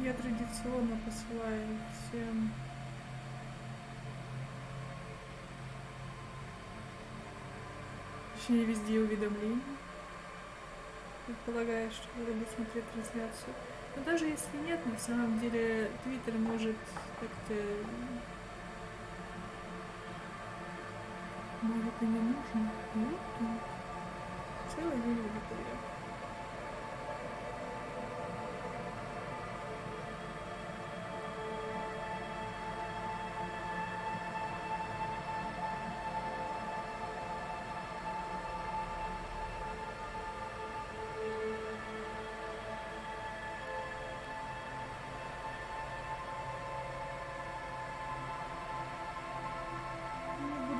Я традиционно посылаю всем точнее везде уведомления, предполагая, что вы будете смотреть трансляцию. Но даже если нет, на самом деле Твиттер может как-то... Может и не нужно. Вот тут. Целый день аудитория.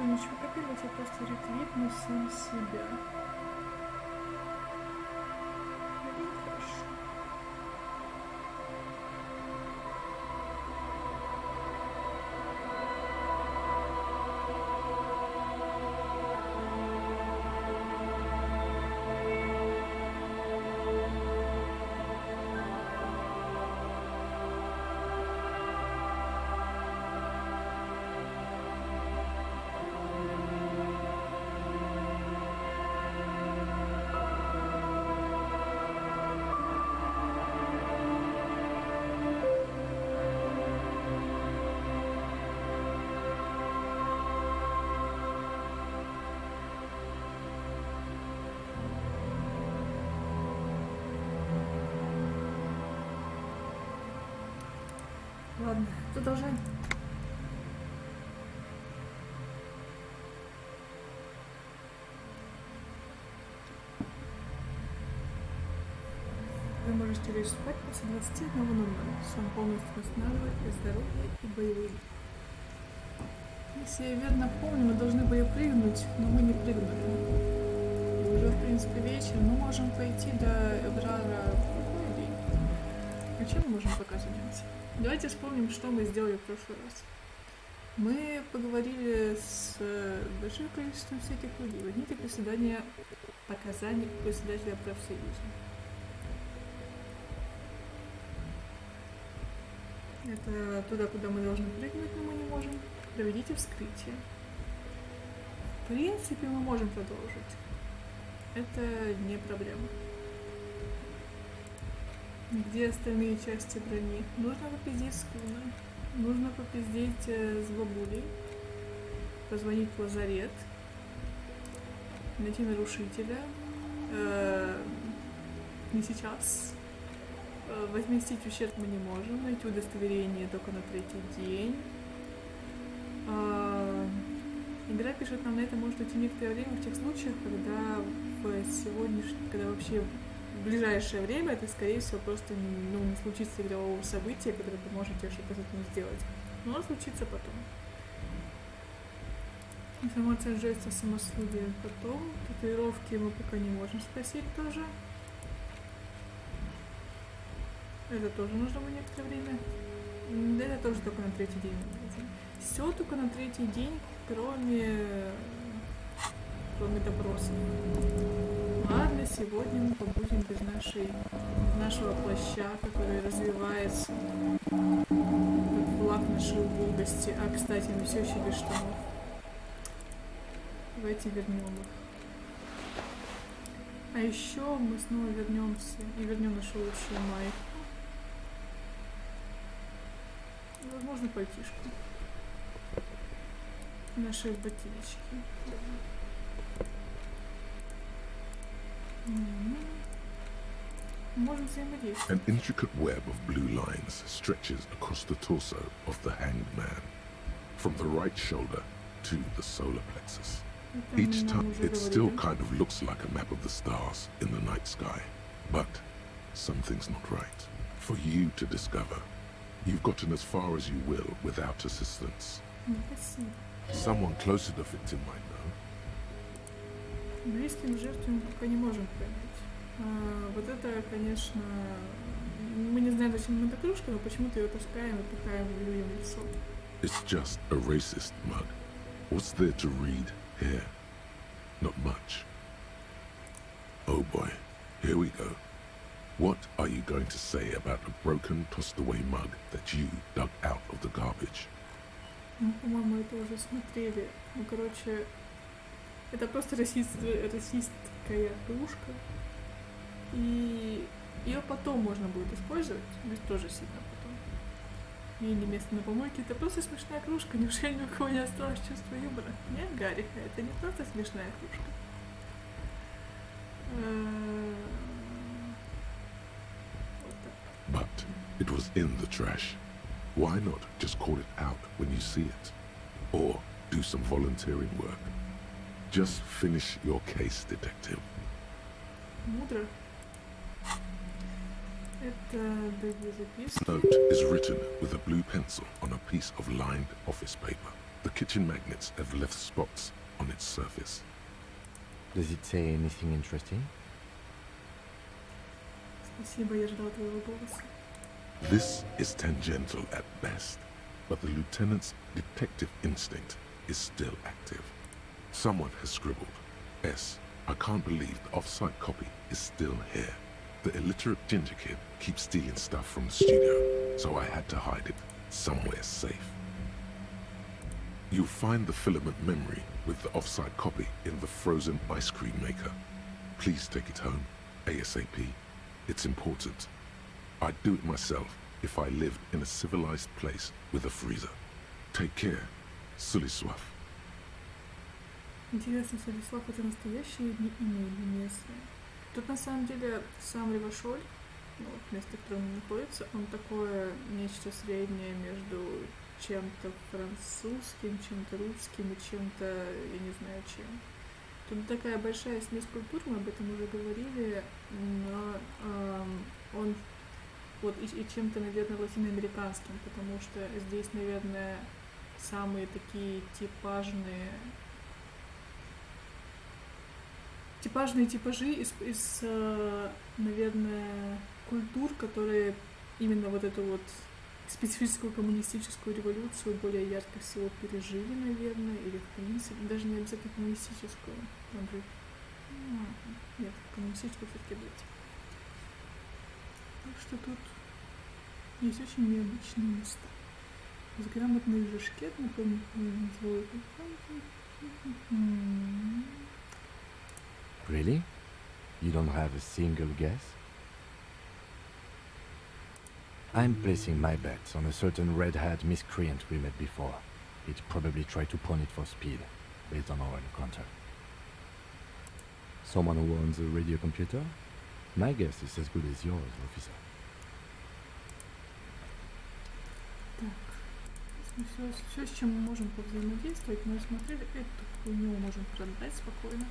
Ничего копировать, я просто ретвитну сам себя. Блин, хорошо. Ладно, продолжаем. Вы можете лечь спать после 21:00. Сон полностью восстанавливает и здоровье, и боевые. Если я верно помню, мы должны были прыгнуть, но мы не прыгнули. И уже, в принципе, вечер. Мы можем пойти до Эбрара в другой день. А чем мы можем пока заняться? Давайте вспомним, что мы сделали в прошлый раз. Мы поговорили с большим количеством всяких людей. Возникли приседания показаний председателя профсоюза. Это туда, куда мы должны прыгнуть, но мы не можем. Проведите вскрытие. В принципе, мы можем продолжить. Это не проблема. Где остальные части брони? Нужно попиздеть с Куной. Нужно попиздеть с бабулей. Позвонить в лазарет. Найти нарушителя. Не сейчас. Возместить ущерб мы не можем. Найти удостоверение только на 3-й день. Игра пишет нам, на это может уйти некоторое время в тех случаях, когда когда вообще в ближайшее время это, скорее всего, просто не случится игрового события, которое поможет тебе что-то с этим сделать. Но оно случится потом. Информация о жесте самословия потом. Татуировки мы пока не можем спросить тоже. Это тоже нужно будет некоторое время. Это тоже только на 3-й день. Все только на 3-й день, кроме допросов. Ладно, сегодня мы побудем без нашего плаща, который развивается, как флаг нашей убогости. А, кстати, мы все еще без штанов. Давайте вернем их. А еще мы снова вернемся и вернем нашу лучшую майку. И, возможно, пальтишку. Наши ботиночки. Можем взаимодействовать. An intricate web of blue lines stretches across the torso of the hanged man, from the right shoulder to the solar plexus. Each time, it still kind of looks like a map of the stars in the night sky. But something's not right. For you to discover, you've gotten as far as you will without assistance. Someone closer to the victim might know. Близким жертвам пока не можем понять. Вот это, конечно, мы не знаем, зачем нам эта кружка, но почему-то ее таскаем и пихаем людям в лицо. It's just a racist mug. What's there to read here? Not much. Oh boy, here we go. What are you going to say about the broken, tossed-away mug that you dug out of the garbage? Ну, по-моему, это уже смотрели. Ну, короче, это просто российская кружка. И ее потом можно будет использовать, но тоже сильно потом. И не место на помойке, это просто смешная кружка. Неужели ни у кого не осталось чувства юмора? Нет, Гарри, это не просто смешная кружка. Вот так. But it was in the trash. Why not just call it out when you see it? Or do some volunteering work? Just finish your case, detective. Мудро. Это две записки. Note is written with a blue pencil on a piece of lined office paper. The kitchen magnets have left spots on its surface. Does it say anything interesting? Спасибо, я ждал твоего голоса. This is tangential at best, but the lieutenant's detective instinct is still active. Someone has scribbled, S. I can't believe the off-site copy is still here. The illiterate ginger kid keeps stealing stuff from the studio, so I had to hide it somewhere safe. You'll find the filament memory with the off-site copy in the frozen ice cream maker. Please take it home, ASAP. It's important. I'd do it myself if I lived in a civilized place with a freezer. Take care, Suliswaf. Интересно, Солислав это настоящее имя или местное? Тут на самом деле сам Ревашоль, ну, вот место, в котором он находится, он такое нечто среднее между чем-то французским, чем-то русским и чем-то, я не знаю чем. Тут такая большая смесь культур, мы об этом уже говорили, но он вот и чем-то, наверное, латиноамериканским, потому что здесь, наверное, самые такие типажные типажи из, наверное, культур, которые именно вот эту вот специфическую коммунистическую революцию более ярко всего пережили, наверное, или в принципе, даже не обязательно коммунистическую, там же, нет, коммунистическую все-таки быть. Так что тут есть очень необычные места. Грамотный же шкет, напомню, твой. Really? You don't have a single guess? I'm placing my bets on a certain red-haired miscreant we met before. He'd probably try to pawn it for speed, based on our encounter. Someone who owns a radio computer? My guess is as good as yours, officer. Так, все, с чем мы можем повзаимодействовать, мы смотрели, эту хуйню можем продать спокойно.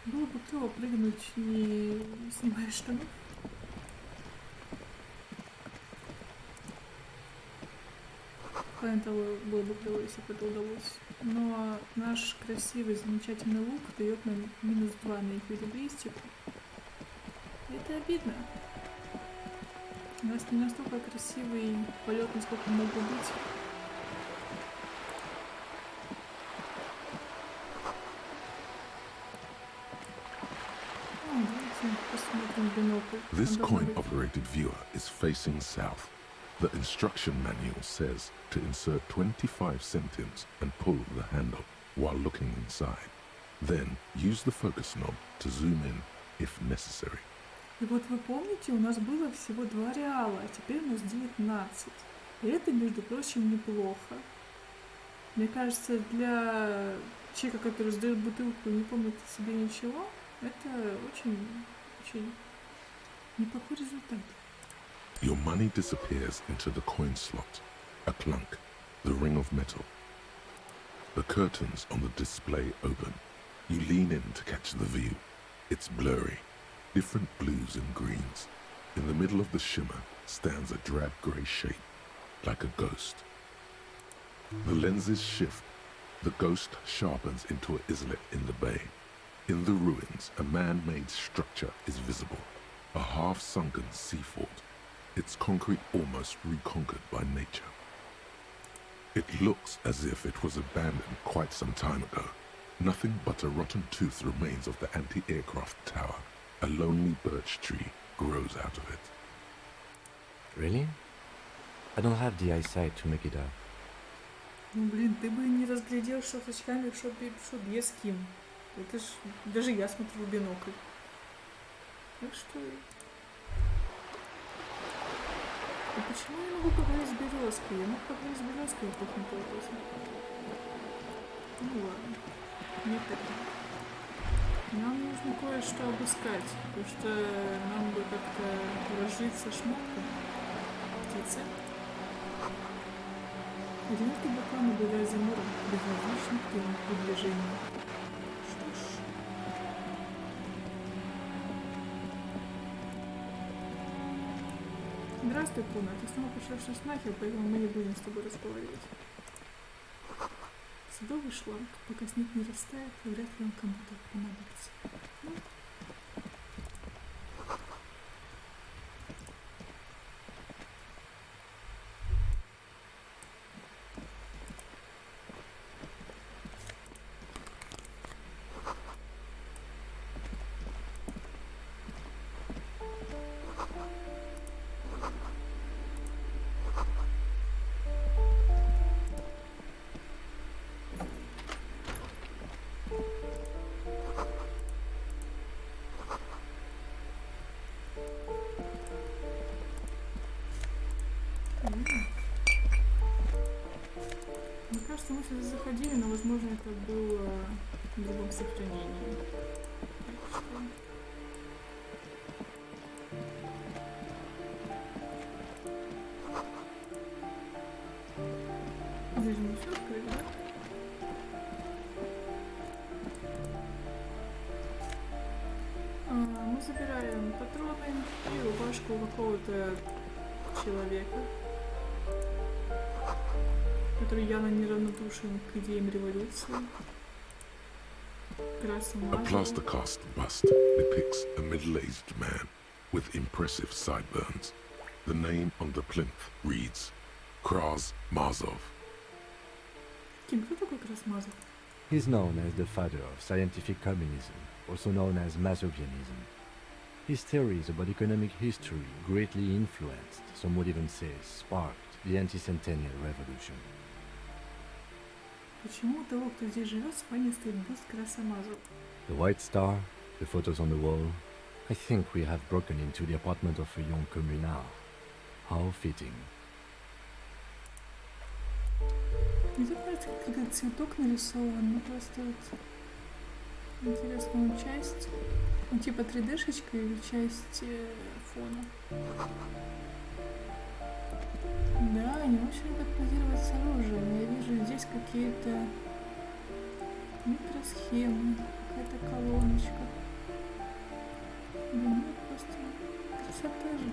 Было бы клево прыгнуть, не снимая штаны. Это было бы клево, если бы это удалось. Но наш красивый, замечательный лук дает нам -2 на эквилибристику. Это обидно. У нас не настолько красивый полет, насколько мог бы быть. This coin-operated viewer is facing south. The instruction manual says to insert 25 centimes and pull the handle while looking inside. Then use the focus knob to zoom in if necessary. И вот вы помните, у нас было всего 2 реала, а теперь у нас 19. И это, между прочим, неплохо. Мне кажется, для человека, который сдает бутылку и не помнит о себе ничего, это очень неплохой результат. Your money disappears into the coin slot. A clunk, the ring of metal. The curtains on the display open. You lean in to catch the view. It's blurry, different blues and greens. In the middle of the shimmer stands a drab grey shape, like a ghost. The lenses shift. The ghost sharpens into an islet in the bay. In the ruins, a man-made structure is visible, a half-sunken sea fort. its concrete almost reconquered by nature. It looks as if it was abandoned quite some time ago. Nothing but a rotten tooth remains of the anti-aircraft tower. A lonely birch tree grows out of it. Really? I don't have the eyesight to make it out. Ну блин, ты бы не разглядел, что с очками, что без ким. Это ж даже я смотрю в бинокль. Так что... А почему я не могу поговорить с березкой? Я мог поговорить с березкой, а тут не получилось. Ну ладно. Не так. Нам нужно кое-что обыскать, потому что нам бы как-то разжиться шмоткой. Птицы. Одинокий баклан наблюдает за морем, безразличный к его приближению. Что ж... Здравствуй, Пуна. Ты снова почувствовал снахер, поэтому мы не будем с тобой разговаривать. Садовый шланг. Пока снег не растает, вряд ли он кому-то понадобится. Ну. Мне кажется, мы сюда заходили, но, возможно, это было в другом сохранении. Так что... Здесь не все открыть, да? Мы забираем патроны и рубашку какого-то человека, который явно неравнодушен к идеям революции. A plaster cast bust depicts a middle-aged man with impressive sideburns. The name on the plinth reads Kraz Mazov. Ким, кто такой Красмазов? He's known as the father of scientific communism, also known as Masovianism. His theories about economic history greatly influenced, some would even say sparked, the anti-centennial revolution. Почему у того, кто здесь живет, в спальне стоит бюст Красамазов? The White Star, the photos on the wall. I think we have broken into the apartment of a young communard. How fitting. Не тут, кажется, какой-то цветок нарисован, но просто вот интересную часть. Ну, типа 3D-шечка или часть фона. Да, они очень любят позировать с оружием. Я вижу здесь какие-то микросхемы, какая-то колоночка. Да ну просто красота же.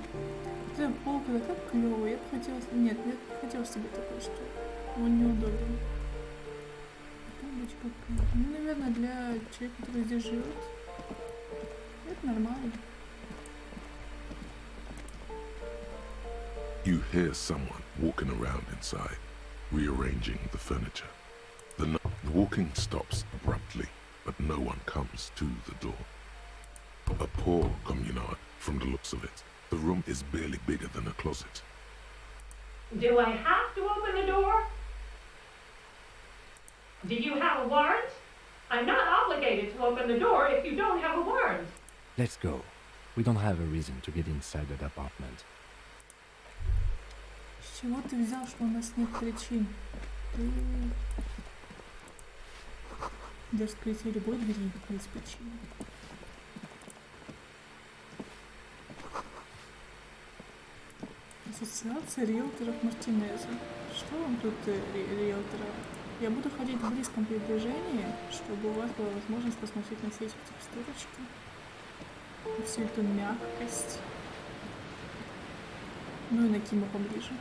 Это полка, да как клёво. Я бы хотела... Нет, я бы хотела себе такой стул. Он неудобен. Тумбочка какая-то. Ну, наверное, для человека, который здесь живет. Это нормально. You hear someone walking around inside, rearranging the furniture. The walking stops abruptly, but no one comes to the door. A poor communard, from the looks of it. The room is barely bigger than a closet. Do I have to open the door? Do you have a warrant? I'm not obligated to open the door if you don't have a warrant. Let's go. We don't have a reason to get inside that apartment. С чего ты взял, что у нас нет причин? Для вскрытия любой двери есть причина. Ассоциация риэлторов Мартинеза. Что вам тут, риэлтора? Я буду ходить в близком приближении, чтобы у вас была возможность посмотреть на все эти текстурочки, на всю эту мягкость. Ну и на Кима поближе.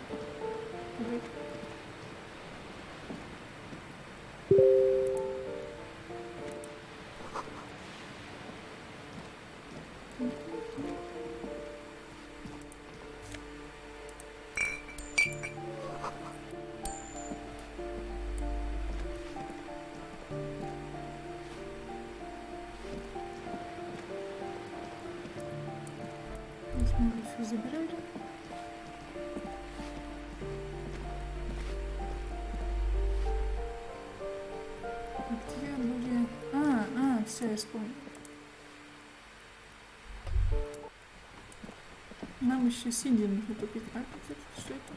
Где были... все, я вспомнила. Нам еще Синди нужно купить. Что это?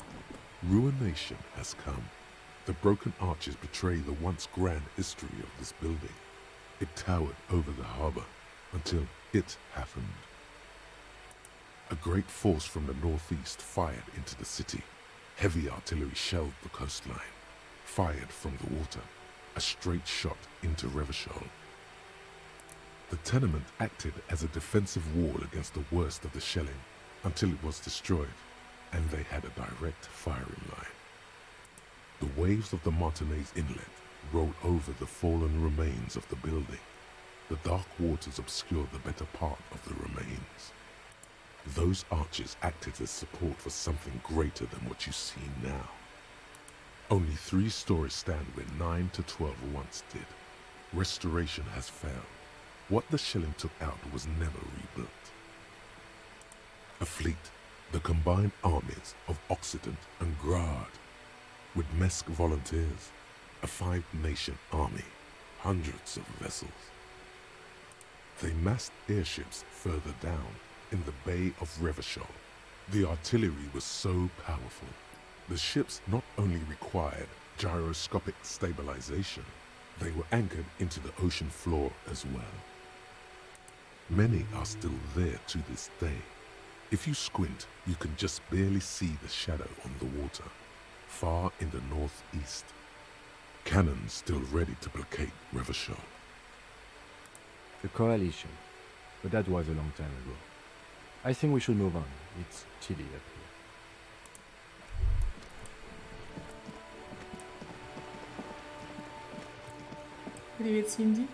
Ruination has come. The broken arches betray the once grand history of this building. It towered over the harbor until it happened. A great force from the northeast fired into the city. Heavy artillery shelled the coastline. Fired from the water. A straight shot into Revachol. The tenement acted as a defensive wall against the worst of the shelling until it was destroyed, and they had a direct firing line. The waves of the Martinez Inlet rolled over the fallen remains of the building. The dark waters obscured the better part of the remains. Those arches acted as support for something greater than what you see now. Only 3 stories stand where 9 to 12 once did. Restoration has failed. What the shelling took out was never rebuilt. A fleet, the combined armies of Occident and Grad, with Mesk volunteers, a 5-nation army, hundreds of vessels. They massed airships further down in the Bay of Revachol. The artillery was so powerful. The ships not only required gyroscopic stabilization, they were anchored into the ocean floor as well. Many are still there to this day. If you squint, you can just barely see the shadow on the water, far in the northeast. Cannons still ready to placate Revachol. The coalition. But that was a long time ago. I think we should move on. It's chilly up here. Привет, Синди.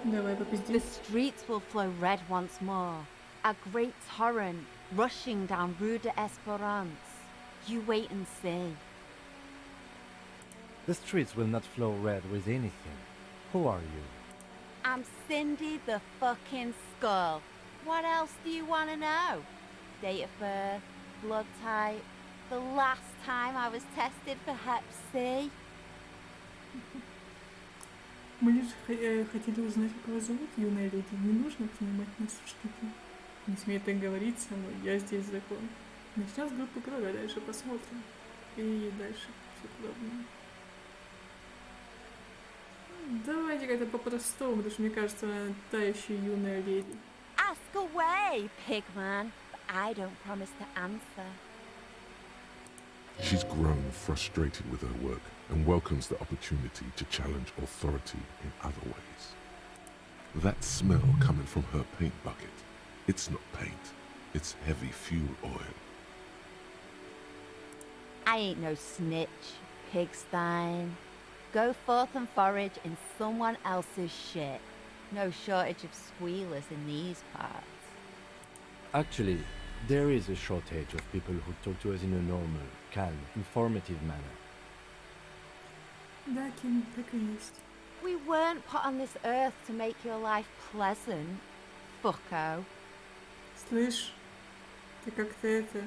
Давай The попиздим. streets will flow red once more. A great torrent rushing down Rue de Esperance. You wait and see. The streets will not flow red with anything. Who are you? I'm Cindy the fucking Skull. What else do you want to know? Date of birth, blood type, the last time I was tested for Hep C. Мы лишь хотели узнать, как вас зовут, юная леди. Не нужно принимать нас в штыки. Не смей так говорить со мной, я здесь закон. Начнем с группы крови, а дальше посмотрим. И дальше все подобное. Давайте как-то по-простому, потому что мне кажется, она та еще юная леди. Ask away, pigman. I don't promise to answer. She's grown frustrated with her work and welcomes the opportunity to challenge authority in other ways. That smell coming from her paint bucket, it's not paint, it's heavy fuel oil. I ain't no snitch, pigstein. Go forth and forage in someone else's shit. No shortage of squealers in these parts. Actually, there is a shortage of people who talk to us in a normal, calm, informative manner. Да, Ким, так и есть. We weren't put on this earth to make your life pleasant, fucko. Слышь, ты как-то это...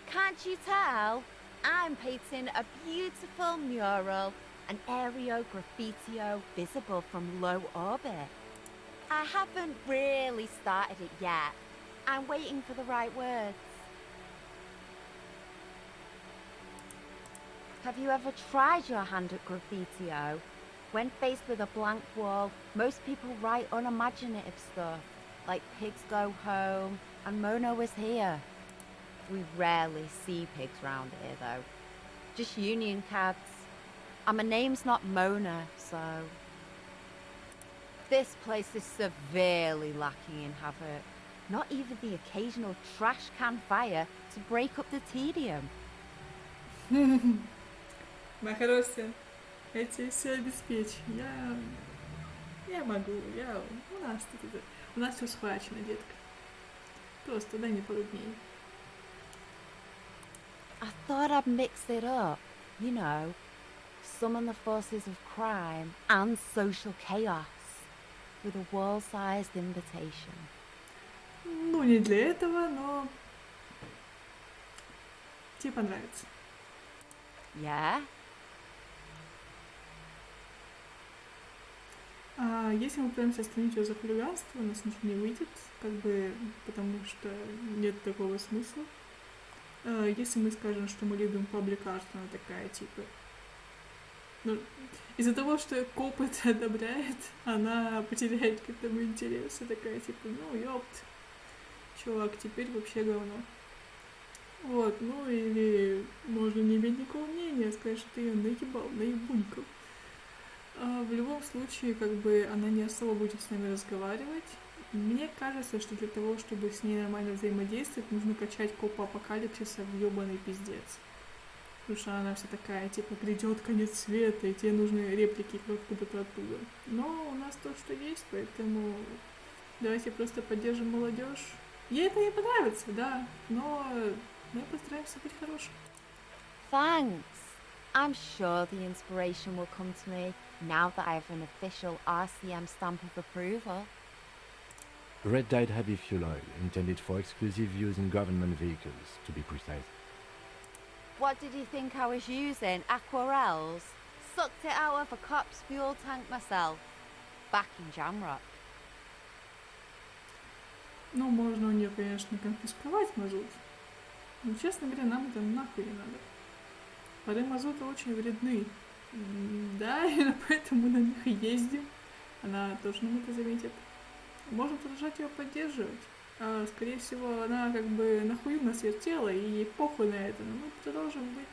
Can't you tell? I'm painting a beautiful mural, an aereo graffitio visible from low orbit. I haven't really started it yet. I'm waiting for the right words. Have you ever tried your hand at graffitio? When faced with a blank wall, most people write unimaginative stuff, like pigs go home and Mona was here. We rarely see pigs round here though. Just union cabs. And my name's not Mona, so... This place is severely lacking in havoc. Not even the occasional trash can fire to break up the tedium. Моя хорошая, я тебе все обеспечу. Я могу, у нас тут это... У нас все схвачено, детка. Просто дай мне пару дней. I thought I'd mix it up, you know, summon the forces of crime and social chaos with a wall-sized invitation. Ну, не для этого, но... Тебе понравится. Yeah? А если мы пытаемся остановить ее за хулиганство, у нас ничего не выйдет, как бы, потому что нет такого смысла. Если мы скажем, что мы любим паблик-арт, она такая, типа... Ну, из-за того, что коп это одобряет, она потеряет к этому интерес. И такая, типа, ну, ёпт, чувак, теперь вообще говно. Вот, ну, или можно не иметь никакого мнения, сказать, что ты её наебал, наебунькал. В любом случае, как бы, она не особо будет с нами разговаривать. Мне кажется, что для того, чтобы с ней нормально взаимодействовать, нужно качать копа апокалипсиса в ёбаный пиздец. Потому что она вся такая, типа, грядет конец света, и тебе нужны реплики откуда-то оттуда. Но у нас то, что есть, поэтому давайте просто поддержим молодежь. Ей это не понравится, да, но мы постараемся быть хорошим. Thanks. I'm sure the inspiration will come to me now that I have an official RCM stamp of approval. Red dyed heavy fuel oil, intended for exclusive use in government vehicles, to be precise. What did you think I was using? Aquarels? Sucked it out of a cop's fuel tank myself. Back in Jamrock. Ну, можно у нее, конечно, конфисковать мазут. Но, честно говоря, нам это нахуй не надо. Пары мазута очень вредны. Да, именно поэтому на них и ездим. Она тоже нам это заметит. Можем продолжать ее поддерживать. Скорее всего, она как бы нахуй нас вертела, и ей похуй на это. Но мы продолжим быть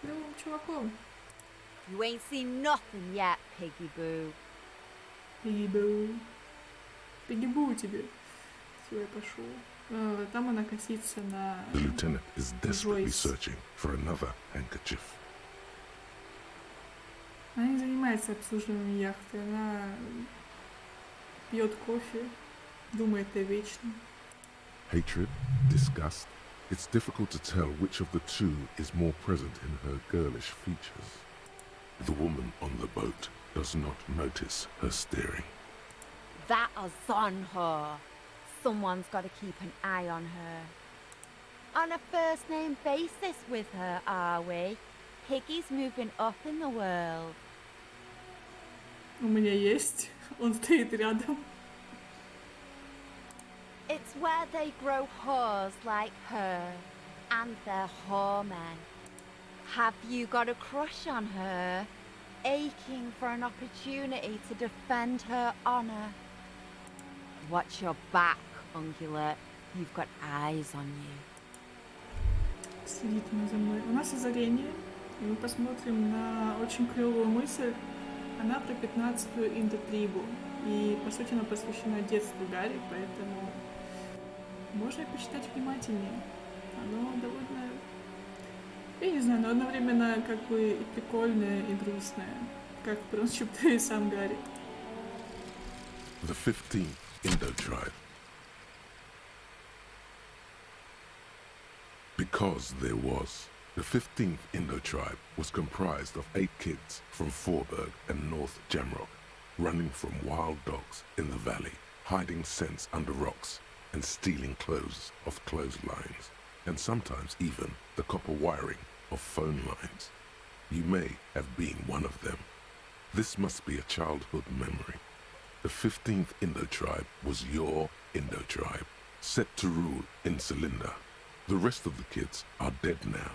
клевым чуваком. You ain't seen nothing yet, Piggy Boo. Пигибу. Пигибу тебе. Все, я пошел. Там она косится на... The lieutenant is desperately Joyce. searching for another handkerchief. Она не занимается обслуживанием яхты. Она пьет кофе, думает о вечном. Hatred, disgust. It's difficult to tell which of the two is more present in her girlish features. The woman on the boat does not notice her steering. That is on her. Someone's got to keep an eye on her. On a first-name basis with her, are we? Piggy's moving up in the world. У меня есть. Он стоит рядом. It's where they grow whores like her, and their whoremen. Have you got a crush on her? Aching for an opportunity to defend her honor? Watch your back, Ungulate. You've got eyes on you. Следит она за мной. У нас озарение, и мы посмотрим на очень клевую мысль. Она про 15-ю интригу. И, по сути, она посвящена детству Гарри, поэтому можно почитать внимательнее. Оно довольно... Я не знаю, но одновременно как бы и прикольное, и грустное. Как, в принципе, и сам Гарри. The 15th Indo-tribe. Because there was. The 15th Indo-tribe was comprised of 8 kids from Forberg and North Jamrock, running from wild dogs in the valley, hiding scents under rocks, and stealing clothes off clotheslines, and sometimes even the copper wiring of phone lines. You may have been one of them. This must be a childhood memory. The 15th Indo-tribe was your Indo-tribe, set to rule in Celinda. The rest of the kids are dead now.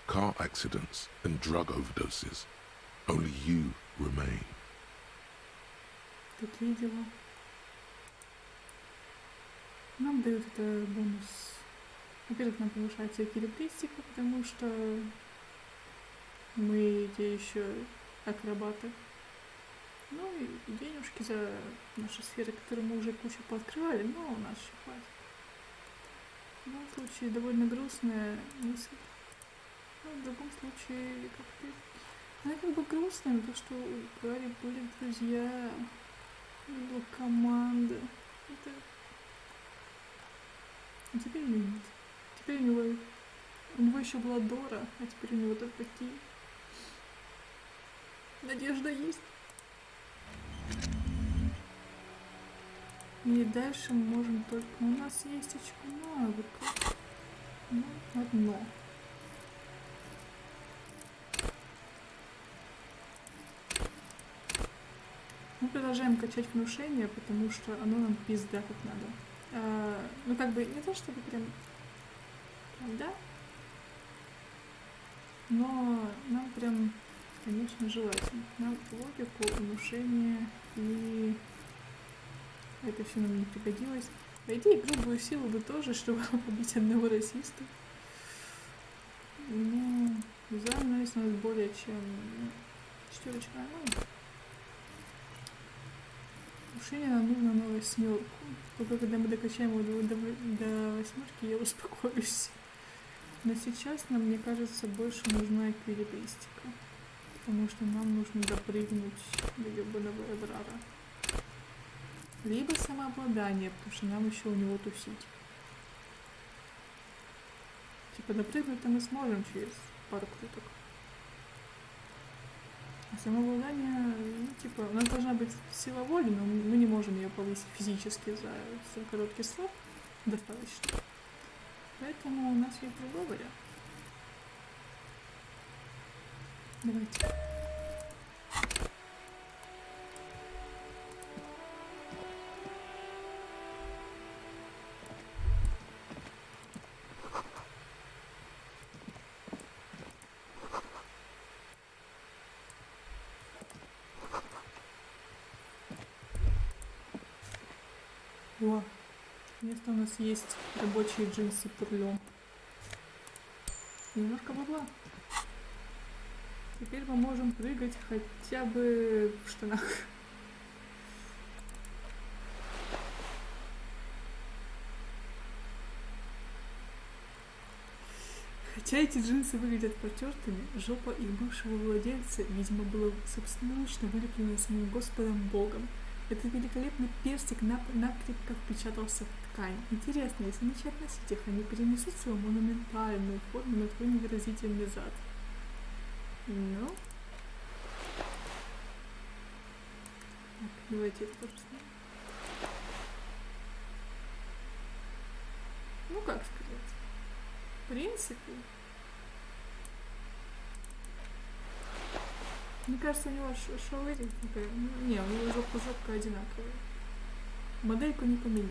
Car accidents and drug overdoses. Only you remain. Такие дела. Нам дают это бонус. Во-первых, нам повышается эквилибристика, потому что мы те еще акробаты. Ну и денежки за наши сферы, которые мы уже кучу пооткрывали, но у нас еще хватит. В любом случае, довольно грустная мысль. Но в другом случае, как-то... Она как бы грустная, потому что у Гарри были друзья, была команда. Это... А теперь ее нет. Теперь у него еще была Дора, а теперь у него только Ти. Надежда есть. И дальше мы можем только... У нас есть очко навыка. Ну, одно. продолжаем качать внушение, потому что оно нам пизда как надо. Ну как бы не то чтобы прям да, но нам прям, конечно, желательно. Нам логику, внушение и это все нам не пригодилось. По идее, грубую силу бы тоже, чтобы побить одного расиста. Но взаимность у нас более чем 4 нормально. Внушение нам нужно на 8. Только когда мы докачаем его до 8, я успокоюсь. Но сейчас нам, мне кажется, больше нужна эквилибристика. Потому что нам нужно допрыгнуть до ёбаного Эврара. Либо самообладание, потому что нам еще у него тусить. Типа допрыгнуть-то мы сможем через пару круток. А самообладание, ну, типа, у нас должна быть сила воли, но мы не можем ее повысить физически за столь короткий срок достаточно. Поэтому у нас есть другой вариант. Давайте. О, вместо у нас есть рабочие джинсы пурлём. Немножко бабла. Теперь мы можем прыгать хотя бы в штанах. Хотя эти джинсы выглядят потертыми, жопа их бывшего владельца, видимо, была собственноручно вылеплена самим Господом Богом. Этот великолепный перстик накрепко впечатался в ткань. Интересно, если начать носить их, они перенесут свою монументальную форму на твой невыразительный зад. Ну. Так, давайте это тоже снимем. Ну, как сказать. В принципе. Мне кажется, у него шоуэрик такая. Не, у него жопка одинаковая. Модельку не поменяли.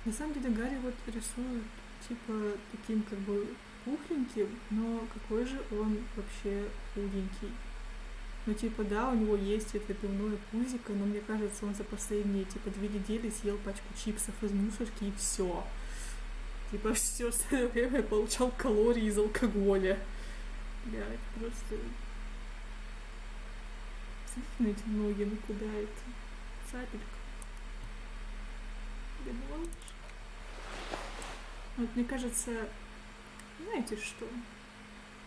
На самом деле Гарри вот рисует типа таким как бы пухленьким, но какой же он вообще худенький. Ну, типа, да, у него есть это пивное пузико, но мне кажется, он за последние, типа, 2 недели съел пачку чипсов из мусорки и все. Типа, все остальное время получал калории из алкоголя. Бля, это просто... Смотрите на эти ноги, ну куда это? Цапелька. Бедолаж. Вот, мне кажется, знаете что?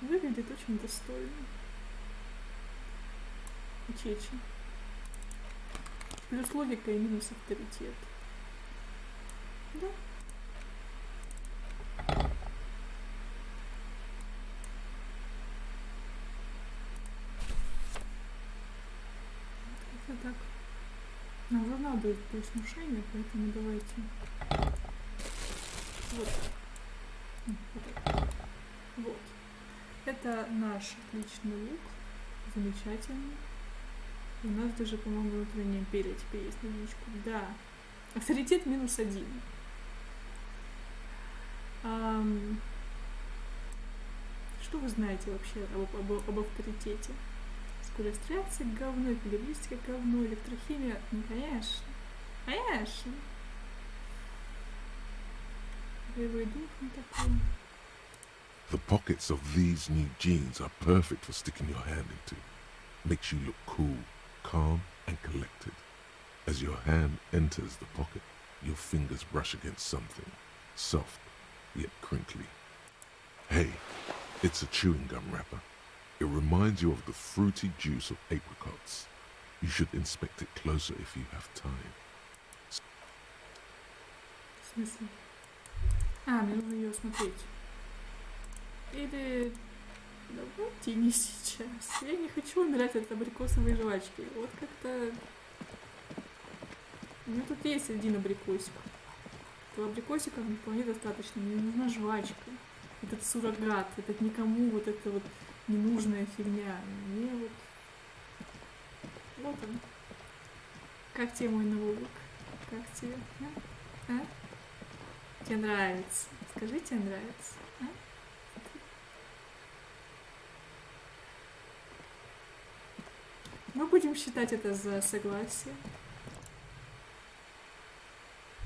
Выглядит очень достойно. Чечи. Плюс логика и минус авторитет. Да. Это так. Нам журнал дает плюс внушение, поэтому давайте. Вот так. Вот так. Вот. Это наш отличный лук. Замечательный. У нас даже, по-моему, внутренняя империя теперь есть на единичку. Да. Авторитет -1. Что вы знаете вообще об авторитете? Скорость реакции говно, эквилибристика говно, электрохимия. Ну, конечно. Конечно. Боевой дух не такой. The pockets of these new jeans are perfect for sticking your hand into. Makes you look cool, calm and collected. As your hand enters the pocket, your fingers brush against something, soft yet crinkly. Hey, it's a chewing gum wrapper. It reminds you of the fruity juice of apricots. You should inspect it closer if you have time. В смысле? Мне нужно ее смотреть. Или давайте не сейчас. Я не хочу умирать от абрикосовой жвачки. Вот как-то... У меня тут есть один абрикосик. что абрикосиков вполне достаточно. Мне нужна жвачка. Этот суррогат, этот никому вот эта вот ненужная фигня. Мне вот... Вот он. Как тебе мой ноутбук? Как тебе? А? Тебе нравится? Скажи, тебе нравится? А? Мы будем считать это за согласие.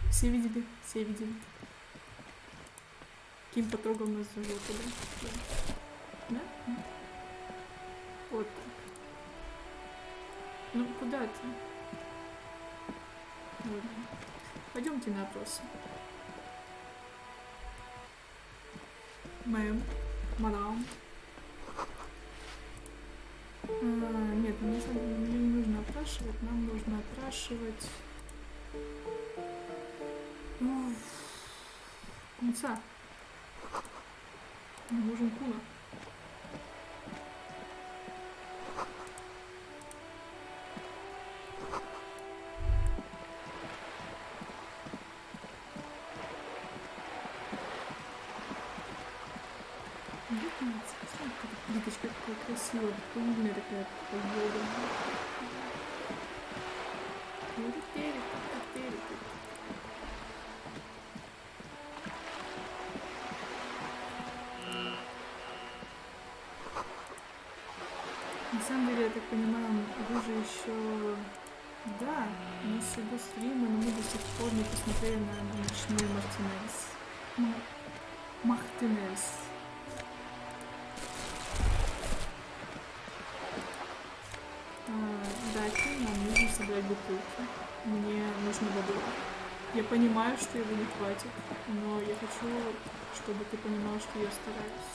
Все видели? Все видели. Ким потрогал нас за жопу, да? Да? Да? Вот так. Ну, куда ты? Ладно. Пойдемте на опросы. Мэм, мадам. Нет, мне не нужно опрашивать, нам нужно опрашивать кунца. Нам нужен куна. Плиточка такая красивая, пыльная такая погода. На самом деле, я так понимаю, вы же еще... Да, у нас идут стримы, но мы до сих пор не посмотрели на ночной Мартинес. Мартинес. Да, нам нужно собрать бутылки. Мне нужно воду. Я понимаю, что его не хватит, но я хочу, чтобы ты понимал, что я стараюсь.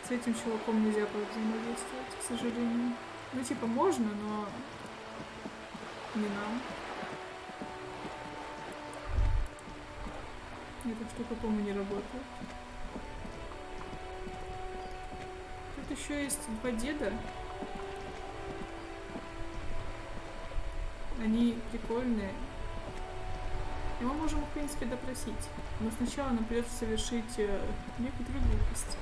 С этим чуваком нельзя взаимодействовать, к сожалению. Ну, типа, можно, но не нам. Эта штука, по-моему, не работает. Тут еще есть два деда. Они прикольные. И мы можем их, в принципе, допросить. Но сначала нам придется совершить некоторые глупости.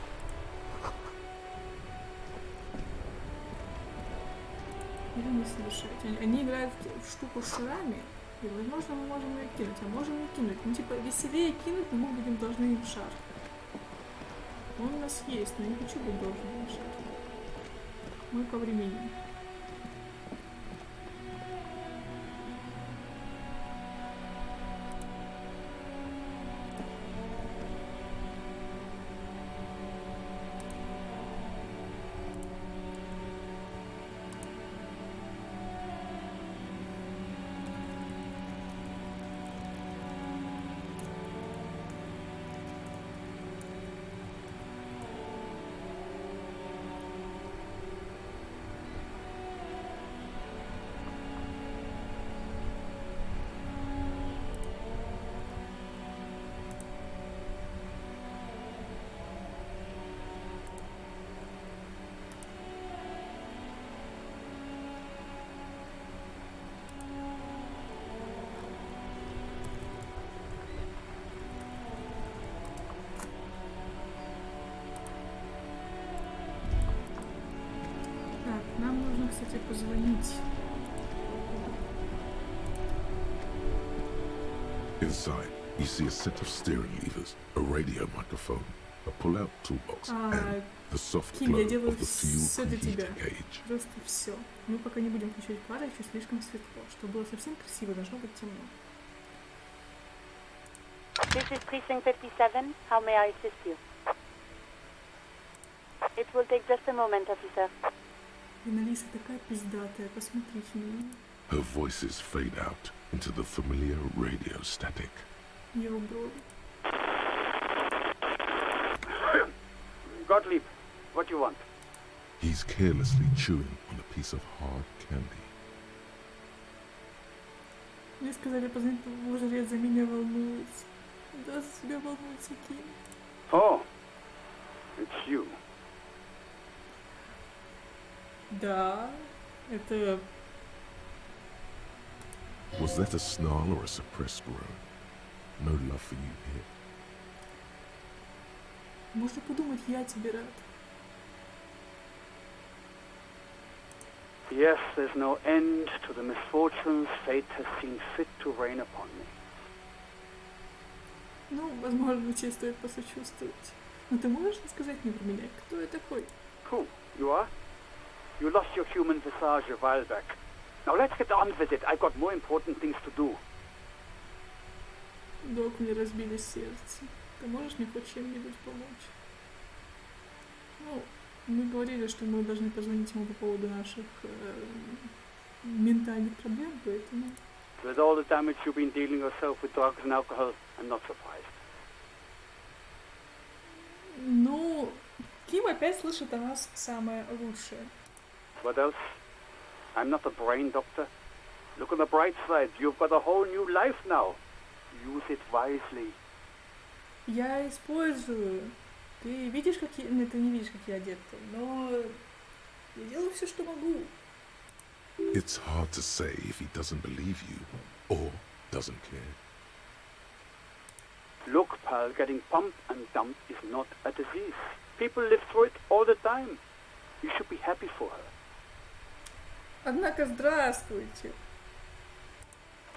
Или не совершать. Они играют в штуку с шарами. И, возможно, мы можем ее кинуть, а можем не кинуть. Ну, типа, веселее кинуть, но мы будем должны им шар. Он у нас есть, но я не хочу быть должным им шар. Мы повременим. Нам нужно, кстати, позвонить. Inside, you see a set of steering levers, a radio microphone, a pull-out toolbox, and the soft Ким, glow я делаю of the fuel все для тебя. preheater gauge. Просто все. Мы пока не будем включать фары, еще слишком светло. Чтобы было совсем красиво, должно быть темно. This is Precinct 57. How may I assist you? It will take just a moment, officer. И Алиса такая пиздатая, посмотрите на нее. Her voices fade out into the familiar radio static. Его брови. Gottlieb, what you want? He's carelessly chewing on a piece of hard candy. Мне сказали позвонить, боже, за меня волнуется. Да, за себя волнуется Ким. Oh, it's you. Да, это... Was that a snarl or a suppressed groan? No love for you here. Можно подумать, я тебе рад. Yes, there's no end to the misfortunes fate has seen fit to rain upon me. Ну, возможно, тебе стоит посочувствовать. Но ты можешь рассказать мне про меня? Кто я такой? Who? You are? You lost your human visage a while back. Now let's get on with it. I've got more important things to do. Док, мне разбили сердце. Ты можешь мне хоть чем-нибудь помочь? Ну, мы говорили, что мы должны позвонить ему по поводу наших ментальных проблем, поэтому... With all the damage you've been dealing yourself with drugs and alcohol, I'm not surprised. Ну, Ким опять слышит о нас самое лучшее. What else? I'm not a brain doctor. Look on the bright side. You've got a whole new life now. Use it wisely. Я использую. Ты видишь, как я... Ну, ты не видишь, как я одет, но я делаю все, что могу. It's hard to say if he doesn't believe you or doesn't care. Look, pal, getting pumped and dumped is not a disease. People live through it all the time. You should be happy for her. Однако, здравствуйте.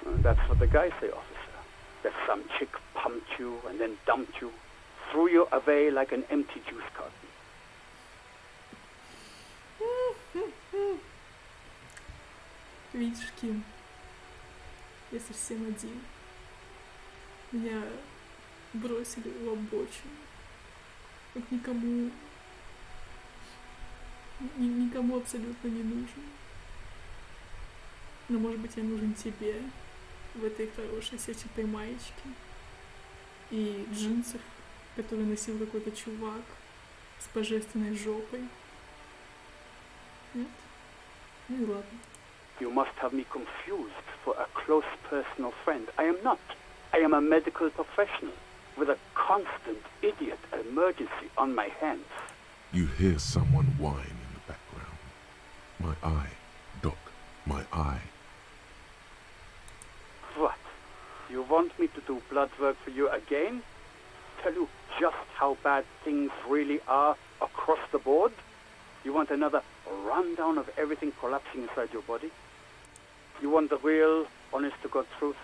That's what the guys say, officer. That some chick pumped you and then dumped you, threw you away like an empty juice carton. Видишь, Ким, я совсем один. Меня бросили в обочину. Как никому... Никому абсолютно не нужен. Но, может быть, я нужен тебе в этой хорошей сетчатой маечке и джинсах, которые носил какой-то чувак с божественной жопой. Нет? Ну и ладно. You must have me confused for a close personal friend. I am not. I am a medical professional with a constant idiot emergency on my hands. You hear someone whine in the background. My eye, Doc, my eye. What? You want me to do blood work for you again? Tell you just how bad things really are across the board? You want another rundown of everything collapsing inside your body? You want the real, honest-to-God truth?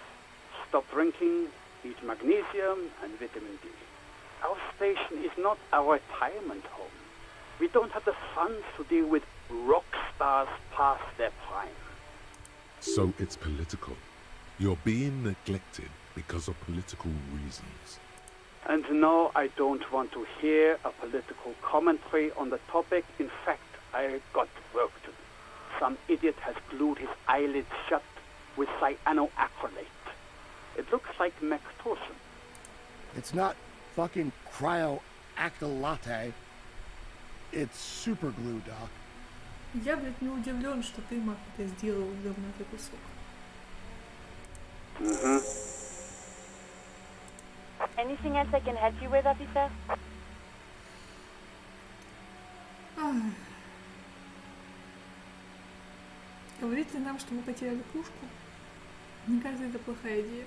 Stop drinking, eat magnesium and vitamin D. Our station is not a retirement home. We don't have the funds to deal with rock stars past their prime. So it's political. You're being neglected because of political reasons. And no, I don't want to hear a political commentary on the topic. In fact, I got work to do. Some idiot has glued his eyelids shut with cyanoacrylate. It looks like Mactorson. It's not fucking cryoacrylate. It's super glue, Doc. Я, блядь, не удивлен, что ты, Мак, это сделал, говнатый кусок. Anything else I can help you with, officer? Говорит ли нам, что мы потеряли пушку? Мне кажется, это плохая идея.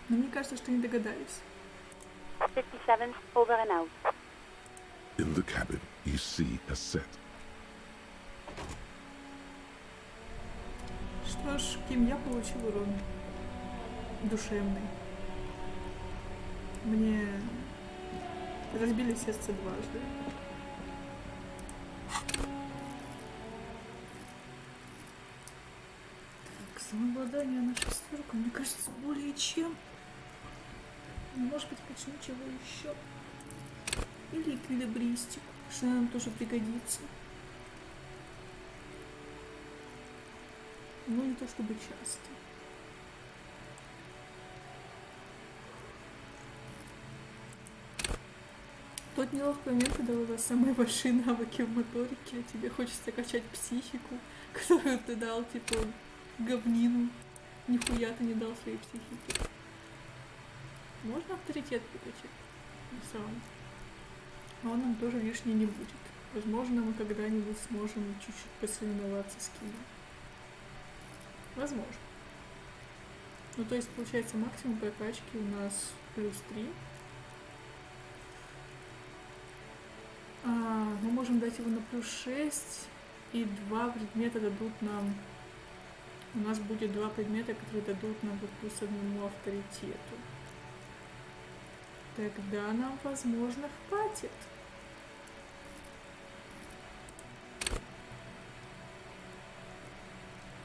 Но мне кажется, что не догадались. 57, over and out. In the cabin, you see a set. Что ж, Ким, я получил урон душевный. Мне разбили сердце дважды. Так, самообладание на шестерку, мне кажется, более чем. Может быть, почему чего еще? Или эквилибристику, что нам тоже пригодится. Но не то чтобы часто. Тот неловкий момент, когда у вас самые большие навыки в моторике, а тебе хочется качать психику, которую ты дал, типа, говнину. Нихуя ты не дал своей психике. Можно авторитет прокачать? Не сам. А он нам тоже лишний не будет. Возможно, мы когда-нибудь сможем чуть-чуть посоревноваться с КИМА. Возможно. Ну, то есть, получается, максимум прокачки у нас +3. Мы можем дать его на +6, и 2 предмета дадут нам... У нас будет 2 предмета, которые дадут нам +1 авторитету. Тогда нам, возможно, хватит.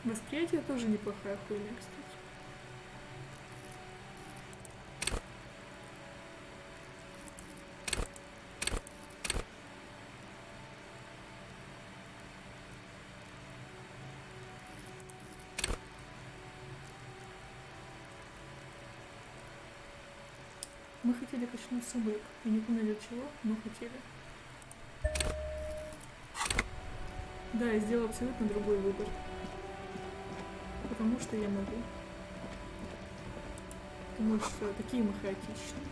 Восприятие тоже неплохая хуйня, кстати. Мы хотели коснуться бык. Я не помню для чего, но хотели. Да, я сделала абсолютно другой выбор. Потому что я могу. Потому что такие мы хаотичные.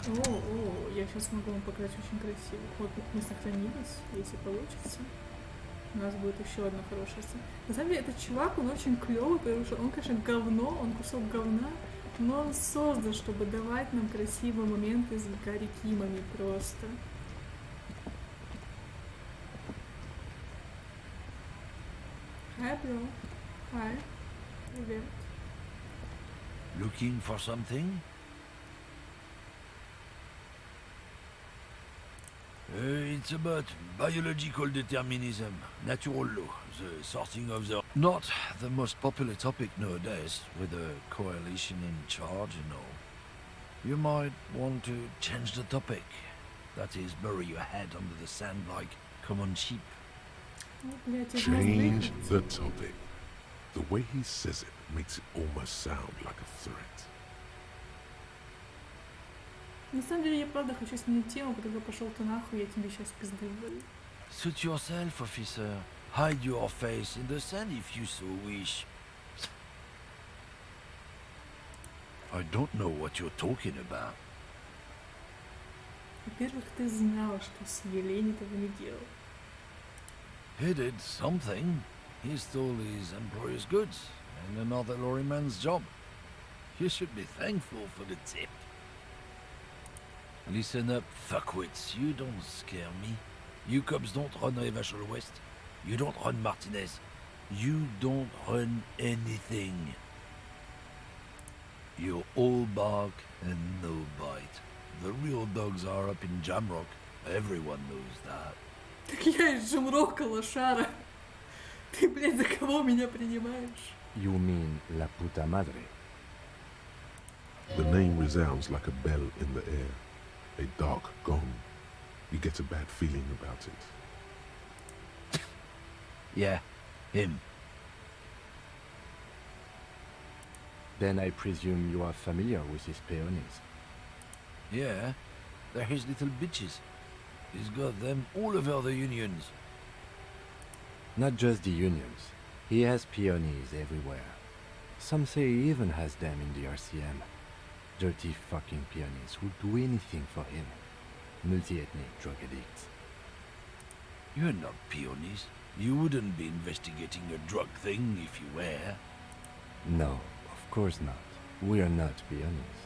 О, я сейчас могу вам показать очень красиво. Вот мы сохранились, если получится. У нас будет еще одна хорошая сцена. На самом деле, этот чувак, он очень клевый, потому что он, конечно, говно, он кусок говна, но он создан, чтобы давать нам красивые моменты с Гарри Кимами просто. Hi, bro. Hi. Привет. Looking for something? It's about biological determinism, natural law, the sorting of the... Not the most popular topic nowadays, with a coalition in charge and all. You might want to change the topic. That is, bury your head under the sand like common sheep. Change the topic. The way he says it makes it almost sound like a threat. На самом деле, я правда хочу сменить тему, потому что пошел ты нахуй, я тебе сейчас пизды ввалю. Suit yourself, officer. Hide your face in the sand if you so wish. I don't know what you're talking about. Во-первых, ты знал, что с Елень этого не делал. He did something. He stole his employer's goods and another lorryman's job. You should be thankful for the tip. Listen up, fuckwits. You don't scare me. You cops don't run Revachol West. You don't run Martinez. You don't run anything. You're all bark and no bite. The real dogs are up in Jamrock. Everyone knows that. Так я из Джамрока, лошара. Ты, блядь, за кого меня принимаешь? You mean La Puta Madre? The name resounds like a bell in the air. A dark gong. You get a bad feeling about it. Yeah, him. Then I presume you are familiar with his peonies. Yeah, they're his little bitches. He's got them all over the unions. Not just the unions. He has peonies everywhere. Some say he even has them in the RCM. Dirty fucking peonies who'd do anything for him. Multi-ethnic drug addicts. You're not peonies. You wouldn't be investigating a drug thing if you were. No, of course not. We are not peonies.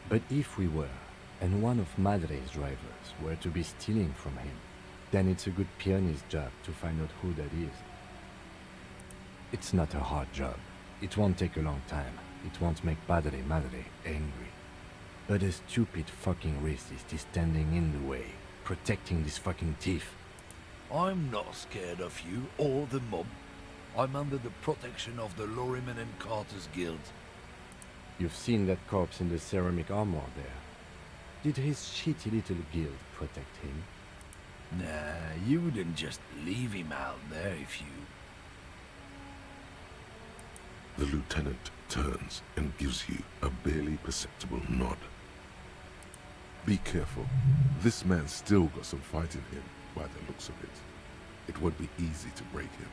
But if we were, and one of Madre's drivers were to be stealing from him, then it's a good peonist job to find out who that is. It's not a hard job. It won't take a long time. It won't make Padre Madre angry. But a stupid fucking racist is standing in the way, protecting this fucking thief. I'm not scared of you or the mob. I'm under the protection of the Lorrymen and Carters Guild. You've seen that corpse in the ceramic armor there. Did his shitty little guild protect him? Nah, you wouldn't just leave him out there if you... The lieutenant turns and gives you a barely perceptible nod. Be careful. This man's still got some fight in him by the looks of it. It won't be easy to break him.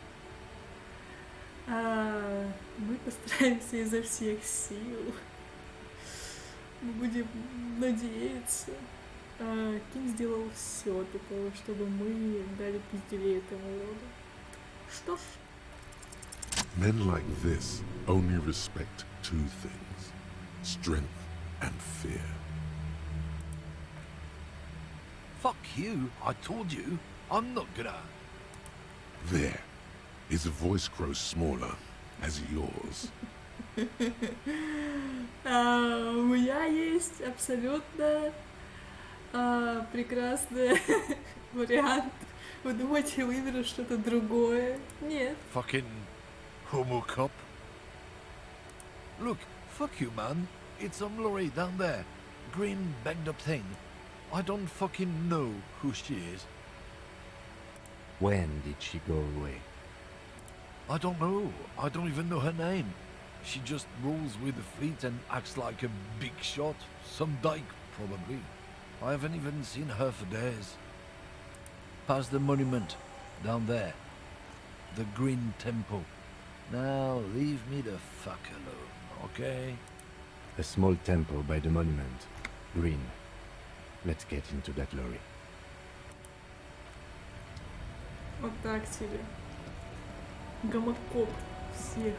Мы постараемся изо всех сил. Мы будем надеяться. Ким сделал все для того, чтобы мы дали пизделей этому роду. Что ж. Men like this only respect two things: strength and fear. Fuck you, I told you. I'm not gonna... There. His voice grows smaller as yours. У меня есть абсолютно прекрасный вариант. Вы думаете, я выберу что-то другое? Нет. Fucking homo cop. Look, fuck you, man. It's some lorry down there. Green banged up thing. I don't fucking know who she is. When did she go away? I don't know. I don't even know her name. She just rolls with the fleet and acts like a big shot. Some dyke, probably. I haven't even seen her for days. Past the monument, down there. The Green Temple. Now leave me the fuck alone, okay? A small temple by the monument. Green. Let's get into that lorry. Вот так тебе. Гомокоп всех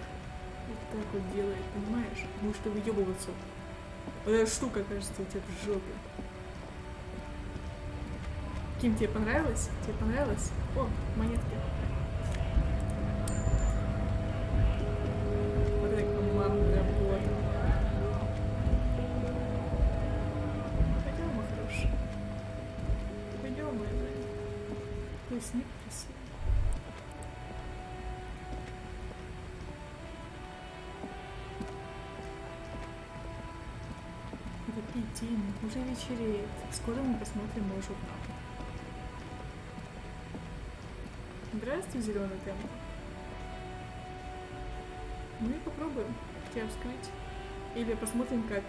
вот так вот делает, понимаешь? Потому что выебываться. Вот эта штука, кажется, у тебя в жопе. Ким, тебе понравилось? Тебе понравилось? О, монетки. Вот это командная работа. Пойдем, мой хороший. Пойдем, мой Женя. Какой снег красивый. Такие тени. Уже вечереет. Скоро мы посмотрим мой журнал. Здравствуй, зеленый темп. Ну и попробуем тебя вскрыть. Или посмотрим, как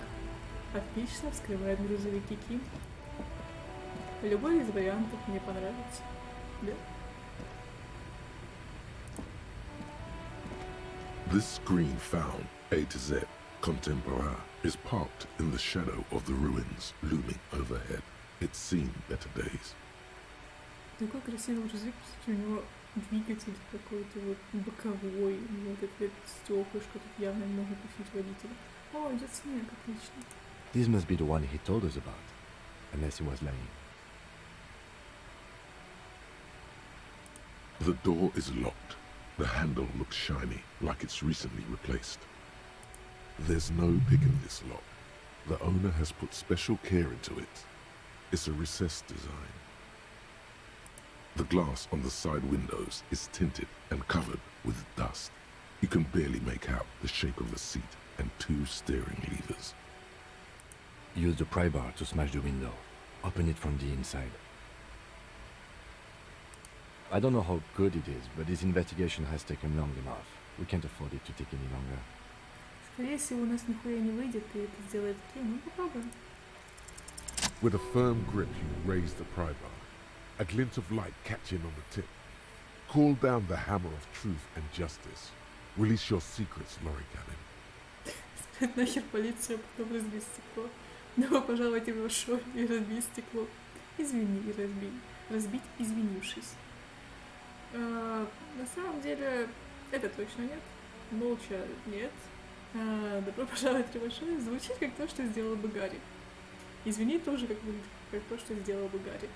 отлично вскрывают грузовики Ким. Любой из вариантов мне понравится. Да? This screen found, A to Z, contemporary, is parked in the shadow of the ruins looming overhead. It's seen better days. Такой красивый грузовик, кстати, у него двигатель какой-то вот боковой, вот это стеклышко тут явно не может пустить водителя. О, идет снег, отлично. This must be the one he told us about, unless he was lying. The door is locked. The handle looks shiny, like it's recently replaced. There's no pick in this lock. The owner has put special care into it. It's a recessed design. The glass on the side windows is tinted and covered with dust. You can barely make out the shape of a seat and two steering levers. Use the pry bar to smash the window. Open it from the inside. I don't know how good it is, but this investigation has taken long enough. We can't afford it to take any longer. Скорее всего, у нас нихуя не выйдет, и это сделает Ким. Ну, попробуем. With a firm grip, you raise the pry bar. A glint of light catching on the tip. Call down the hammer of truth and justice. Release your secrets, lorry cabin. Нахер полицию, потом разбить стекло. Добро пожаловать в шоу и разбить стекло. Извини и разбей. Разбить, извинившись. На самом деле, это точно нет. Молча нет. Добро пожаловать в шоу звучит как то, что сделал бы Гарри. Извини тоже как то, что сделал бы Гарри.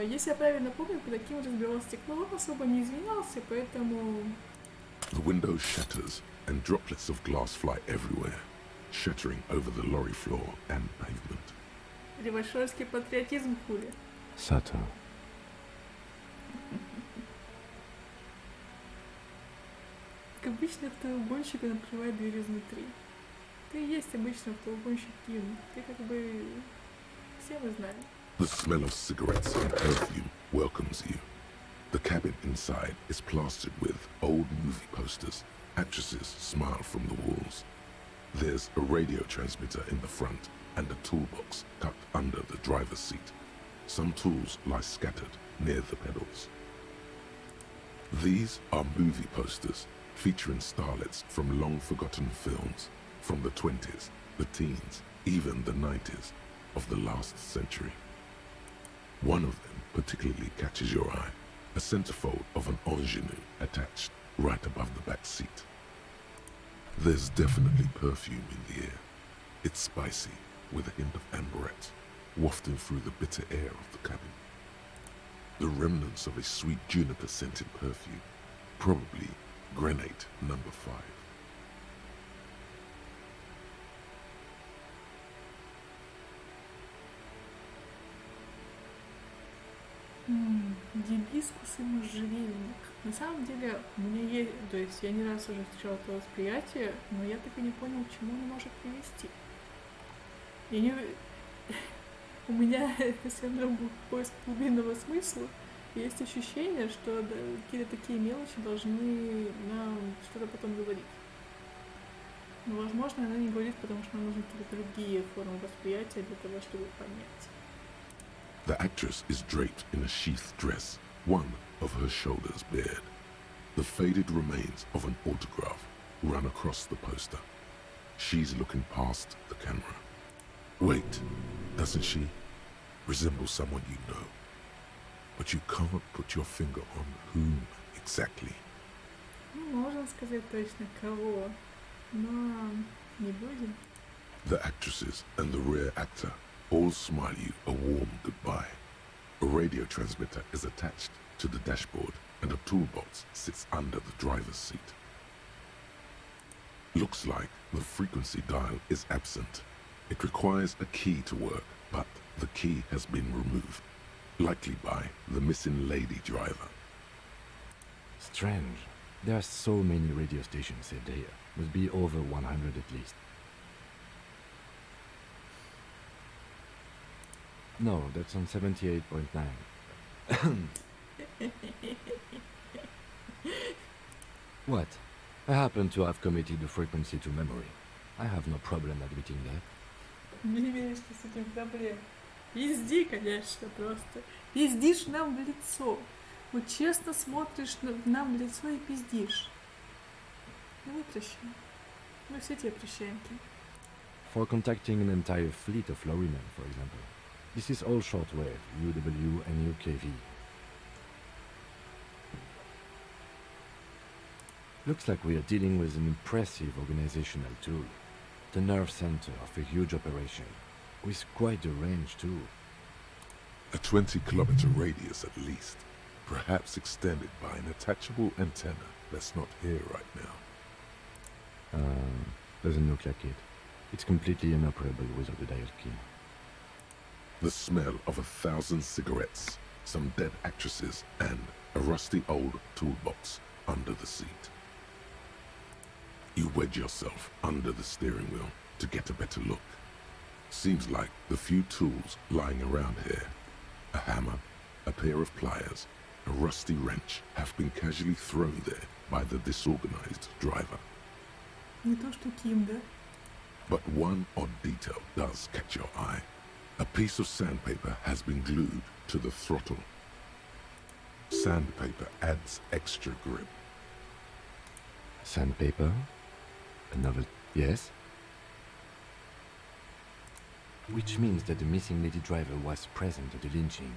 Если я правильно помню, когда Ким разбивал стекло, он особо не извинялся, поэтому... The window shatters and droplets of glass fly everywhere, shattering over the lorry floor and pavement. Револьшерский патриотизм хули. Subtle. Как обычно автоугонщик, он открывает дверь изнутри. Ты и есть обычно автоугонщик Ким. Ты как бы... Все мы знаем. The smell of cigarettes and perfume welcomes you. The cabin inside is plastered with old movie posters. Actresses smile from the walls. There's a radio transmitter in the front and a toolbox tucked under the driver's seat. Some tools lie scattered near the pedals. These are movie posters featuring starlets from long-forgotten films from the 20s, the teens, even the 90s of the last century. One of them particularly catches your eye, a centerfold of an ingenue attached right above the back seat. There's definitely perfume in the air. It's spicy, with a hint of amberette, wafting through the bitter air of the cabin. The remnants of a sweet juniper-scented perfume, probably granate number 5. Гибискус и можжевельник. На самом деле, у меня есть, то есть я не раз уже встречала это восприятие, но я так и не понял, к чему оно может привести. Я не... У меня все равно был поиск глубинного смысла. Есть ощущение, что какие-то такие мелочи должны нам что-то потом говорить. Но, возможно, она не говорит, потому что нам нужны какие-то другие формы восприятия для того, чтобы понять. The actress is draped in a sheath dress, one of her shoulders bared. The faded remains of an autograph run across the poster. She's looking past the camera. Wait, doesn't she resemble someone you know? But you can't put your finger on whom exactly. Ну, можно сказать точно кого, но не будем. The actresses and the rear actor all smile you a warm goodbye. A radio transmitter is attached to the dashboard and a toolbox sits under the driver's seat. Looks like the frequency dial is absent. It requires a key to work, but the key has been removed, likely by the missing lady driver. Strange. There are so many radio stations saved here. Must be over 100 at least. No, that's on 78.9. What? I happen to have committed the frequency to memory. I have no problem admitting that. Не веришь, что с этим проблем. Пизди, конечно, просто. Пиздишь нам в лицо. Вот честно смотришь нам в лицо и пиздишь. Ну мы прощаем. Мы все тебе прощаем, Ким. For contacting an entire fleet of lorrymen, for example. This is all shortwave, UW and UKV. Looks like we are dealing with an impressive organizational tool. The nerve center of a huge operation, with quite a range too. A 20-kilometer radius at least, perhaps extended by an attachable antenna that's not here right now. Doesn't look like it. It's completely inoperable without the dial key. The smell of 1,000 cigarettes, some dead actresses, and a rusty old toolbox under the seat. You wedge yourself under the steering wheel to get a better look. Seems like the few tools lying around here, a hammer, a pair of pliers, a rusty wrench, have been casually thrown there by the disorganized driver. Не то, что Ким, да? But one odd detail does catch your eye. A piece of sandpaper has been glued to the throttle. Sandpaper adds extra grip. Sandpaper? Another... yes? Which means that the missing lady driver was present at the lynching.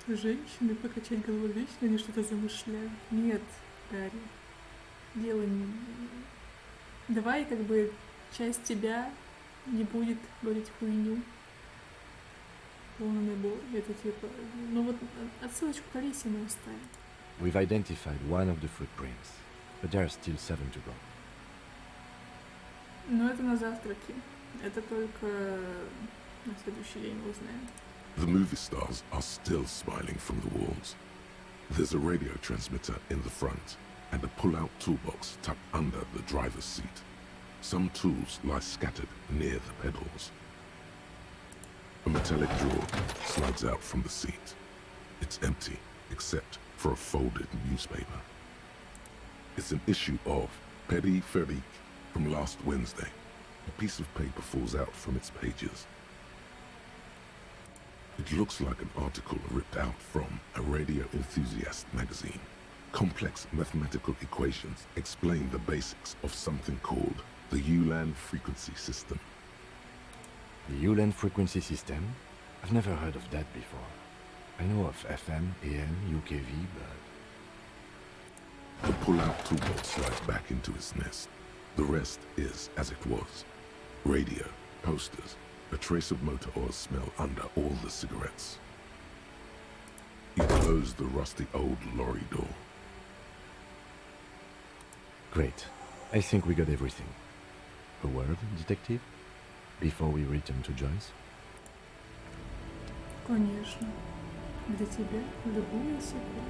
Женщины покачать головой вечно, они что-то замышляют. Нет, Гарри. Дело не... Давай как бы часть тебя не будет говорить хуйню. Полный набор. Это типа... Ну вот отсылочку к Алисе мы оставим. We've identified one of the footprints, but there are still 7 to go. Но это на завтраке. Это только на следующий день мы узнаем. The movie stars are still smiling from the walls. There's a radio transmitter in the front and a pull-out toolbox tucked under the driver's seat. Some tools lie scattered near the pedals. A metallic drawer slides out from the seat. It's empty, except for a folded newspaper. It's an issue of Petit Ferrique from last Wednesday. A piece of paper falls out from its pages. It looks like an article ripped out from a radio enthusiast magazine. Complex mathematical equations explain the basics of something called the ELYSIUM frequency system. The ELYSIUM frequency system? I've never heard of that before. I know of FM, AM, UKV, but... The pull-out toolbox slides back into its nest. The rest is as it was. Radio, posters, a trace of motor oil smell under all the cigarettes. He closed the rusty old lorry door. Great. I think we got everything. A word, detective? Before we return to Joyce? Конечно. Для тебя в любую секунду.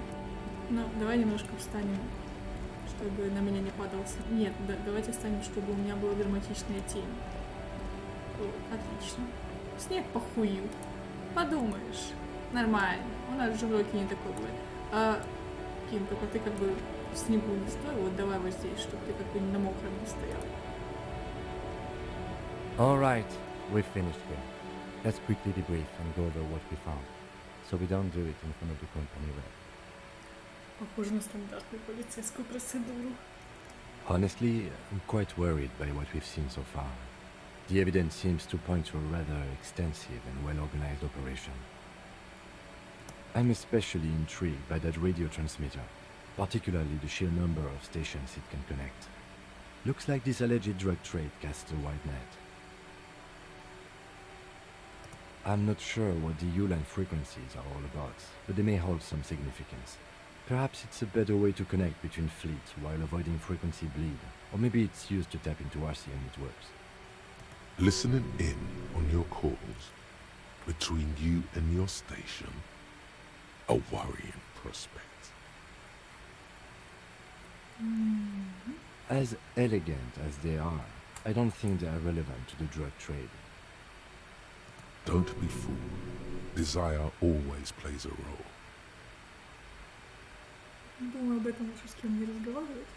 Но давай немножко встанем, чтобы на меня не падался. Нет, давайте встанем, чтобы у меня была драматичная тень. О, отлично. Снег похую. Подумаешь. Нормально. У нас же в Роке не такой бывает. Ким, только ты как бы в снегу не стой. Вот давай вот здесь, чтобы ты как бы на мокром не стоял. All right, we've finished here. Let's quickly debrief and go over what we found, so we don't do it in front of the company rep. Похоже на стандартную полицейскую процедуру. Honestly, I'm quite worried by what we've seen so far. The evidence seems to point to a rather extensive and well-organized operation. I'm especially intrigued by that radio transmitter, particularly the sheer number of stations it can connect. Looks like this alleged drug trade casts a wide net. I'm not sure what the ELYSIUM frequencies are all about, but they may hold some significance. Perhaps it's a better way to connect between fleets while avoiding frequency bleed, or maybe it's used to tap into RCM networks. Listening in on your calls between you and your station, a worrying prospect. As elegant as they are, I don't think they are relevant to the drug trade. Don't be fooled. Desire always plays a role. Думаю, об этом лучше с кем не разговаривать.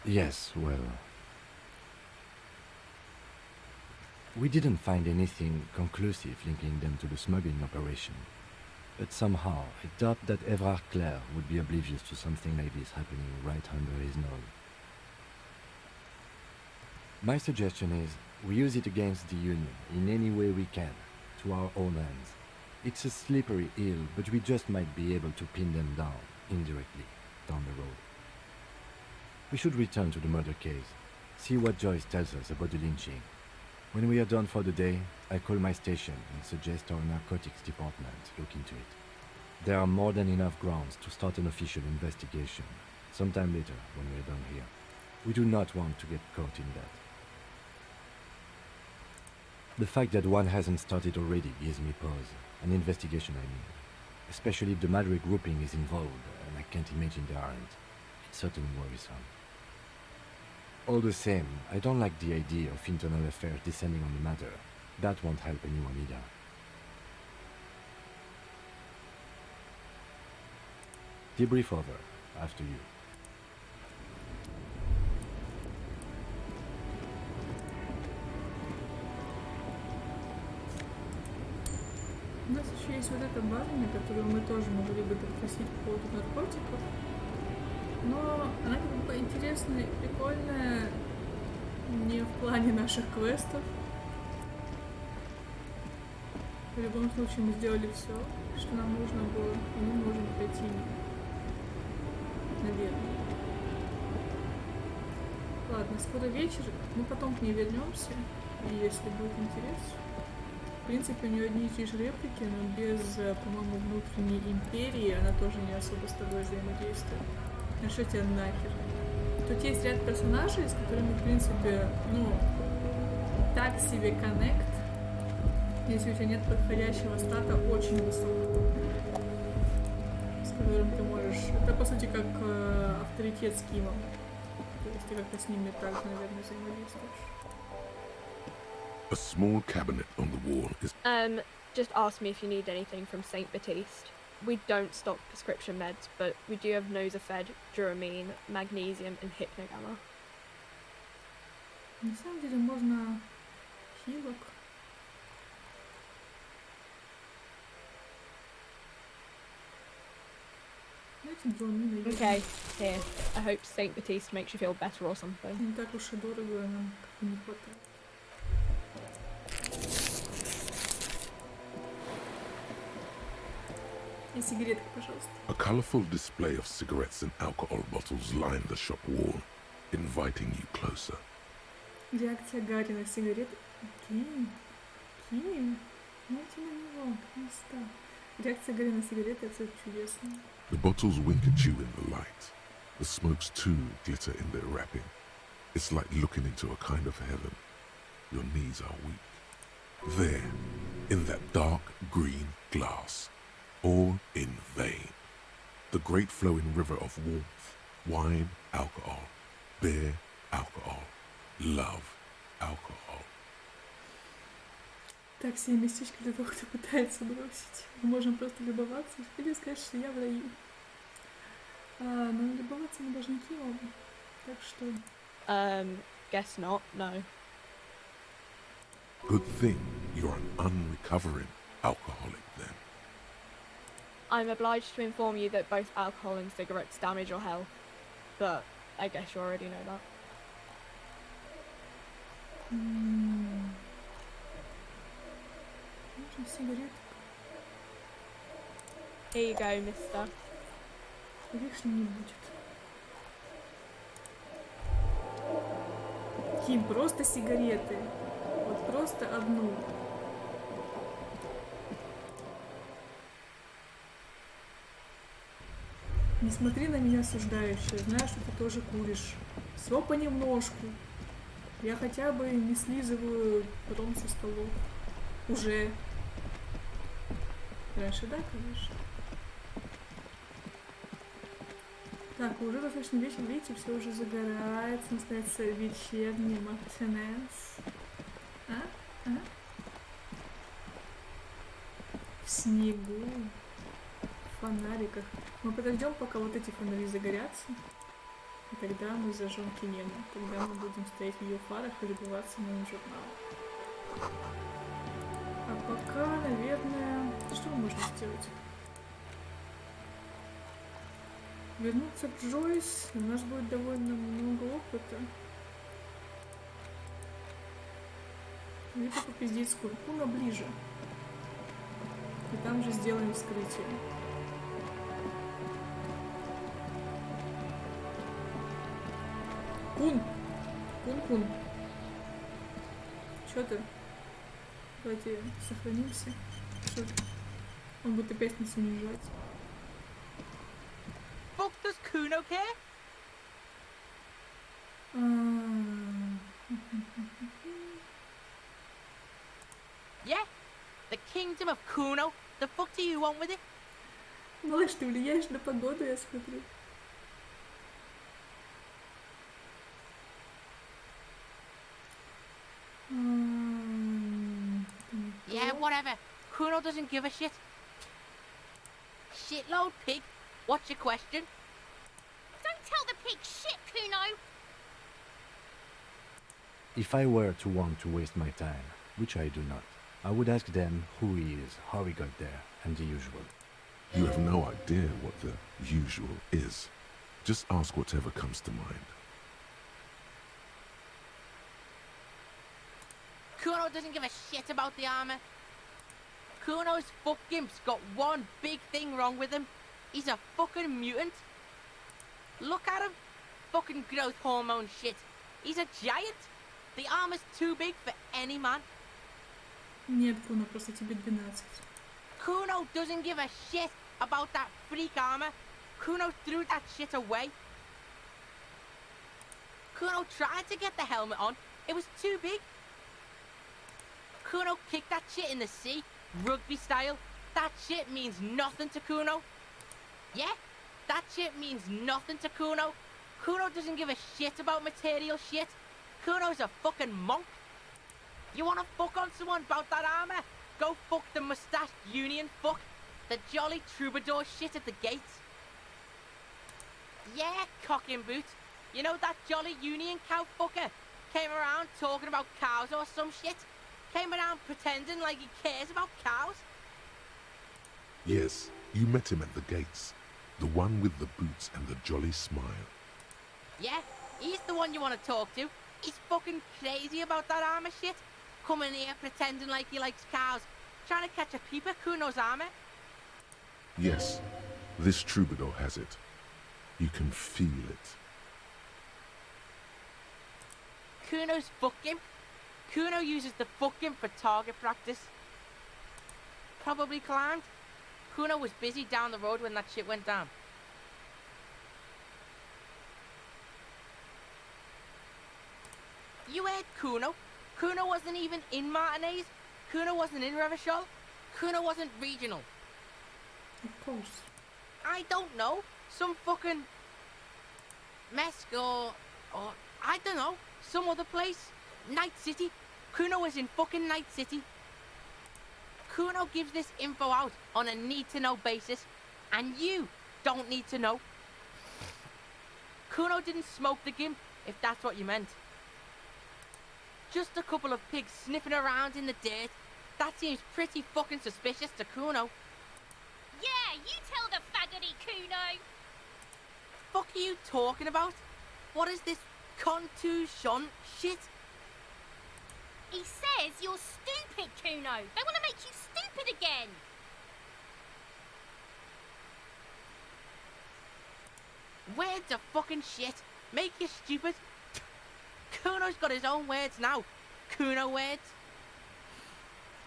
Yes, well... We didn't find anything conclusive linking them to the smuggling operation. But somehow, I doubt that Evrard Clare would be oblivious to something like this happening right under his nose. My suggestion is, we use it against the Union in any way we can, to our own ends. It's a slippery hill, but we just might be able to pin them down, indirectly, down the road. We should return to the murder case, see what Joyce tells us about the lynching. When we are done for the day, I call my station and suggest our narcotics department look into it. There are more than enough grounds to start an official investigation, sometime later when we're done here. We do not want to get caught in that. The fact that one hasn't started already gives me pause. An investigation, I mean. Especially if the Madrid grouping is involved, and I can't imagine they aren't. It's certainly worrisome. All the same, I don't like the idea of internal affairs descending on the matter. That won't help anyone either. Debrief over. After you. У нас еще есть вот эта барыня, которую мы тоже могли бы попросить по поводу наркотиков. Но она как бы интересная, прикольная, не в плане наших квестов. В любом случае мы сделали все, что нам нужно было, и мы можем пойти наверное. Ладно, скоро вечер, мы потом к ней вернемся, и если будет интерес. В принципе, у нее одни и те же реплики, но без, по-моему, внутренней империи она тоже не особо с тобой взаимодействует. А что тебе нахер? Тут есть ряд персонажей, с которыми, в принципе, так себе коннект, если у тебя нет подходящего стата очень высокого, с которым ты можешь... Это, по сути, как авторитет с КИМом. То есть ты как-то с ними так, наверное, взаимодействуешь. A small cabinet on the wall is... Just ask me if you need anything from St. Baptiste. we don't stock prescription meds, but we do have Nosafed, Duramine, Magnesium, and Hypnogamma. На самом деле можно хилок. Знаете, Дурамина есть. Okay, here. I hope Saint Baptiste makes you feel better or something. Не так уж и дорого, нам как бы не хватает. И сигаретки, пожалуйста. A colourful display of cigarettes and alcohol bottles lined the shop wall, inviting you closer. Реакция Гарри на сигареты. Ким? Ким? Смотрите на него. Места. Реакция Гарри на сигареты — это чудесно. The bottles wink at you in the light. The smokes too glitter in their wrapping. It's like looking into a kind of heaven. Your knees are weak. There, in that dark green glass, all in vain. The great flowing river of warmth, wine, alcohol, beer, alcohol, love, alcohol. Так себе местечко для того, кто пытается бросить. Мы можем просто любоваться или сказать, что я в раю. Но любоваться мы должны Кимом. Так что... Guess not, no. Good thing you're an unrecovering alcoholic then. I'm obliged to inform you that both alcohol and cigarettes damage your health, but I guess you already know that. Можно сигареток? Here you go, mister. Лишней не будет. Ким, просто сигареты. Вот просто одну. Не смотри на меня осуждающе. Знаю, что ты тоже куришь. Всё понемножку. Я хотя бы не слизываю ром со столов. Уже. Раньше, да, конечно. Так, уже достаточно вечер, видите, все уже загорается, начинается вечерний мартинес. В снегу, в фонариках. Мы подождем, пока вот эти фонари загорятся, и тогда мы зажжем КИМА. Тогда мы будем стоять в ее фарах и любоваться моим журналом. А пока, наверное, что можно сделать? Вернуться к Джойс, у нас будет довольно много опыта. Либо попиздить с Куркуна ближе. И там же сделаем вскрытие. Кун! Кун-кун. Чё ты? Давайте сохранимся. Что ты? Он будет опять нас унижать. Fuck does Kuno care? Yeah? The kingdom of Kuno? The fuck do you want with it? Малыш, ты влияешь на погоду, я смотрю. Yeah, whatever. Kuno doesn't give a shit. Shitload pig. What's your question? Don't tell the pig shit, Kuno! If I were to want to waste my time, which I do not, I would ask them who he is, how he got there, and the usual. You have no idea what the usual is. Just ask whatever comes to mind. Kuno doesn't give a shit about the armor. Kuno's fuckgimp's got one big thing wrong with him. He's a fucking mutant. Look at him. Fucking growth hormone shit. He's a giant. The armor's too big for any man. Нет, Куно, просто тебе 12. Kuno doesn't give a shit about that freak armor. Kuno threw that shit away. Kuno tried to get the helmet on. It was too big. Kuno kicked that shit in the sea, rugby style. That shit means nothing to Kuno. Yeah, that shit means nothing to Kuno. Kuno doesn't give a shit about material shit. Kuno's a fucking monk. You wanna fuck on someone about that armor? Go fuck the mustached union fuck. The jolly troubadour shit at the gates. Yeah, cock and boot. You know that jolly union cow fucker? Came around talking about cows or some shit? Came around pretending like he cares about cows? Yes, you met him at the gates. The one with the boots and the jolly smile. Yeah, he's the one you want to talk to. He's fucking crazy about that armor shit. Coming here pretending like he likes cows. Trying to catch a peep at Kuno's armor. Yes, this troubadour has it. You can feel it. Kuno's fucking. Kuno uses the fucking for target practice. Probably climbed. Kuno was busy down the road when that shit went down. You heard Kuno. Kuno wasn't even in Martinez. Kuno wasn't in Revachol. Kuno wasn't regional. Of course. I don't know. Some fucking Mesk or I don't know. Some other place. Night City. Kuno was in fucking Night City. Kuno gives this info out on a need-to-know basis, and you don't need to know. Kuno didn't smoke the gimp, if that's what you meant. Just a couple of pigs sniffing around in the dirt. That seems pretty fucking suspicious to Kuno. Yeah, you tell the faggoty, Kuno. Fuck are you talking about? What is this contusion shit? He says you're stupid, Kuno. They want to make you stupid again. Words are fucking shit. Make you stupid. Kuno's got his own words now. Kuno words.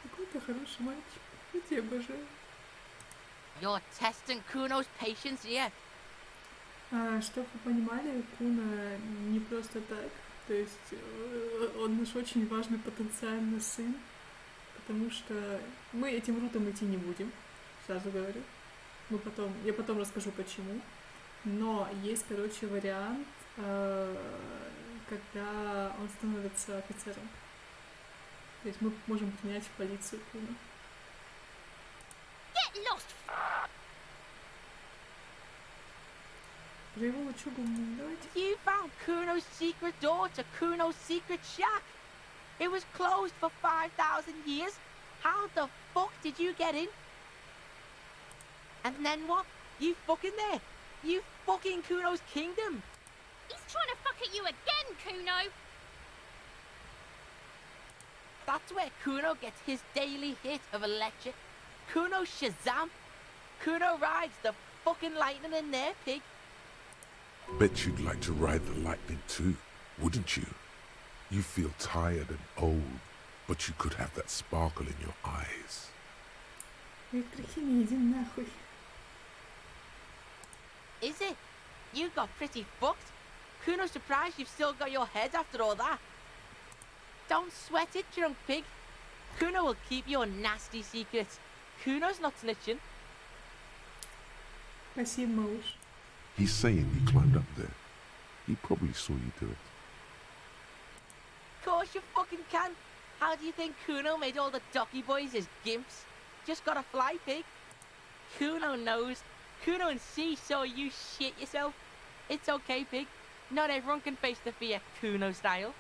Какой-то хороший мальчик. Я тебя обожаю. You're testing Kuno's patience here. Чтобы вы понимали, Куна не просто так. То есть он наш очень важный потенциальный сын, потому что мы этим рутом идти не будем, сразу говорю. Я потом расскажу почему. Но есть, короче, вариант, когда он становится офицером. То есть мы можем принять в полицию Куна. Get lost. Про его лучшегу давайте. You found Kuno's secret door to Kuno's secret shack. It was closed for 5,000 years. How the fuck did you get in? And then what? You fucking there. You fucking Kuno's kingdom. He's trying to fuck at you again, Kuno. That's where Kuno gets his daily hit of a lecture. Kuno Shazam. Kuno rides the fucking lightning in there, pig. Bet you'd like to ride the lightning too, wouldn't you? You feel tired and old, but you could have that sparkle in your eyes. Иди нахуй. Is it? You got pretty fucked. Kuno's surprised you've still got your head after all that. Don't sweat it, drunk pig. Kuno will keep your nasty secrets. Kuno's not snitching. Спасибо, малыш. He's saying you climbed up there. He probably saw you do it. Of course you fucking can. How do you think Kuno made all the docky boys his gimps? Just gotta fly, pig. Kuno knows. Kuno and C saw you shit yourself. It's okay, pig. Not everyone can face the fear Kuno style.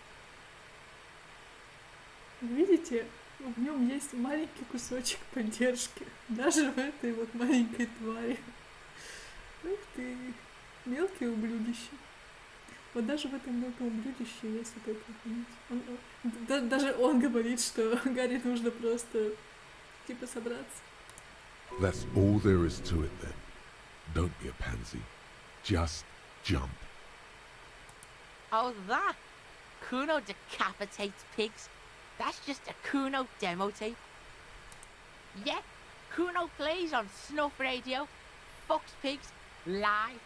Видите, в нем есть маленький кусочек поддержки. Даже в этой вот маленькой твари. Ух ты, мелкие ублюдище. Вот даже в этом мелком ублюдище есть вот это. Даже он говорит, что Гарри нужно просто типа собраться. That's all there is to it then. Don't be a pansy. Just jump. Oh, that? Kuno decapitates pigs. That's just a Kuno demo tape. Yeah, Kuno plays on snuff radio, fucks pigs, live,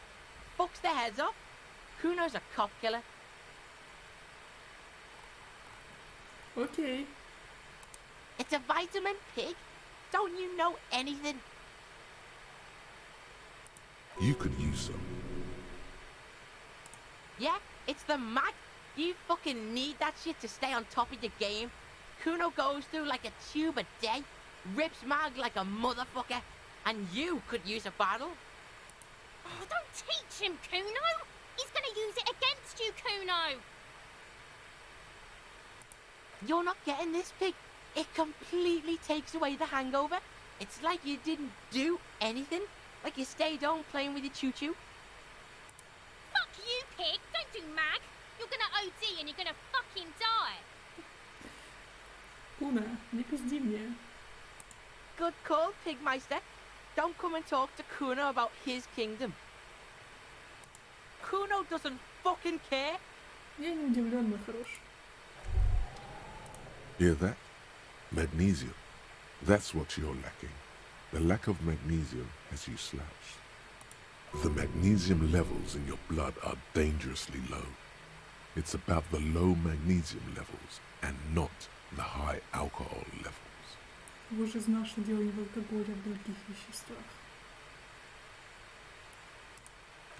fucks their heads off. Kuno's a cop killer. Okay. It's a vitamin pig. Don't you know anything? You could use some. Yeah, it's the mag. You fucking need that shit to stay on top of your game. Kuno goes through like a tube a day, rips mag like a motherfucker, And you could use a bottle. Oh, don't teach him, Kuno! He's gonna use it against you, Kuno! You're not getting this, Pig. It completely takes away the hangover. It's like you didn't do anything. Like you stayed home playing with your choo-choo. Fuck you, Pig! Don't do mag! You're gonna OD and you're gonna fucking die! Куна, не пизди мне. Good call, Pigmeister. Don't come and talk to Kuno about his kingdom. Kuno doesn't fucking care. Я не удивлен, мой хороший. Hear that? Magnesium. That's what you're lacking. The lack of magnesium has you slouched. The magnesium levels in your blood are dangerously low. It's about the low magnesium levels and not the high alcohol levels. Вы же знал, что дело не в алкоголе, а в других веществах.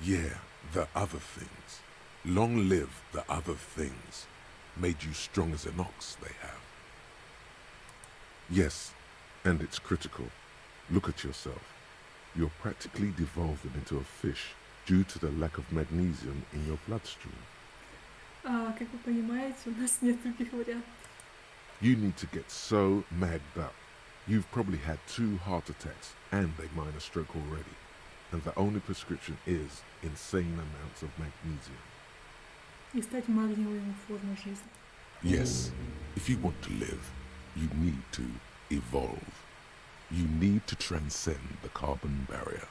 Yeah, the other things. Long live the other things. Made you strong as an ox, they have. Yes, and it's critical. Look at yourself. You're practically devolving into a fish due to the lack of magnesium in your bloodstream. Как вы понимаете, у нас нет других вариантов. You need to get so magged up. You've probably had 2 heart attacks and a minor stroke already. And the only prescription is insane amounts of magnesium. И стать магниевой формой жизни. Yes, if you want to live, you need to evolve. You need to transcend the carbon barrier.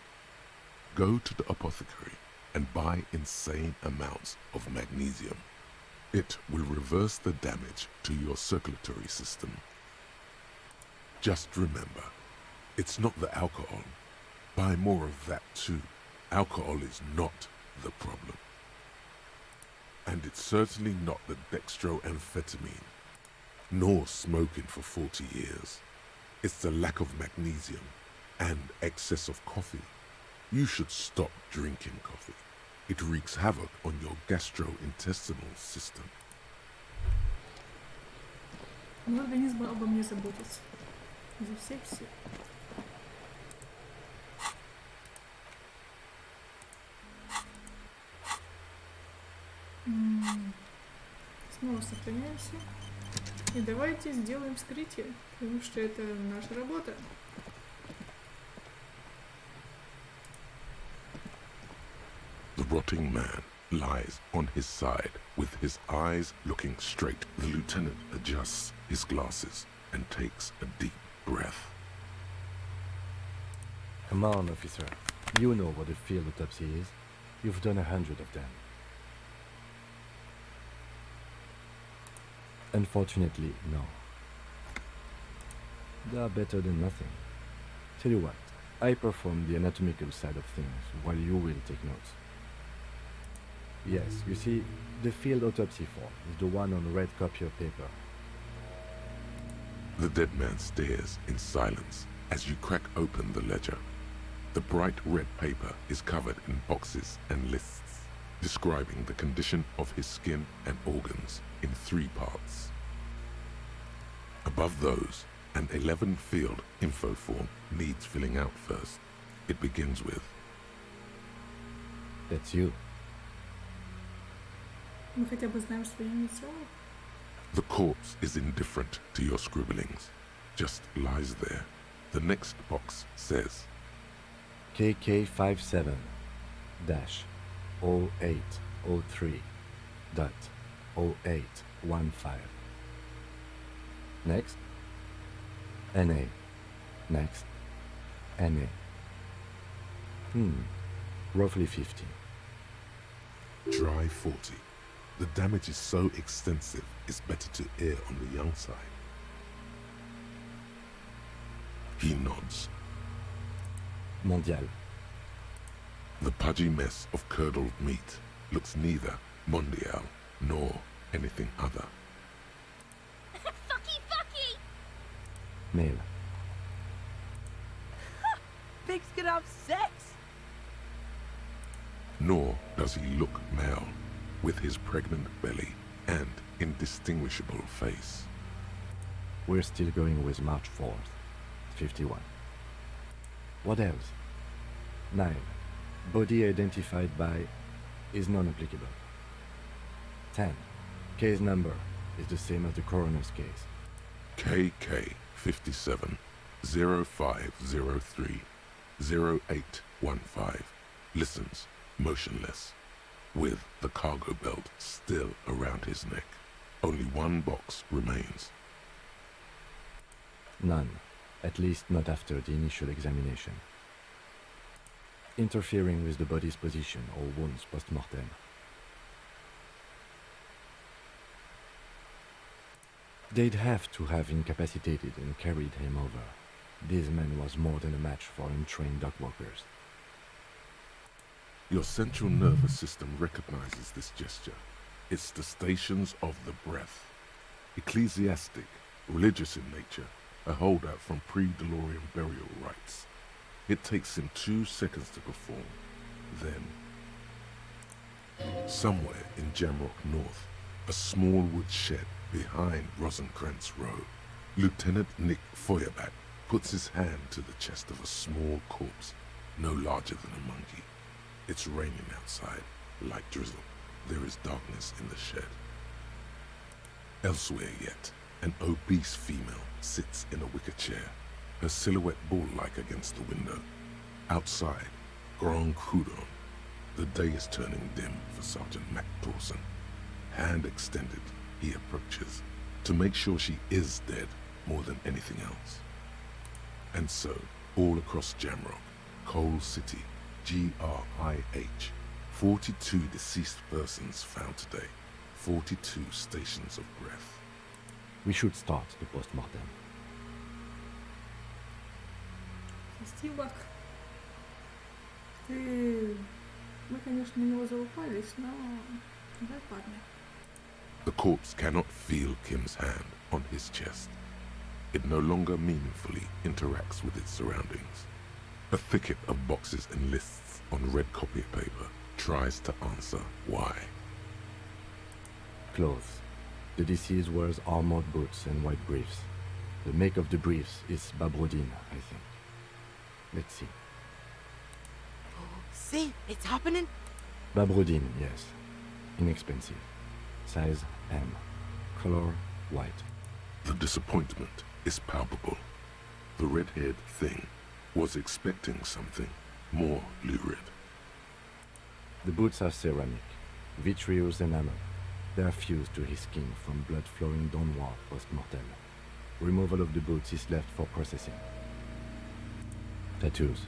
Go to the apothecary and buy insane amounts of magnesium. It will reverse the damage to your circulatory system. Just remember, it's not the alcohol. Buy more of that too. Alcohol is not the problem. And it's certainly not the dextroamphetamine, nor smoking for 40 years. It's the lack of magnesium and excess of coffee. You should stop drinking coffee. It wreaks havoc on your gastrointestinal system. Мой организм обо мне заботится. За всех. Снова сохраняемся. И давайте сделаем вскрытие, потому что это наша работа. The rotting man lies on his side with his eyes looking straight. The lieutenant adjusts his glasses and takes a deep breath. Come on, officer. You know what a field autopsy is. You've done 100 of them. Unfortunately, no. They are better than nothing. Tell you what, I perform the anatomical side of things while you will take notes. Yes, you see, the field autopsy form is the one on red copier paper. The dead man stares in silence as you crack open the ledger. The bright red paper is covered in boxes and lists, describing the condition of his skin and organs in 3 parts. Above those, an 11-field info form needs filling out first. It begins with, That's you. Мы хотя бы знаем свои инициалы. the corpse is indifferent to your scribblings, just lies there. The next box says, KK57-0803.0815. Next. NA. Next. NA. Roughly 50. dry 40. The damage is so extensive, it's better to err on the young side. He nods. Mondial. The pudgy mess of curdled meat looks neither mondial nor anything other. Fucky! Male. Pigs can have sex! Nor does he look male, with his pregnant belly and indistinguishable face. We're still going with March 4th, 51. What else? 9. Body identified by is non-applicable. 10. Case number is the same as the coroner's case. KK 57 0503 0815 listens motionless, with the cargo belt still around his neck. Only one box remains. None, at least not after the initial examination. Interfering with the body's position or wounds post-mortem. They'd have to have incapacitated and carried him over. This man was more than a match for untrained dock workers. Your central nervous system recognizes this gesture. It's the stations of the breath. Ecclesiastic, religious in nature, a holdout from pre-DeLorean burial rites. It takes him 2 seconds to perform. Then, somewhere in Jamrock North, a small wood shed behind Rosencrantz Row, Lieutenant Nick Feuerbach puts his hand to the chest of a small corpse, no larger than a monkey. It's raining outside, like drizzle. There is darkness in the shed. Elsewhere yet, an obese female sits in a wicker chair, her silhouette bull-like against the window. Outside, Grand Coudon. The day is turning dim for Sergeant Mac Dawson. Hand extended, he approaches, to make sure she is dead more than anything else. And so, all across Jamrock, Coal City, GRIH, 42 deceased persons found today, 42 stations of breath. We should start the post-mortem. Стивак, мы, конечно, на него залупались, но давай, парни. The corpse cannot feel Kim's hand on his chest. It no longer meaningfully interacts with its surroundings. A thicket of boxes and lists on red copy paper tries to answer why. Clothes. The deceased wears armored boots and white briefs. The make of the briefs is Babrodine, I think. Let's see. See, it's happening. Babrodine, yes. Inexpensive. Size M. Color white. The disappointment is palpable. The red-haired thing was expecting something more lurid. The boots are ceramic, vitreous enamel. They are fused to his skin from blood flowing downward post-mortem. Removal of the boots is left for processing. Tattoos.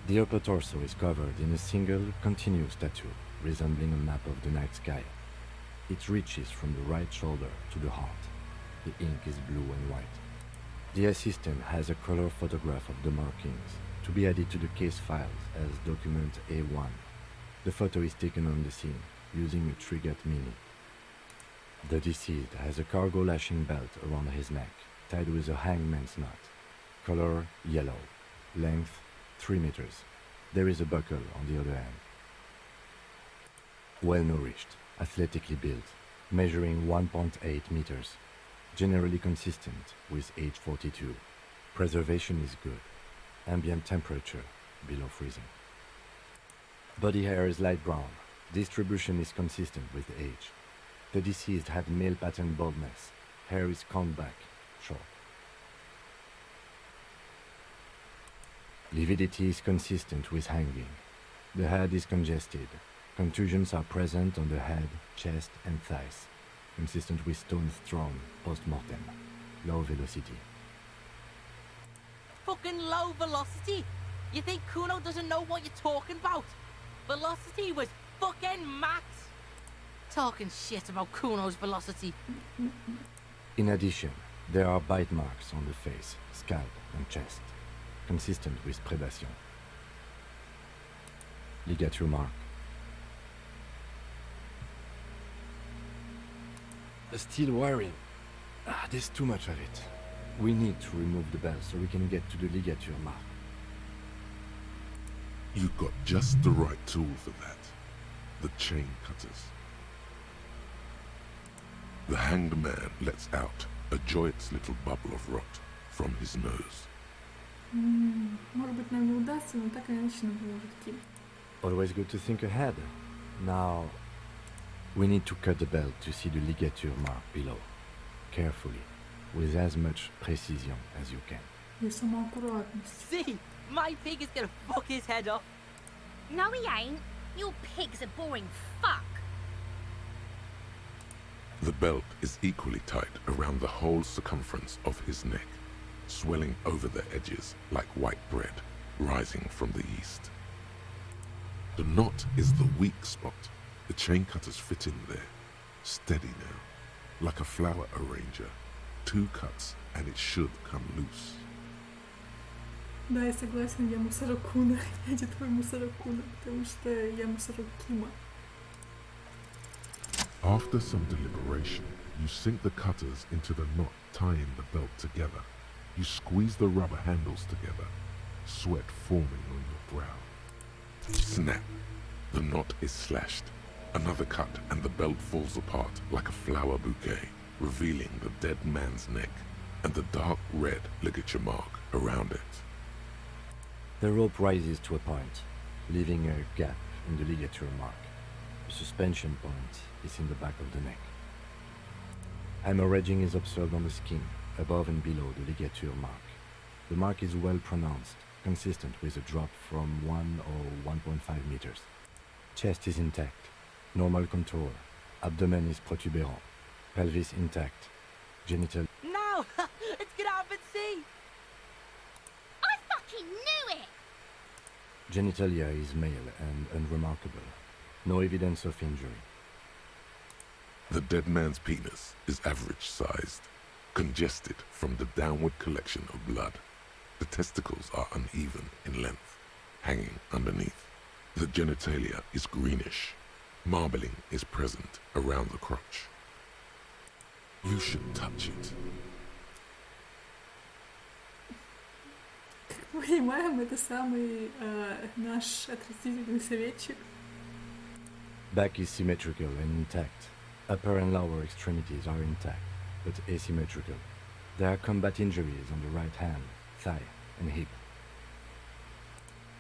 The upper torso is covered in a single, continuous tattoo, resembling a map of the night sky. It reaches from the right shoulder to the heart. The ink is blue and white. The assistant has a color photograph of the markings, to be added to the case files as document A1. The photo is taken on the scene, using a Trigat Mini. The deceased has a cargo lashing belt around his neck, tied with a hangman's knot. Color yellow. Length 3 meters. There is a buckle on the other end. Well-nourished, athletically built, measuring 1.8 meters. Generally consistent with age 42. Preservation is good. Ambient temperature below freezing. Body hair is light brown. Distribution is consistent with age. The deceased had male pattern baldness. Hair is combed back, short. Lividity is consistent with hanging. The head is congested. Contusions are present on the head, chest, and thighs, consistent with stones thrown post-mortem. Low velocity. Fucking low velocity? You think Kuno doesn't know what you're talking about? Velocity was fucking max. Talking shit about Kuno's velocity. In addition, there are bite marks on the face, scalp, and chest, consistent with predation. Ligature mark. Steel wiring. There's too much of it. We need to remove the belt so we can get to the ligature mark. You've got just the right tool for that. The chain cutters. The hanged man lets out a joyous little bubble of rot from his nose. Может быть, нам не удастся, но так или иначе нам поможет Ким. Always good to think ahead. Now, we need to cut the belt to see the ligature mark below. Carefully, with as much precision as you can. И самоаккуратность. See, my pig is gonna fuck his head off. No, he ain't. Your pig's a boring fuck. The belt is equally tight around the whole circumference of his neck, swelling over the edges like white bread rising from the east. The knot is the weak spot. The chain cutters fit in there, steady now, like a flower arranger. 2 cuts and it should come loose. Да, я согласна, я мусорокуна. Я не твой мусорокуна, потому что я мусорок Кима. After some deliberation, you sink the cutters into the knot tying the belt together. You squeeze the rubber handles together, sweat forming on your brow. Snap! The knot is slashed. Another cut and the belt falls apart like a flower bouquet, revealing the dead man's neck and the dark red ligature mark around it. The rope rises to a point, leaving a gap in the ligature mark. The suspension point is in the back of the neck. Hemorrhaging is observed on the skin, above and below the ligature mark. The mark is well pronounced, consistent with a drop from 1 or 1.5 meters. Chest is intact, normal contour. Abdomen is protuberant, pelvis intact, genital... No! It's gonna happen, see! I fucking knew it! Genitalia is male and unremarkable. No evidence of injury. The dead man's penis is average-sized, congested from the downward collection of blood. The testicles are uneven in length, hanging underneath. The genitalia is greenish. Marbling is present around the crotch. You should touch it. Как мы понимаем, это самый наш отвратительный советчик. Back is symmetrical and intact. Upper and lower extremities are intact, but asymmetrical. There are combat injuries on the right hand, thigh, and hip.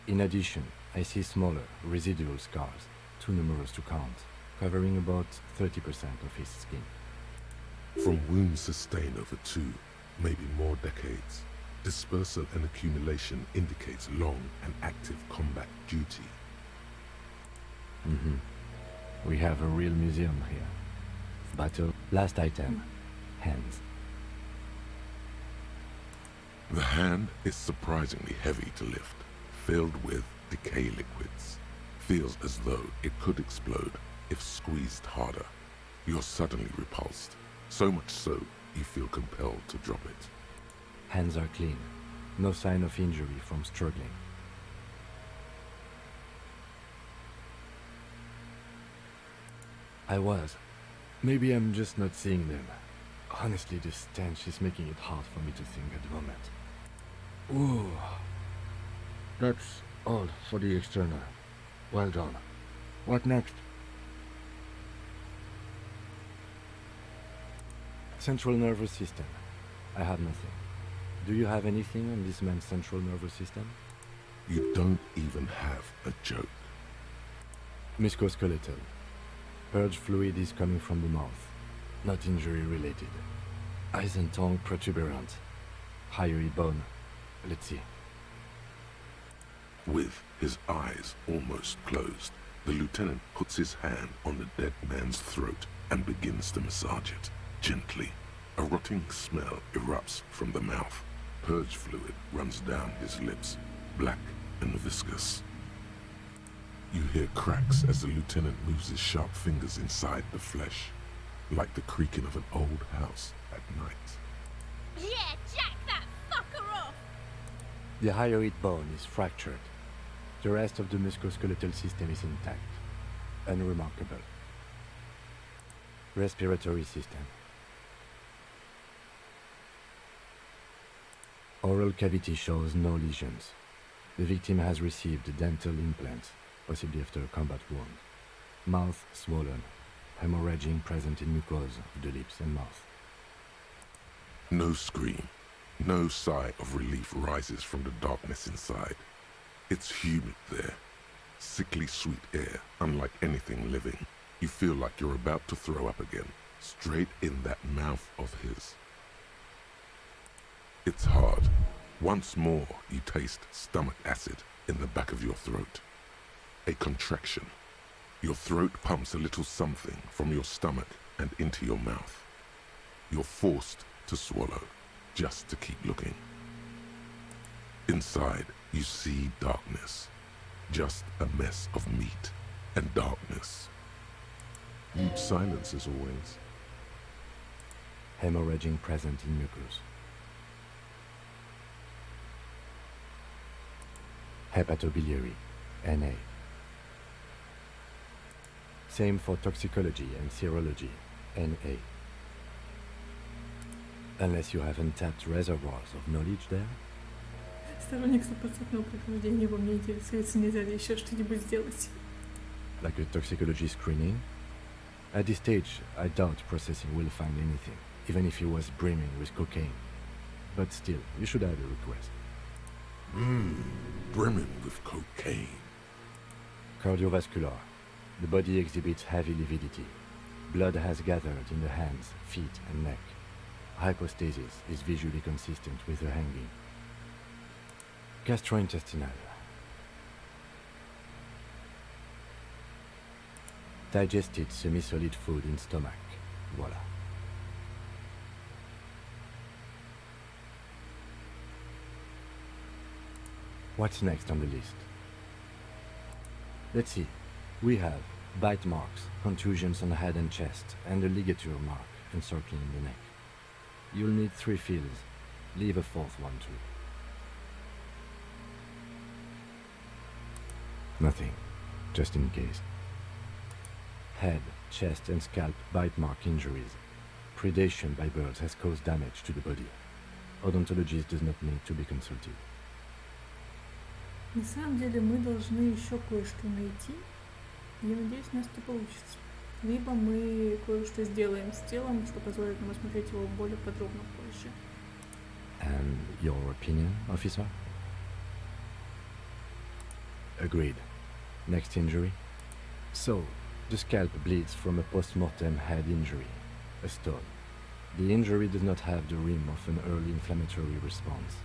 In addition, I see smaller, residual scars, too numerous to count, covering about 30% of his skin. From wounds sustained over 2, maybe more decades, dispersal and accumulation indicates long and active combat duty. We have a real museum here. Battle. Last item. Hands. The hand is surprisingly heavy to lift, filled with decay liquids. Feels as though it could explode if squeezed harder. You're suddenly repulsed, so much so you feel compelled to drop it. Hands are clean. No sign of injury from struggling. I was. Maybe I'm just not seeing them. Honestly, the stench is making it hard for me to think at the moment. Ooh. That's all for the external. Well done. What next? Central nervous system. I have nothing. Do you have anything on this man's central nervous system? You don't even have a joke. Musculoskeletal. Purge fluid is coming from the mouth. Not injury related. Eyes and tongue protuberant. Hyoid bone. Let's see. With his eyes almost closed, the lieutenant puts his hand on the dead man's throat and begins to massage it, gently. A rotting smell erupts from the mouth. Purge fluid runs down his lips, black and viscous. You hear cracks as the lieutenant moves his sharp fingers inside the flesh, like the creaking of an old house at night. Yeah, jack that fucker off! The hyoid bone is fractured. The rest of the musculoskeletal system is intact. Unremarkable. Respiratory system. Oral cavity shows no lesions. The victim has received dental implants, possibly after a combat wound. Mouth swollen. Hemorrhaging present in mucosa of the lips and mouth. No scream, No sigh of relief rises from the darkness inside. It's humid there. Sickly sweet air, unlike anything living. You feel like you're about to throw up again, straight in that mouth of his. It's hard. Once more, you taste stomach acid in the back of your throat. A contraction. Your throat pumps a little something from your stomach and into your mouth. You're forced to swallow, just to keep looking. Inside, you see darkness. Just a mess of meat and darkness. Huge silence as always. Hemorrhaging present in mucus. Hepatobiliary, NA. Same for toxicology and serology, NA. Unless you have untapped reservoirs of knowledge there. Сторонник стопроцентного прохождения, его мне интересуется, нельзя ли еще что-нибудь сделать. Like a toxicology screening? At this stage, I doubt processing will find anything, even if he was brimming with cocaine. But still, you should have a request. Brimming with cocaine. Cardiovascular. The body exhibits heavy lividity. Blood has gathered in the hands, feet, and neck. Hypostasis is visually consistent with the hanging. Gastrointestinal. Digested semi-solid food in stomach. Voila. What's next on the list? Let's see. We have bite marks, contusions on the head and chest, and a ligature mark encircling the neck. You'll need 3 fields. Leave a 4th one too. Nothing, just in case. Head, chest and scalp bite mark injuries. Predation by birds has caused damage to the body. Odontologist does not need to be consulted. На самом деле мы должны еще кое-что найти. Я надеюсь, у нас это получится. Либо мы кое-что сделаем с телом, что позволит нам осмотреть его более подробно позже. And your opinion, officer? Agreed. Next injury? So, the scalp bleeds from a post-mortem head injury, a stone. The injury does not have the rim of an early inflammatory response.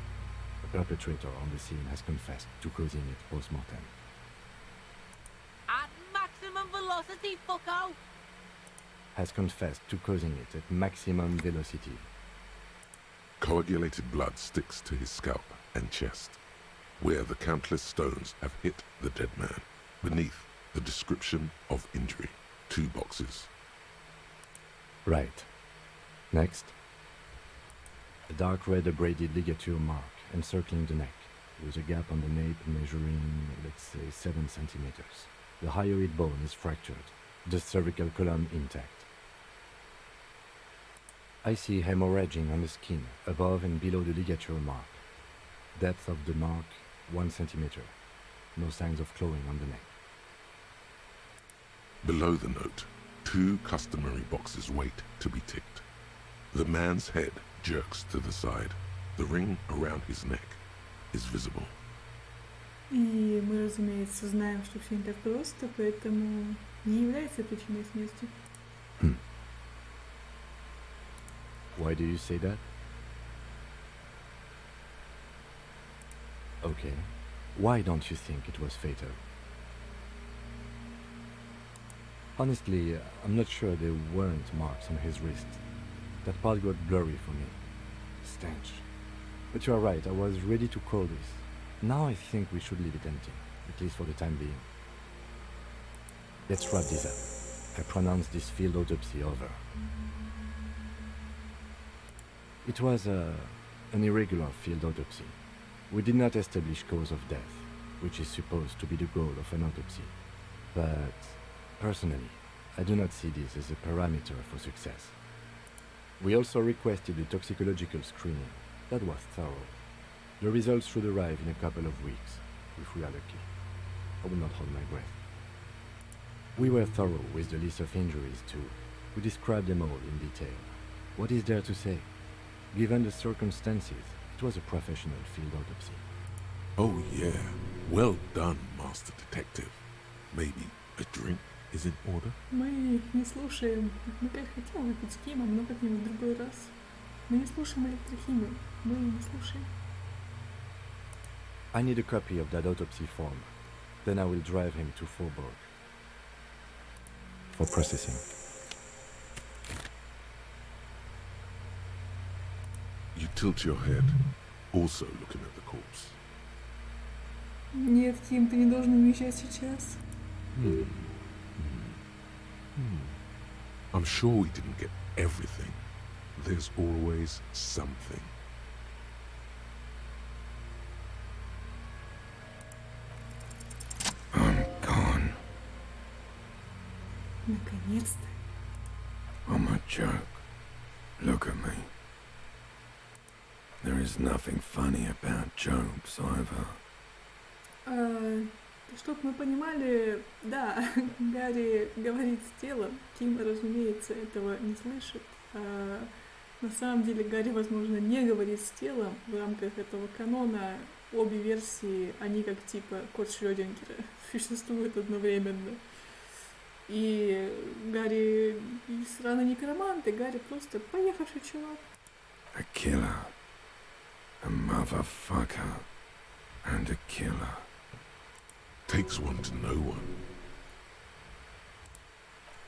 The perpetrator on the scene has confessed to causing it post-mortem. At maximum velocity, fucko! Has confessed to causing it at maximum velocity. Coagulated blood sticks to his scalp and chest, where the countless stones have hit the dead man. Beneath, the description of injury. 2 boxes. Right. Next. A dark red abraded ligature mark encircling the neck, with a gap on the nape measuring, let's say, 7 centimeters. The hyoid bone is fractured, the cervical column intact. I see hemorrhaging on the skin, above and below the ligature mark. Depth of the mark, 1 centimeter. No signs of clawing on the neck. Below the note, 2 customary boxes wait to be ticked. The man's head jerks to the side. The ring around his neck is visible. И мы, разумеется, знаем, что все не так просто, поэтому не является причиной смерти. Why do you say that? Okay. Why don't you think it was fatal? Honestly, I'm not sure there weren't marks on his wrist. That part got blurry for me. Stench. But you are right, I was ready to call this. Now I think we should leave it empty, at least for the time being. Let's wrap this up. I pronounce this field autopsy over. It was an irregular field autopsy. We did not establish cause of death, which is supposed to be the goal of an autopsy. But personally, I do not see this as a parameter for success. We also requested a toxicological screening. That was thorough. The results should arrive in a couple of weeks, if we are lucky. I will not hold my breath. We were thorough with the list of injuries too. We described them all in detail. What is there to say? Given the circumstances, It was a professional field autopsy. Oh yeah, well done, Master Detective. Maybe a drink is in order? Мы их не слушаем. Мы как хотим выпить с Кимом, но как-нибудь в другой раз. Мы не слушаем электрохимию. Мы не слушаем. I need a copy of that autopsy form. Then I will drive him to Faubourg for processing. You tilt your head, also looking at the corpse. Нет, Ким, ты не должен уезжать сейчас. I'm sure we didn't get everything. There's always something. I'm gone. Наконец-то. I'm a joke. Look at me. There is nothing funny about jokes either. Чтоб мы понимали, да, Гарри говорит с телом, Ким, разумеется, этого не слышит. На самом деле Гарри, возможно, не говорит с телом в рамках этого канона. Обе версии, они как типа кот Шрёдингера, существуют одновременно. И Гарри сраный некромант, и Гарри просто поехавший чувак. A killer. A motherfucker. And a killer. Takes one to know one.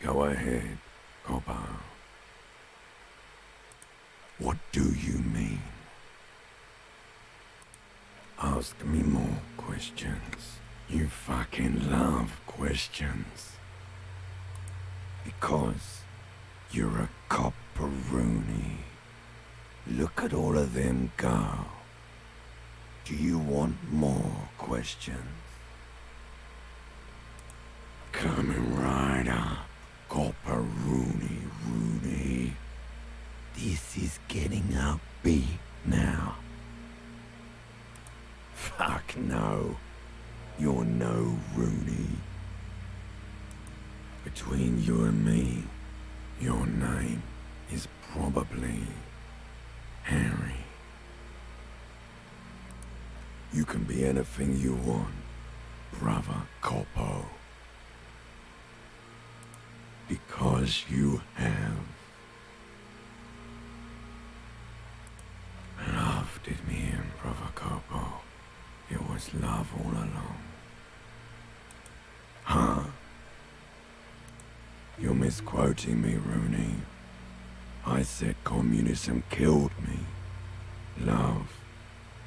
Go ahead, Copper. What do you mean? Ask me more questions. You fucking love questions. Because you're a copperoony. Look at all of them go. Do you want more questions? Coming right up, copperoony Rooney. This is getting upbeat now. Fuck no. You're no Rooney. Between you and me, your name is probably Harry. You can be anything you want, brother Coppo. Because you have. Love did me in, brother Coppo. It was love all along. Huh? You're misquoting me, Rooney. I said communism killed me. Love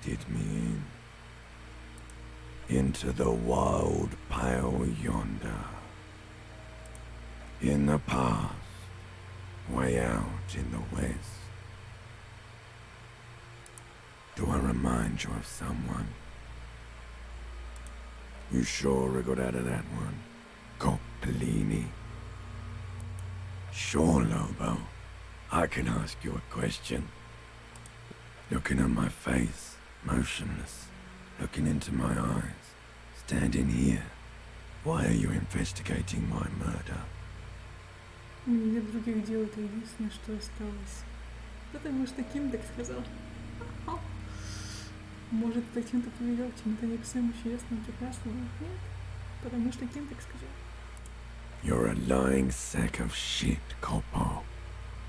did me in. Into the wild pale yonder. In the past, way out in the west. Do I remind you of someone? You sure I got out of that one, Coppellini? Sure, Lobo. I can ask you a question. Looking at my face, motionless, looking into my eyes, standing here. Why are you investigating my murder? У меня нет других дел, это единственное, что осталось. Потому что Ким так сказал. Может, это чем-то приведет к чему-то неописуемо чудесному, прекрасному? Нет, потому что Ким так сказал. You're a lying sack of shit, Coppo.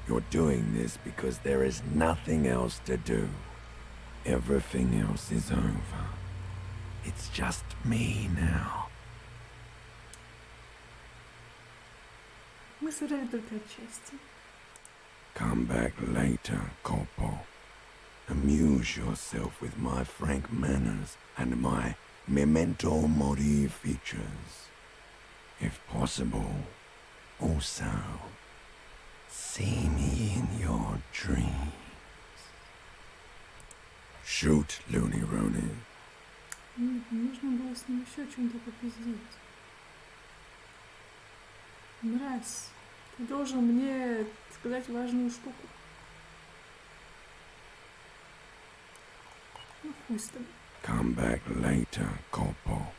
You're doing this because there is nothing else to do. Everything else is over. It's just me now. Мы сыграли только отчасти. Come back later, Coppo. Amuse yourself with my frank manners and my memento mori features. If possible, also see me in your dreams. Shoot, Looney Rooney. Нет, нужно было с ним еще о чем-то попиздить. Мразь, ты должен мне сказать важную штуку. Ну хуй с тобой. Come back later, Coppo.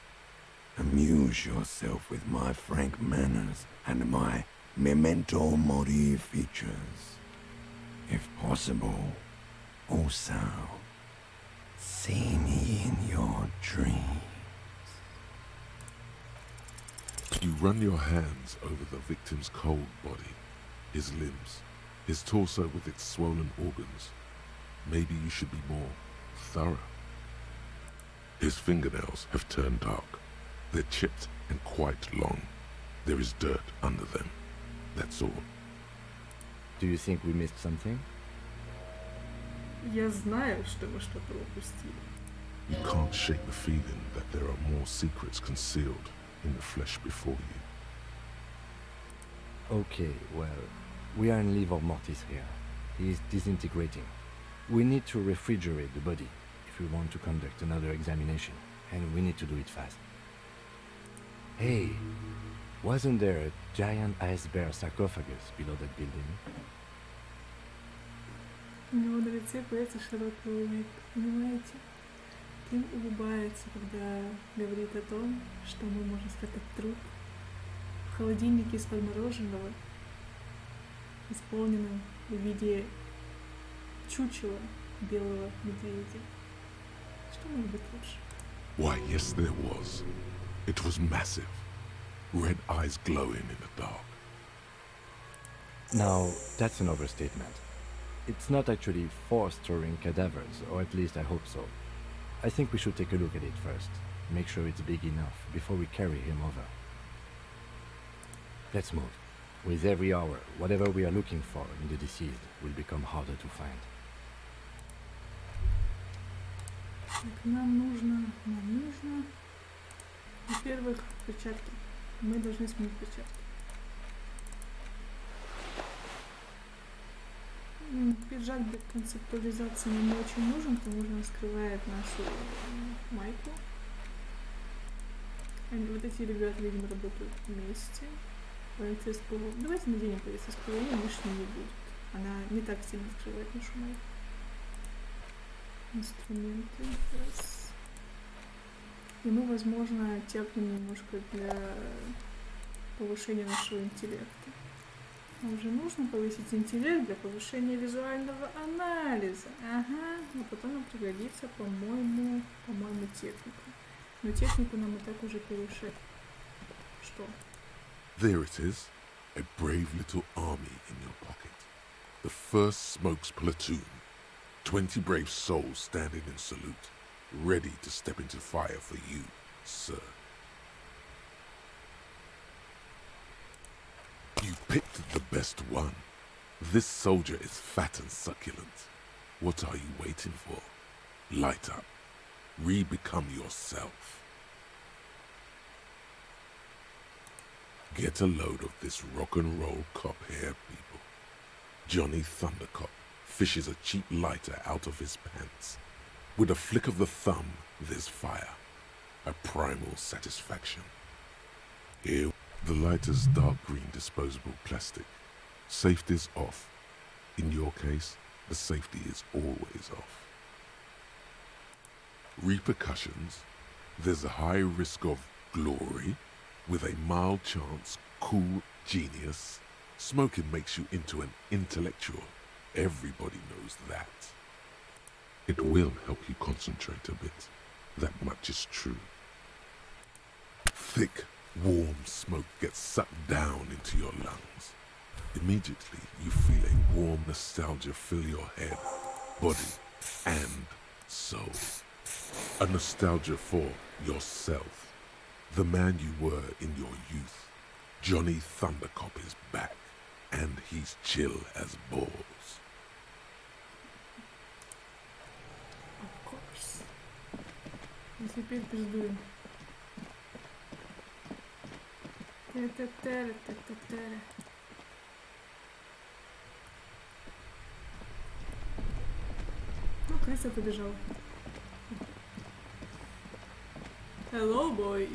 Amuse yourself with my frank manners and my memento mori features. If possible, also See me in your dreams. You run your hands over the victim's cold body, his limbs, his torso with its swollen organs. Maybe you should be more thorough. His fingernails have turned dark. They're chipped and quite long. There is dirt under them. That's all. Do you think we missed something? Я знаю, что мы что-то упустили. You can't shake the feeling that there are more secrets concealed in the flesh before you. Okay, well, we are in livor mortis here. He is disintegrating. We need to refrigerate the body if we want to conduct another examination, and we need to do it fast. Hey, wasn't there a giant ice bear sarcophagus below that building? У него на лице появится широкая улыбка, понимаете? Ким улыбается, когда говорит о том, что мы можем спрятать труп в холодильнике из-под мороженого, исполненном в виде чучела белого медведя. Что может быть лучше? Why, yes, there was. It was massive. Red eyes glowing in the dark. Now, that's an overstatement. It's not actually for storing cadavers, or at least I hope so. I think we should take a look at it first, make sure it's big enough before we carry him over. Let's move. With every hour, whatever we are looking for in the deceased will become harder to find. Так, нам нужно, во-первых, перчатки. Мы должны сменить перчатки. Пиджак для концептуализации нам не очень нужен, потому что он скрывает нашу майку. Вот эти ребята, видимо, работают вместе. Полицейского... Давайте наденем полицейскую форму, лишней не будет. Она не так сильно скрывает нашу майку. Инструменты. Раз. И мы, возможно, тяпнем немножко для повышения нашего интеллекта. Нам же нужно повысить интеллект для повышения визуального анализа. Ага. А потом нам пригодится, по-моему, техника. Но технику нам и так уже повышать. Что? There it is, a brave little army in your pocket. The 1st Smokes platoon. 20 brave souls standing in salute, ready to step into fire for you, sir. You picked the best one. This soldier is fat and succulent. What are you waiting for? Light up. Re-become yourself. Get a load of this rock and roll cop here, people. Johnny Thundercop fishes a cheap lighter out of his pants. With a flick of the thumb, there's fire. A primal satisfaction. Here, the lighter's dark green disposable plastic. Safety's off. In your case, the safety is always off. Repercussions, there's a high risk of glory, with a mild chance, cool genius. Smoking makes you into an intellectual. Everybody knows that. It will help you concentrate a bit. That much is true. Thick, warm smoke gets sucked down into your lungs. Immediately, you feel a warm nostalgia fill your head, body, and soul. A nostalgia for yourself. The man you were in your youth. Johnny Thundercop is back, and he's chill as balls. Of course. И теперь пиздуем. Та-та-та-та-та-та. Ну, крыса побежала. Hello, boy.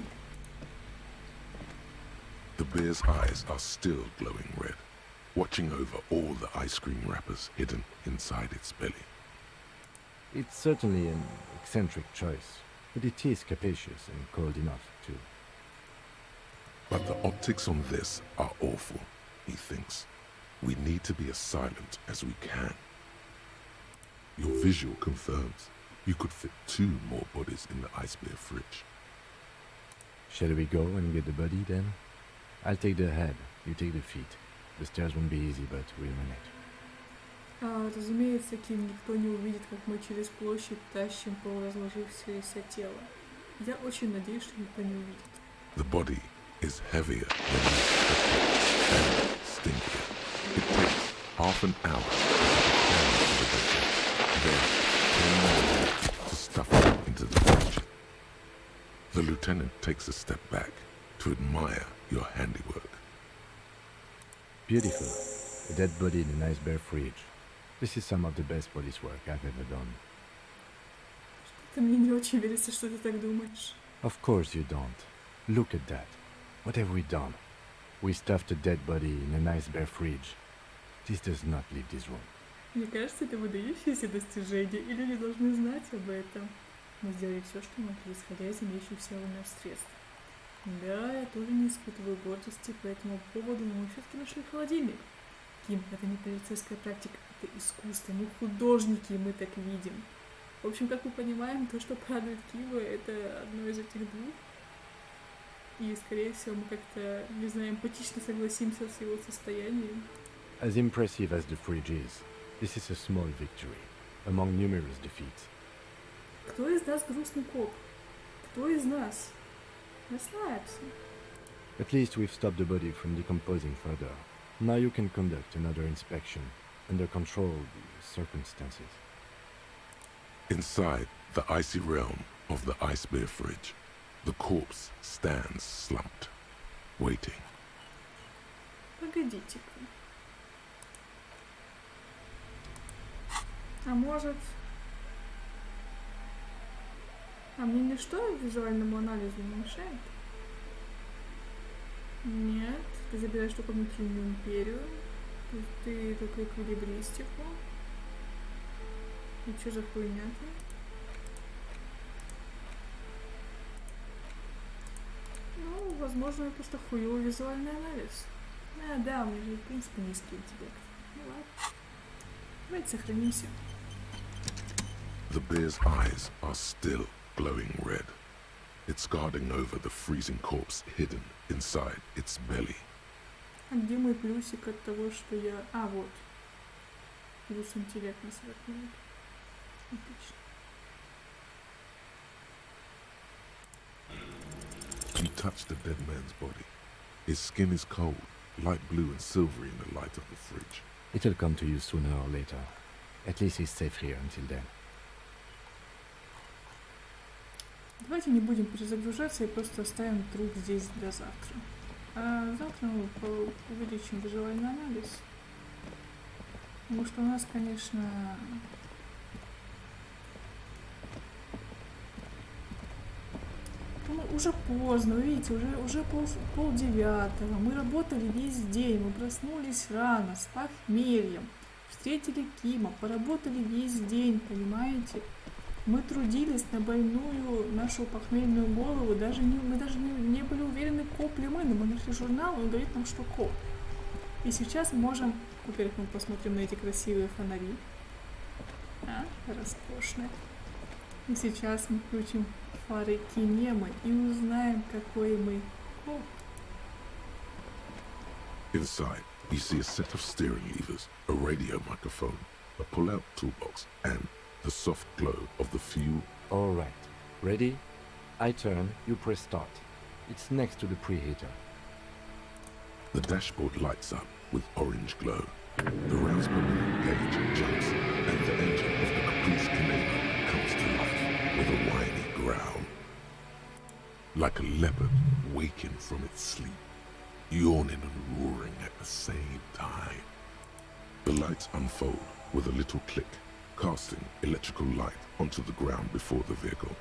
The bear's eyes are still glowing red, watching over all the ice cream wrappers hidden inside its belly. It's certainly an eccentric choice, but it is capacious and cold enough, too. But the optics on this are awful, he thinks. We need to be as silent as we can. Your visual confirms You could fit 2 more bodies in the ice bear fridge. Shall we go and get the body then? I'll take the head, you take the feet. The stairs won't be easy, but we'll manage. Разумеется, Ким, никто не увидит, как мы через площадь тащим полуразложившееся тело. Я очень надеюсь, что никто не увидит. The body is heavier than you expected and stinkier. It takes half an hour to get it down to the bed, then 10 more to stuff it into the fridge. The lieutenant takes a step back to admire your handiwork. Beautiful. A dead body in a nice bare fridge. This is some of the best police work I've ever done. Ты мне не очень верится, что ты так думаешь. Of course you don't. Look at that. What have we done? We stuffed a dead body in a nice bare fridge. This does not leave this room. Мне кажется, это выдающееся достижение, и люди должны знать об этом. Мы сделали все, что могли, исходя из имеющихся у нас средств. Да, я тоже не испытываю гордости по этому поводу, но мы все-таки нашли холодильник. Ким, это не полицейская практика, это искусство, мы художники, и мы так видим. В общем, как мы понимаем, то, что порадует Кима, это одно из этих двух. И, скорее всего, мы как-то, не знаю, эмпатично согласимся с его состоянием. As impressive as the fridge is, this is a small victory, among numerous defeats. Кто из нас грустный коп? Кто из нас? Расслабься. At least we've stopped the body from decomposing further. Now you can conduct another inspection, under controlled circumstances. Inside the icy realm of the ice bear fridge, the corpse stands slumped, waiting. Погодите-ка. А может... А мне ничто визуальному анализу не мешает? Нет. Ты забираешь только внутреннюю империю. Ты только эквилибристику. И что за хуйня-то? Ну, возможно, это просто хуёвый визуальный анализ. Да, у меня же, в принципе, низкий интеллект. Ну ладно. Давайте сохранимся. The bear's eyes are still glowing red. It's guarding over the freezing corpse hidden inside its belly. А где мой плюсик от того, что я... А, вот. Плюс интеллект на 40 минут. Отлично. You touch the dead man's body. His skin is cold, light blue and silvery in the light of the fridge. It'll come to you sooner or later. At least he's safe here until then. Давайте не будем перезагружаться и просто оставим труп здесь до завтра. А завтра мы увеличим визуальный анализ. Потому что у нас, конечно... Ну, уже поздно, вы видите, уже полдевятого. Мы работали весь день, мы проснулись рано, с похмельем. Встретили Кима, поработали весь день, понимаете? Мы трудились на больную нашу похмельную голову, мы даже не были уверены, коп ли мы, но мы нашли журнал, он говорит нам, что коп. И сейчас мы можем, во-первых, мы посмотрим на эти красивые фонари. Роскошные. И сейчас мы включим фары КИМА и узнаем, какой мы коп. Inside, you see a set of steering levers, a radio microphone, a pull-out toolbox, and the soft glow of the fuel. All right. Ready? I turn, you press start. It's next to the preheater. The dashboard lights up with orange glow. The rounds per minute gauge jumps, and the engine of the Caprice Canelo comes to life with a whiny growl. Like a leopard waking from its sleep, yawning and roaring at the same time. The lights unfold with a little click, casting electrical light onto the ground before the vehicle.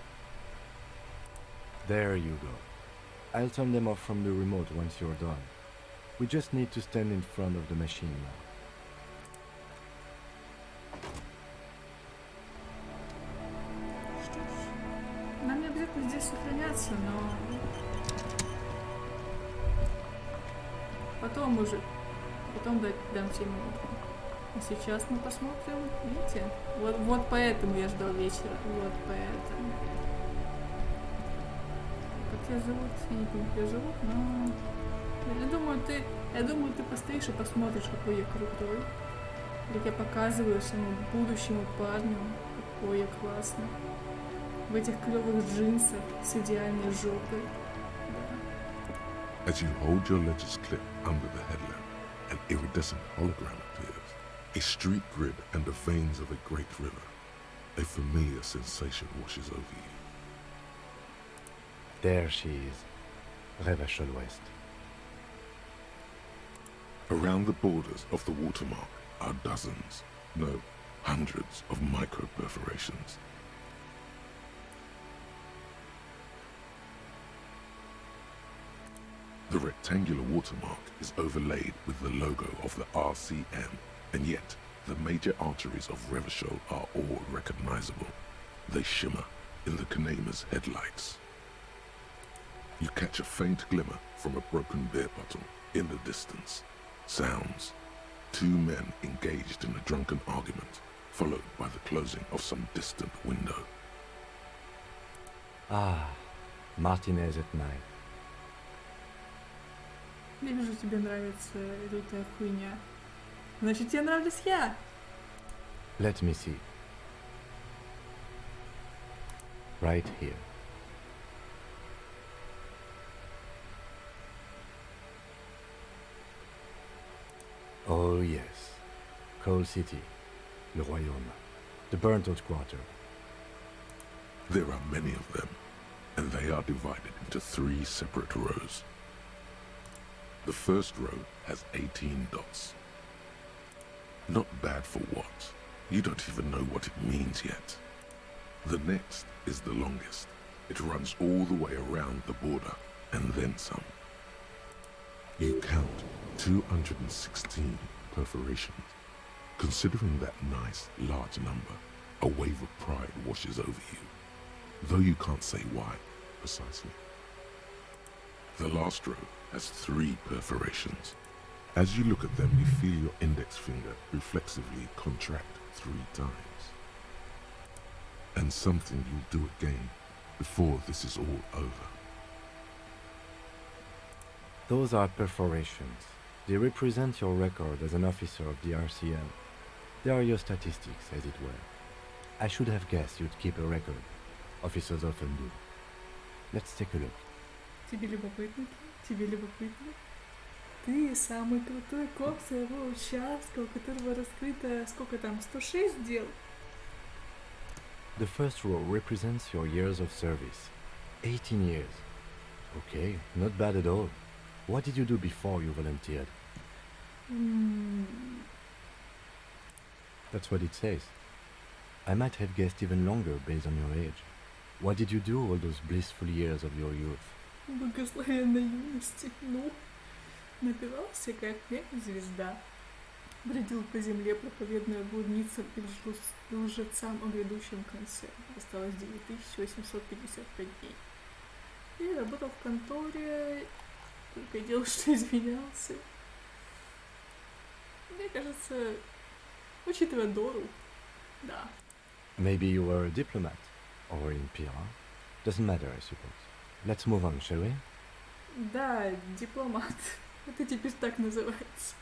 There you go. I'll turn them off from the remote once you're done. We just need to stand in front of the machine now. Что ж, нам не обязательно здесь сохраняться, но потом дам 7 минут. А сейчас мы посмотрим, видите? Вот поэтому я ждал вечера. Вот поэтому. Как тебя зовут? Я не помню, как тебя зовут, но... Я думаю, ты постоишь и посмотришь, какой я крутой. Как я показываю своему будущему парню, какой я классный. В этих клёвых джинсах с идеальной жопой. As you hold your ledger's clip under the headlamp, an iridescent hologram appears. A street grid and the veins of a great river. A familiar sensation washes over you. There she is, Revachol West. Around the borders of the watermark are dozens, no, hundreds of micro-perforations. The rectangular watermark is overlaid with the logo of the RCM, and yet the major arteries of Revachol are all recognizable. They shimmer in the Kanema's headlights. You catch a faint glimmer from a broken beer bottle in the distance. Sounds. Two men engaged in a drunken argument, followed by the closing of some distant window. Ah, Martinez at night. Я вижу, тебе нравится лютая хуйня. Значит, тебе нравлюсь я. Let me see. Right here. Oh yes. Coal City. Le Royaume. The burnt-out quarter. There are many of them, and they are divided into 3 separate rows. The first row has 18 dots. Not bad for what? You don't even know what it means yet. The next is the longest. It runs all the way around the border, and then some. You count 216 perforations. Considering that nice, large number, a wave of pride washes over you, though you can't say why precisely. The last row has 3 perforations. As you look at them, you feel your index finger reflexively contract 3 times. And something you'll do again before this is all over. Those are perforations. They represent your record as an officer of the RCM. They are your statistics, as it were. I should have guessed you'd keep a record. Officers often do. Let's take a look. Тебе любопытно? Тебе любопытно? Ты самый крутой коп своего участка, у которого раскрыто, сколько там, 106 дел? The first row represents your years of service. 18 years. Okay, not bad at all. What did you do before you volunteered? That's what it says. I might have guessed even longer based on your age. What did you do all those blissful years of your youth? Благословенной юности, ну, напивался как звезда. Бродил по земле, проповедуя блудницам и лжецам о грядущем конце. Осталось 9855 дней. И работал в конторе, только делал, что извинялся. Мне кажется, учитывая Дору, да. Maybe you were a diplomat, or in PR. Doesn't matter, I suppose. Let's move on, shall we? Да, дипломат. Это теперь так называется.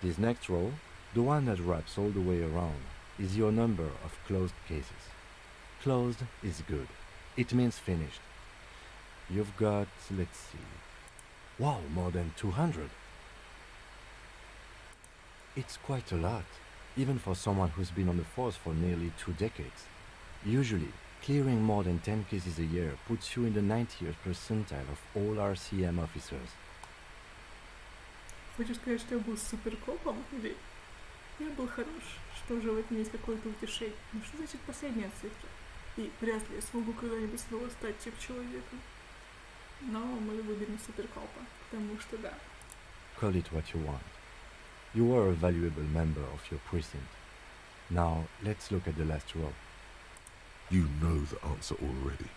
This next row, the one that wraps all the way around, is your number of closed cases. Closed is good. It means finished. You've got, let's see... Wow, more than 200. It's quite a lot, even for someone who's been on the force for nearly 2 decades. Usually, clearing more than 10 cases a year puts you in the 90th percentile of all RCM officers. Хочешь сказать, что я был суперкопом? Или я был хорош? Что же в этом есть какое-то утешение? Ну что значит последняя цифра? И вряд ли я смогу когда-нибудь снова стать тем человеком. Но мы выберем суперкопа, потому что да. Call it what you want. You were a valuable member of your precinct. Now, let's look at the last row. You know the answer already.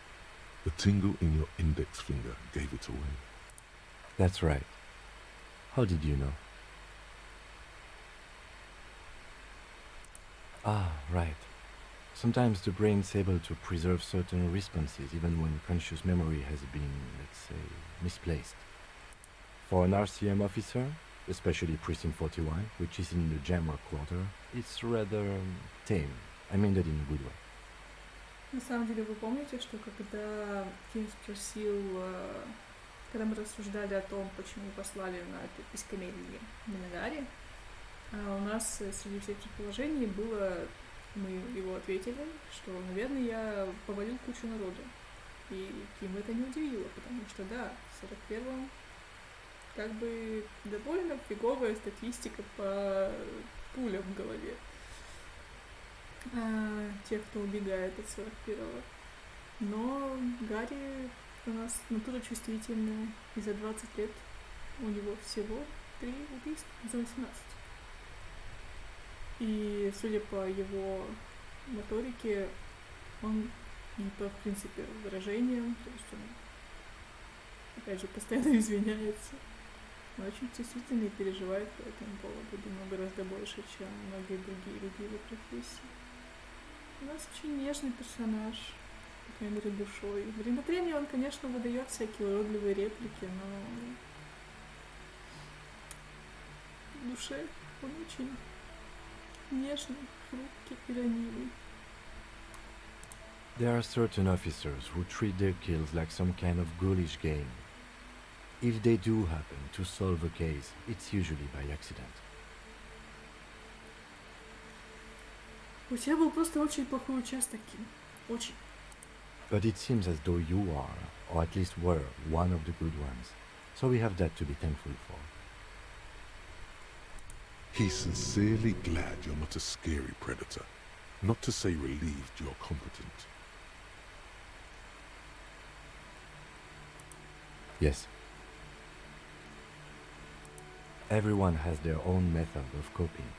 The tingle in your index finger gave it away. That's right. How did you know? Ah, right. Sometimes the brain's able to preserve certain responses even when conscious memory has been, let's say, misplaced. For an RCM officer, especially Precinct 41, which is in the Jamrock quarter, it's rather tame. I mean that in a good way. На самом деле, вы помните, что когда Ким спросил, когда мы рассуждали о том, почему послали на это писькомерие на Гарри, у нас среди всех предположений было, мы его ответили, что, наверное, я повалил кучу народу. И Ким это не удивило, потому что, да, в 41-м как бы довольно фиговая статистика по пулям в голове. Тех, кто убегает от 41-го. Но Гарри у нас натура чувствительная, и за 20 лет у него всего 3 убийства за 18. И судя по его моторике, он и по, в принципе, выражениям, то есть он, опять же, постоянно извиняется. Он очень чувствительный и переживает по этому поводу, думаю, гораздо больше, чем многие другие люди его профессии. У нас очень нежный персонаж, по крайней мере, душой. Время от времени он, конечно, выдает всякие уродливые реплики, но в душе он очень нежный, хрупкий и ранивый. There are certain officers who treat their kills like some kind of ghoulish game. If they do happen to solve a case, it's usually by accident. У тебя был просто очень плохой участок, Ким. Очень. But it seems as though you are, or at least were, one of the good ones. So we have that to be thankful for. He's sincerely glad you're not a scary predator, not to say relieved you're competent. Yes. Everyone has their own method of coping,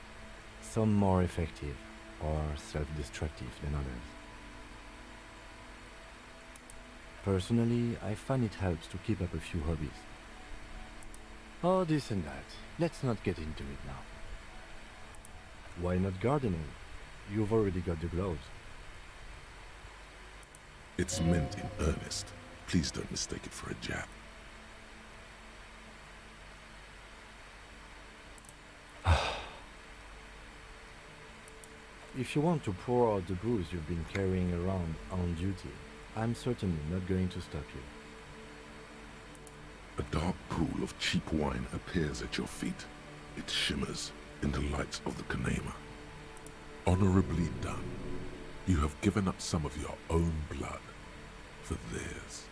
some more effective or self-destructive than others. Personally, I find it helps to keep up a few hobbies. Oh, this and that. Let's not get into it now. Why not gardening? You've already got the gloves. It's meant in earnest. Please don't mistake it for a jab. If you want to pour out the booze you've been carrying around on duty, I'm certainly not going to stop you. A dark pool of cheap wine appears at your feet. It shimmers in the light of the Kanema. Honorably done. You have given up some of your own blood for theirs.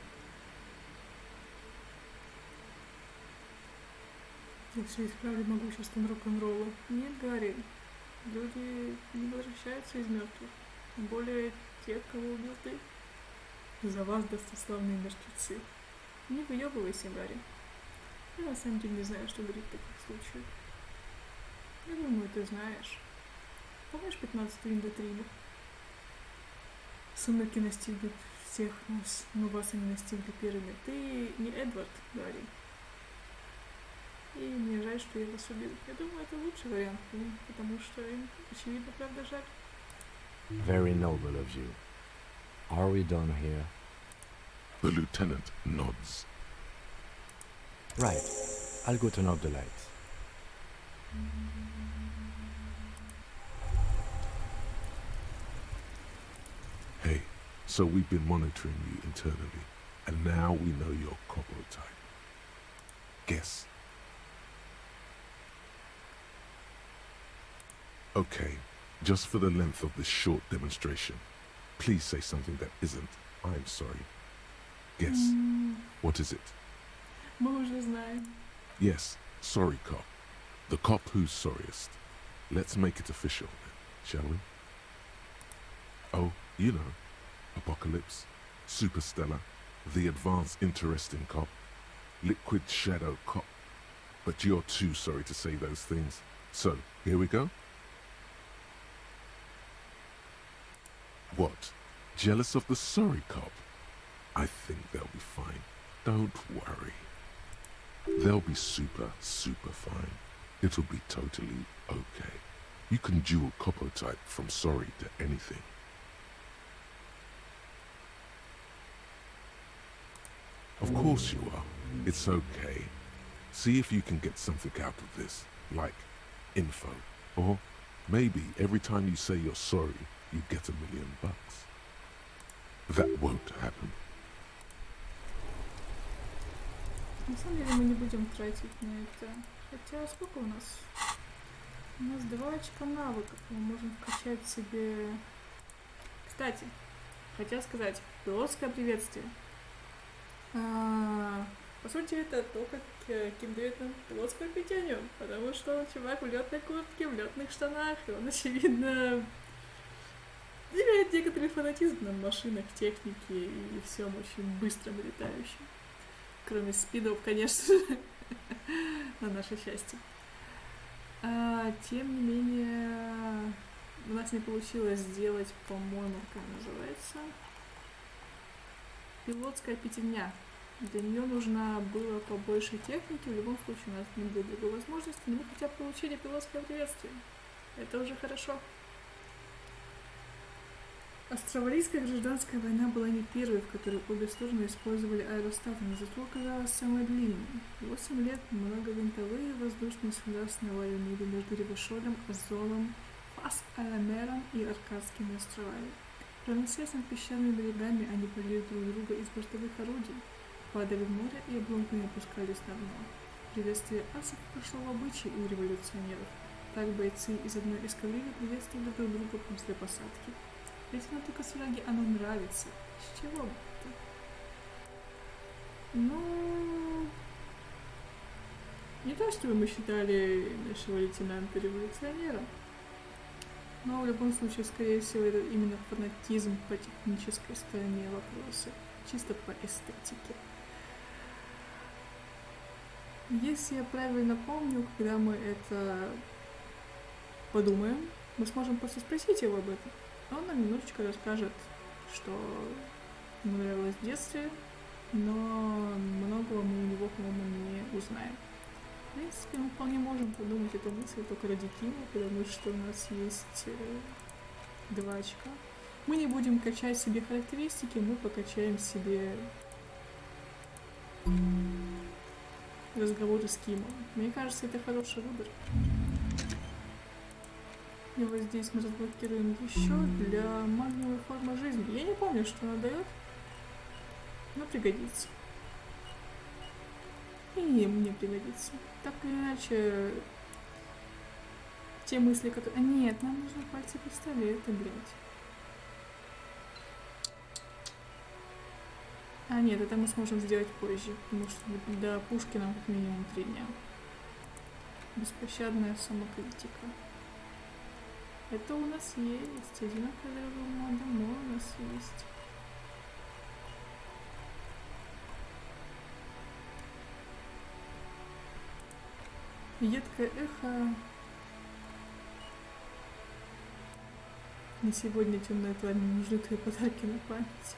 Я все исправлю могуществом рок-н-ролла. Нет, Гарри. Люди не возвращаются из мертвых. Тем более те, кого убил ты. За вас, достославные мертвецы. Не выебывайся, Гарри. Я на самом деле не знаю, что говорить в таких случаях. Я думаю, ты знаешь. Помнишь 15-ю Индотрину? Сумерки настигнут всех нас, но вас они настигли первыми. Ты не Эдвард, Гарри. И мне жаль, что я вас убил. Я думаю, это лучший вариант, потому что им, очевидно, правда жаль. Very noble of you. Are we done here? The lieutenant nods. Right. I'll go turn off the lights. Hey, so we've been monitoring you internally, and now we know your corpo type. Guess. Okay, just for the length of this short demonstration, please say something that isn't, I'm sorry. Guess. What is it? Мы уже знаем. Yes, sorry cop. The cop who's sorriest. Let's make it official, shall we? Oh, you know, Apocalypse, Superstellar, the advanced interesting cop, Liquid Shadow cop. But you're too sorry to say those things. So, here we go? What? Jealous of the sorry cop? I think they'll be fine. Don't worry. They'll be super, super fine. It'll be totally okay. You can dual copper type from sorry to anything. Of course you are. It's okay. See if you can get something out of this, like info. Or maybe every time you say you're sorry, you get $1 million. That won't happen. На самом деле мы не будем тратить на это. Хотя сколько у нас? У нас 2 очка навыков. Мы можем вкачать себе... Кстати, хотел сказать, пилотское приветствие. По сути, это то, как Ким дает нам пилотское питание, потому что чувак в летной куртке, в летных штанах, и он, очевидно, имеет некоторый фанатизм на машинах, технике и всем очень быстром и летающем. Кроме спидов, конечно же, на наше счастье. Тем не менее, у нас не получилось сделать, по-моему, как она называется, пилотская пятидня. Для нее нужно было побольше техники, в любом случае у нас не было другой возможности, но мы хотя бы получили пилотское приветствие. Это уже хорошо. Австралийская гражданская война была не первой, в которой обе стороны использовали аэростаты, но зато оказалась самой длинной. 8 лет многовинтовые воздушные суда сновали в небе между Ревешолем, Азолом, Фас-Аламером и Аркадскими островами. Проносясь над песчаными берегами, они полили друг друга из бортовых орудий, падали в море и обломками опускались на дно. Приветствие асов прошло в обычай у революционеров. Так бойцы из одной эскадрильи приветствовали друг друга после посадки. Лейтенанту КАЦУРАГИ оно нравится. С чего бы это? Ну... Не то, чтобы мы считали нашего лейтенанта революционером, но в любом случае, скорее всего, это именно фанатизм по технической стороне вопроса, чисто по эстетике. Если я правильно помню, когда мы это подумаем, мы сможем просто спросить его об этом. Он нам немножечко расскажет, что ему нравилось в детстве, но многого мы у него, по-моему, не узнаем. В принципе, мы вполне можем подумать эту мысль только ради КИМА, потому что у нас есть 2 очка. Мы не будем качать себе характеристики, мы покачаем себе разговоры с КИМом. Мне кажется, это хороший выбор. И вот здесь мы разблокируем еще для магниевой формы жизни. Я не помню, что она дает, но пригодится. И мне пригодится. Так или иначе, те мысли, которые... нет, нам нужно пальцы пистолета, блядь. Нет, это мы сможем сделать позже, потому что до пушки нам как минимум 3 дня. Беспощадная самокритика. Это у нас есть. Одинаковые дома у нас есть. Едкое эхо. На сегодня темное пламя, нужны твои подарки на память.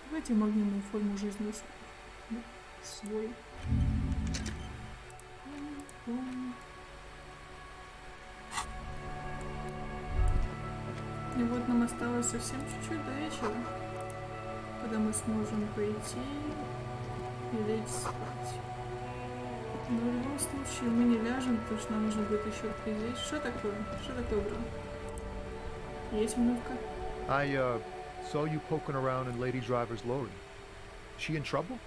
Давайте магниевую форму жизни свой. И вот нам осталось совсем чуть-чуть до вечера, когда мы сможем пойти и лечь спать. Но в любом случае мы не ляжем, потому что нам нужно будет еще прилечь. Что такое? Что такое, бро? Есть минутка? I saw you poking around in Lady Driver's lorry. She in trouble?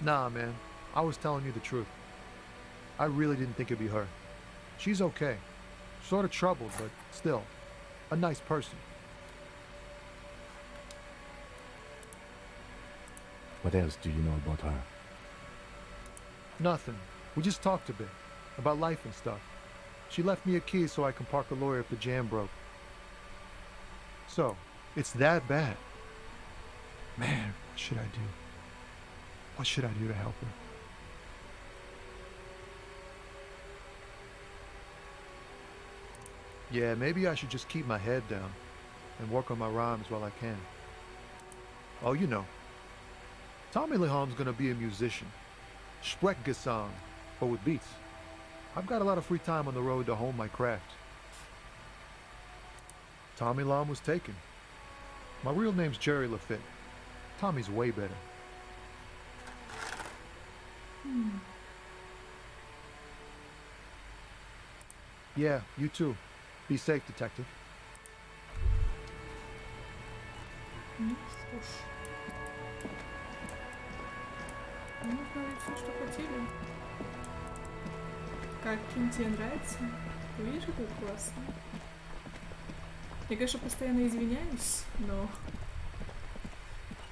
Nah, man. I was telling you the truth. I really didn't think it'd be her. She's okay. Sort of troubled, but still. A nice person. What else do you know about her? Nothing. We just talked a bit. About life and stuff. She left me a key so I can park a lorry if the jam broke. So, it's that bad. Man, what should I do? What should I do to help her? Yeah, maybe I should just keep my head down and work on my rhymes while I can. Oh, you know, Tommy Leham's gonna be a musician. Sprechgesang, but with beats. I've got a lot of free time on the road to hone my craft. Tommy Lam was taken. My real name's Jerry Lafitte. Tommy's way better. Yeah, you too. Be safe, detective. Ну что ж. Мы узнали все, что хотели. Как, Ким, тебе нравится? Ты видишь, как классно? Я, конечно, постоянно извиняюсь, но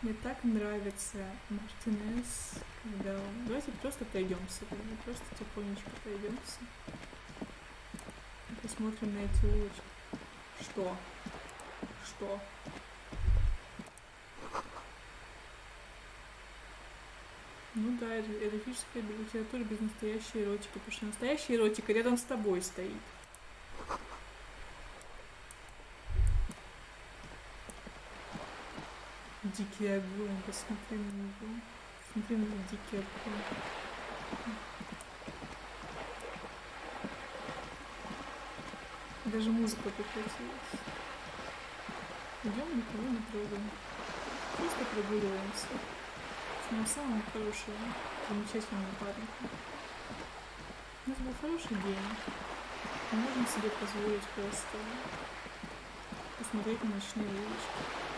мне так нравится Мартинес, когда он... Давайте просто пройдемся, просто тихонечко пройдемся. Посмотрим на эти улочки. Что? Что? Ну да, эротическая литература без настоящей эротики, потому что настоящая эротика рядом с тобой стоит. Дикий огонь, посмотри на него. Посмотри на этот дикий огонь. Даже музыка прекратилась. Идем, никого не трогаем. Просто прогуливаемся. С моим самым хорошим, замечательным напарником. У нас был хороший день. Мы можем себе позволить просто посмотреть на ночные улочки.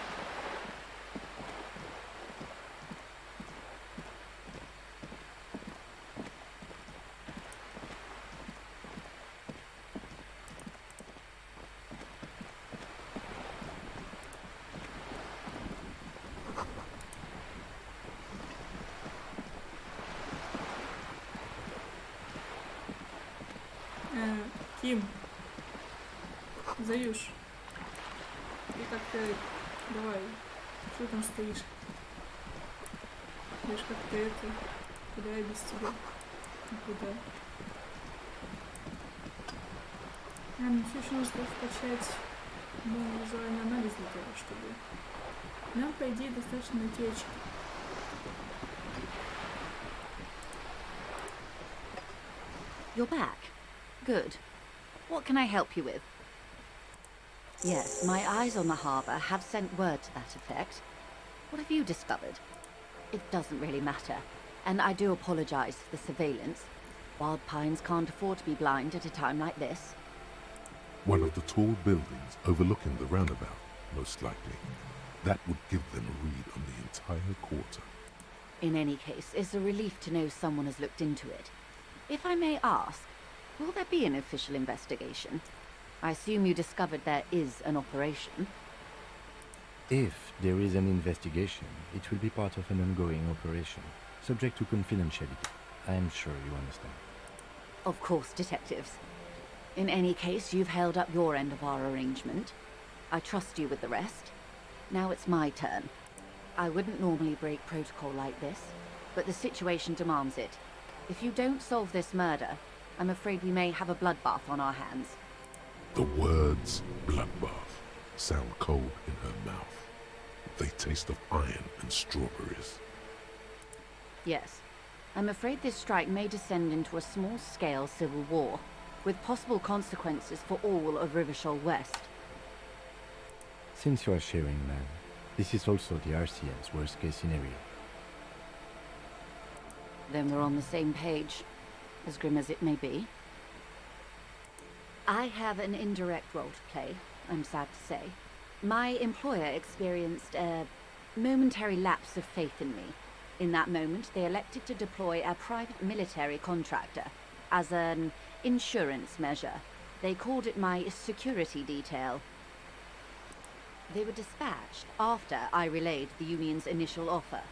Ким, Заюш, ты как-то, давай, что там стоишь? Я ж как-то это, куда я без тебя? Куда? Нам все еще нужно вкачать визуальный анализ для того, чтобы... Нам, по идее, достаточно найти очки. You're back. Good. What can I help you with? Yes, my eyes on the harbour have sent word to that effect. What have you discovered? It doesn't really matter, and I do apologise for the surveillance. Wild Pines can't afford to be blind at a time like this. One of the tall buildings overlooking the roundabout, most likely. That would give them a read on the entire quarter. In any case, it's a relief to know someone has looked into it. If I may ask, will there be an official investigation? I assume you discovered there is an operation. If there is an investigation, it will be part of an ongoing operation, subject to confidentiality. I am sure you understand. Of course, detectives. In any case, you've held up your end of our arrangement. I trust you with the rest. Now it's my turn. I wouldn't normally break protocol like this, but the situation demands it. If you don't solve this murder, I'm afraid we may have a bloodbath on our hands. The words bloodbath sound cold in her mouth. They taste of iron and strawberries. Yes. I'm afraid this strike may descend into a small-scale civil war, with possible consequences for all of Rivershoal West. Since you are sharing, man, this is also the RCM's worst-case scenario. Then we're on the same page, as grim as it may be. I have an indirect role to play, I'm sad to say. My employer experienced a momentary lapse of faith in me. In that moment, they elected to deploy a private military contractor as an insurance measure. They called it my security detail. They were dispatched after I relayed the union's initial offer.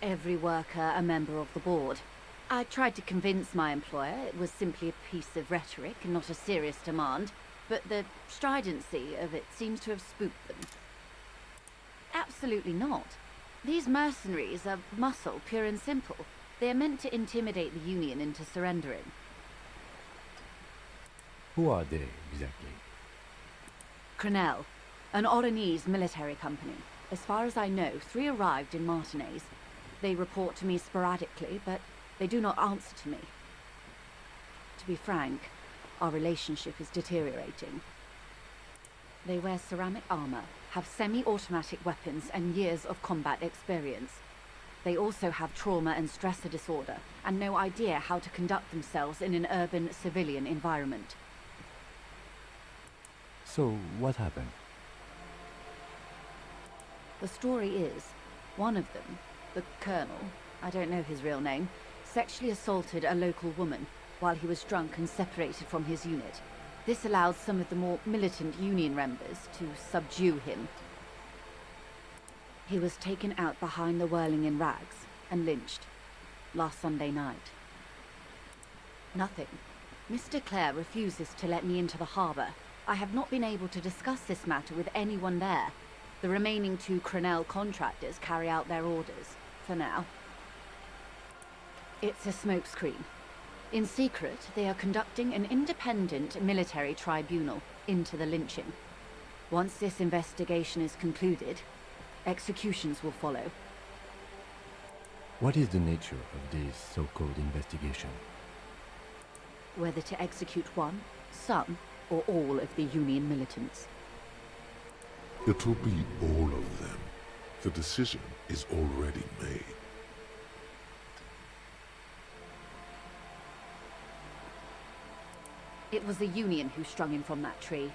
Every worker a member of the board. I tried to convince my employer it was simply a piece of rhetoric and not a serious demand, but the stridency of it seems to have spooked them. Absolutely not. These mercenaries are muscle, pure and simple. They are meant to intimidate the Union into surrendering. Who are they, exactly? Crenell, an Oranese military company. As far as I know, 3 arrived in Martinez. They report to me sporadically, but they do not answer to me. To be frank, our relationship is deteriorating. They wear ceramic armor, have semi-automatic weapons, and years of combat experience. They also have trauma and stressor disorder, and no idea how to conduct themselves in an urban civilian environment. So, what happened? The story is, one of them, the colonel, I don't know his real name, sexually assaulted a local woman while he was drunk and separated from his unit. This allowed some of the more militant Union members to subdue him. He was taken out behind the whirling in rags and lynched last Sunday night. Nothing. Mr. Clare refuses to let me into the harbour. I have not been able to discuss this matter with anyone there. The remaining 2 Crenell contractors carry out their orders, for now. It's a smokescreen. In secret, they are conducting an independent military tribunal into the lynching. Once this investigation is concluded, executions will follow. What is the nature of this so-called investigation? Whether to execute one, some, or all of the Union militants. It will be all of them. The decision is already made. It was the Union who strung him from that tree.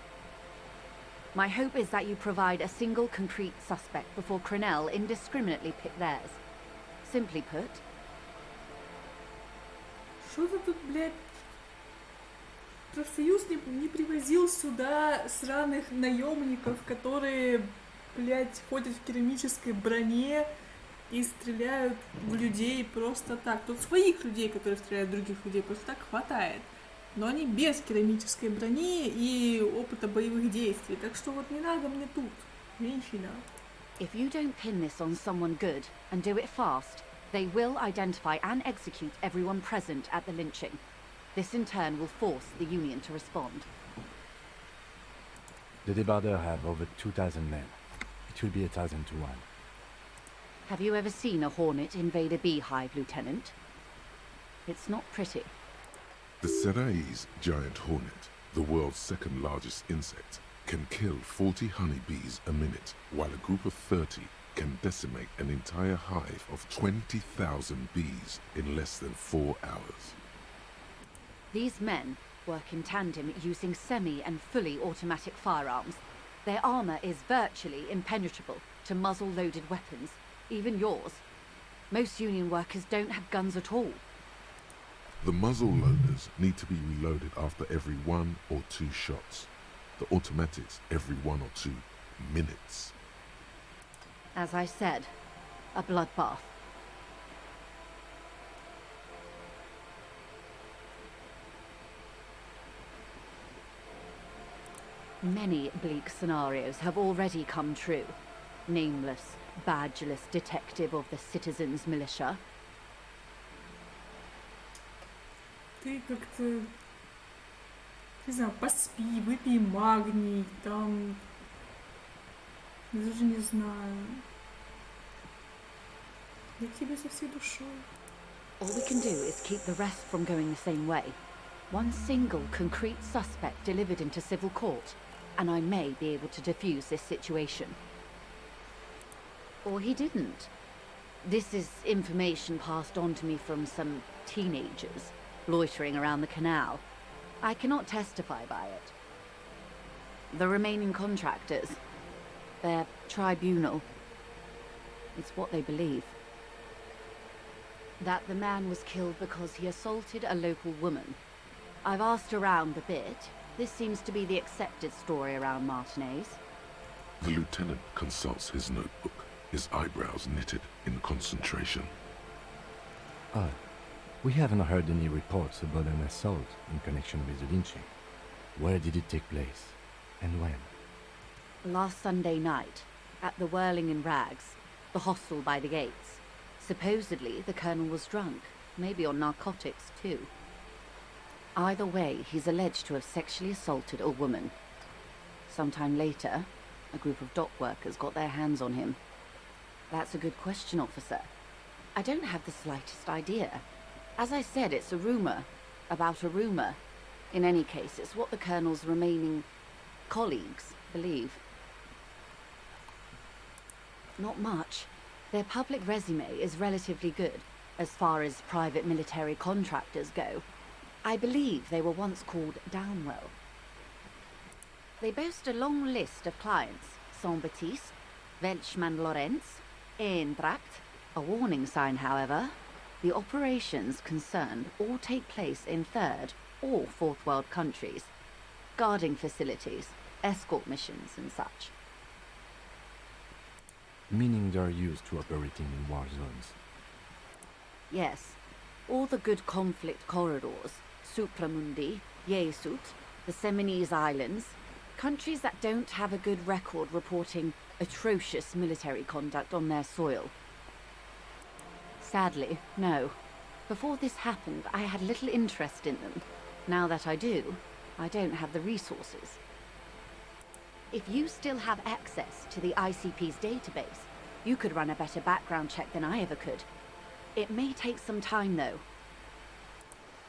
My hope is that you provide a single concrete suspect before Crenell indiscriminately pick theirs. Simply put... Что ты тут, блядь? Профсоюз не привозил сюда сраных наемников, которые, блядь, ходят в керамической броне и стреляют в людей просто так. Тут своих людей, которые стреляют в других людей, просто так хватает. Но они без керамической брони и опыта боевых действий. Так что вот не надо мне тут, женщина. If you don't pin this on someone good and do it fast, they will identify and execute everyone present at the lynching. This in turn will force the Union to respond. The débardeurs have over 2,000 men. It will be 1,000 to 1. Have you ever seen a hornet invade a beehive, Lieutenant? It's not pretty. The Serai's giant hornet, the world's 2nd largest insect, can kill 40 honeybees a minute, while a group of 30 can decimate an entire hive of 20,000 bees in less than 4 hours. These men work in tandem using semi and fully automatic firearms. Their armor is virtually impenetrable to muzzle-loaded weapons, even yours. Most Union workers don't have guns at all. The muzzle loaders need to be reloaded after every 1 or 2 shots. The automatics every 1 or 2 minutes. As I said, a bloodbath. Many bleak scenarios have already come true. Nameless, badgeless detective of the citizens' militia. Ты как-то, не знаю, поспи, выпей магний, там, даже не знаю. Я к тебе со всей душой. All we can do is keep the rest from going the same way. One single concrete suspect delivered into civil court, and I may be able to defuse this situation. Or he didn't. This is information passed on to me from some teenagers loitering around the canal. I cannot testify by it. The remaining contractors, their tribunal, it's what they believe. That the man was killed because he assaulted a local woman. I've asked around a bit. This seems to be the accepted story around Martinez. The lieutenant consults his notebook, his eyebrows knitted in concentration. We haven't heard any reports about an assault in connection with the lynching. Where did it take place? And when? Last Sunday night, at the Whirling in Rags, the hostel by the gates. Supposedly, the colonel was drunk, maybe on narcotics too. Either way, he's alleged to have sexually assaulted a woman. Sometime later, a group of dock workers got their hands on him. That's a good question, officer. I don't have the slightest idea. As I said, it's a rumor about a rumor. In any case, it's what the Colonel's remaining colleagues believe. Not much. Their public resume is relatively good, as far as private military contractors go. I believe they were once called Downwell. They boast a long list of clients: Saint-Baptiste, Welchman-Lorenz, Eintracht. A warning sign, however. The operations concerned all take place in third or fourth world countries. Guarding facilities, escort missions and such. Meaning they're used to operating in war zones. Yes. All the good conflict corridors, Supramundi, Yesut, the Seminese Islands, countries that don't have a good record reporting atrocious military conduct on their soil. Sadly, no. Before this happened, I had little interest in them. Now that I do, I don't have the resources. If you still have access to the ICP's database, you could run a better background check than I ever could. It may take some time, though.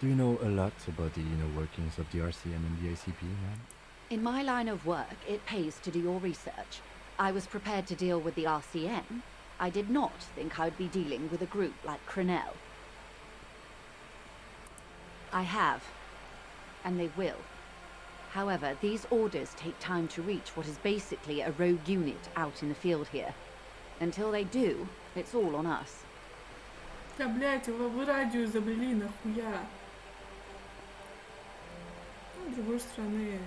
Do you know a lot about the inner workings of the RCM and the ICP, ma'am? In my line of work, it pays to do your research. I was prepared to deal with the RCM. I did not think I'd be dealing with a group like Crenell. I have, and they will. However, these orders take time to reach what is basically a rogue unit out in the field here. Until they do, it's all on us. Да, блядь, его в радио изобрели, нахуя? Ну, с другой стороны...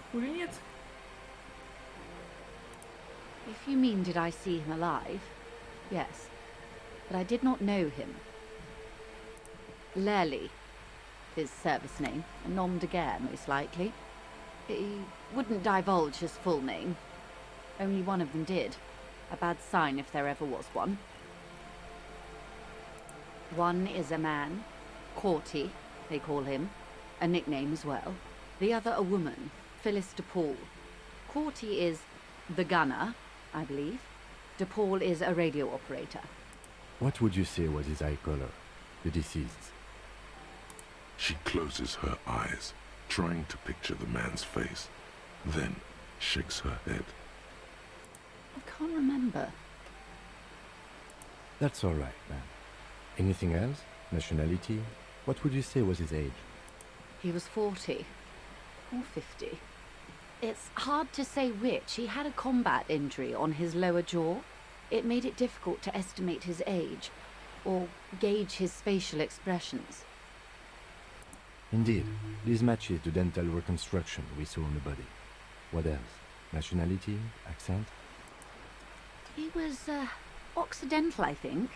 Хули нет? If you mean did I see him alive, yes. But I did not know him. Lely, his service name, a nom de guerre most likely. He wouldn't divulge his full name. Only one of them did. A bad sign if there ever was one. One is a man, Corty, they call him, a nickname as well. The other a woman, Phyllis DePaul. Corty is the gunner, I believe. DePaul is a radio operator. What would you say was his eye color, the deceased's? She closes her eyes, trying to picture the man's face, then shakes her head. I can't remember. That's all right, ma'am. Anything else? Nationality? What would you say was his age? He was 40 or 50. It's hard to say which. He had a combat injury on his lower jaw. It made it difficult to estimate his age or gauge his facial expressions. Indeed, this matches the dental reconstruction we saw on the body. What else? Nationality? Accent? He was, Occidental, I think.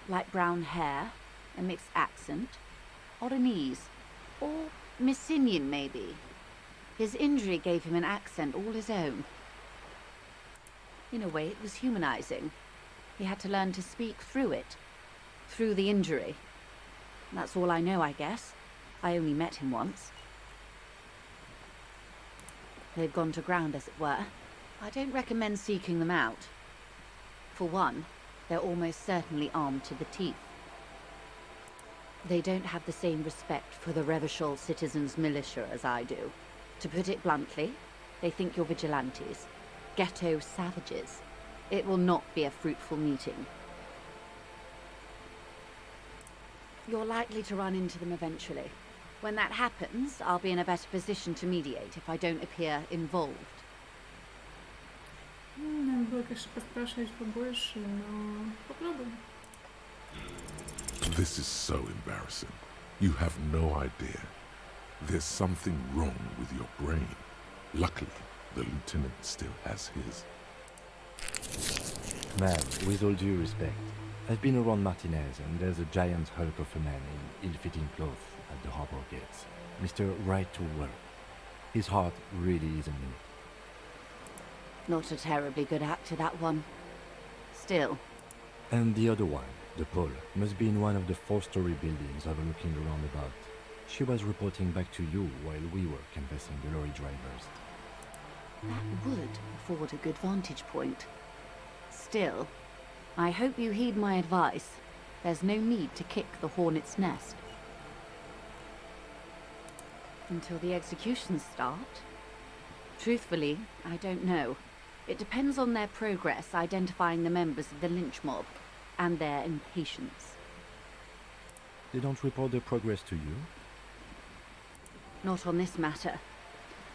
Light brown hair, a mixed accent, Oranese, or Messinian maybe. His injury gave him an accent all his own. In a way, it was humanizing. He had to learn to speak through it, through the injury. That's all I know, I guess. I only met him once. They've gone to ground, as it were. I don't recommend seeking them out. For one, they're almost certainly armed to the teeth. They don't have the same respect for the Revachol citizens' militia as I do. To put it bluntly, they think you're vigilantes, ghetto savages. It will not be a fruitful meeting. You're likely to run into them eventually. When that happens, I'll be in a better position to mediate if I don't appear involved. Надо было, конечно, поспрашивать побольше, но попробуем. This is so embarrassing. You have no idea. There's something wrong with your brain. Luckily, the lieutenant still has his. Ma'am, with all due respect, I've been around Martinez and there's a giant hulk of a man in ill-fitting clothes at the harbor gates. Mr. Right to Work. His heart really isn't in it. Not a terribly good actor, that one. Still. And the other one, The pole must be in one of the 4-story buildings overlooking the roundabout. She was reporting back to you while we were canvassing the lorry drivers. That would afford a good vantage point. Still, I hope you heed my advice. There's no need to kick the hornet's nest. Until the executions start? Truthfully, I don't know. It depends on their progress identifying the members of the lynch mob and their impatience. They don't report their progress to you? Not on this matter.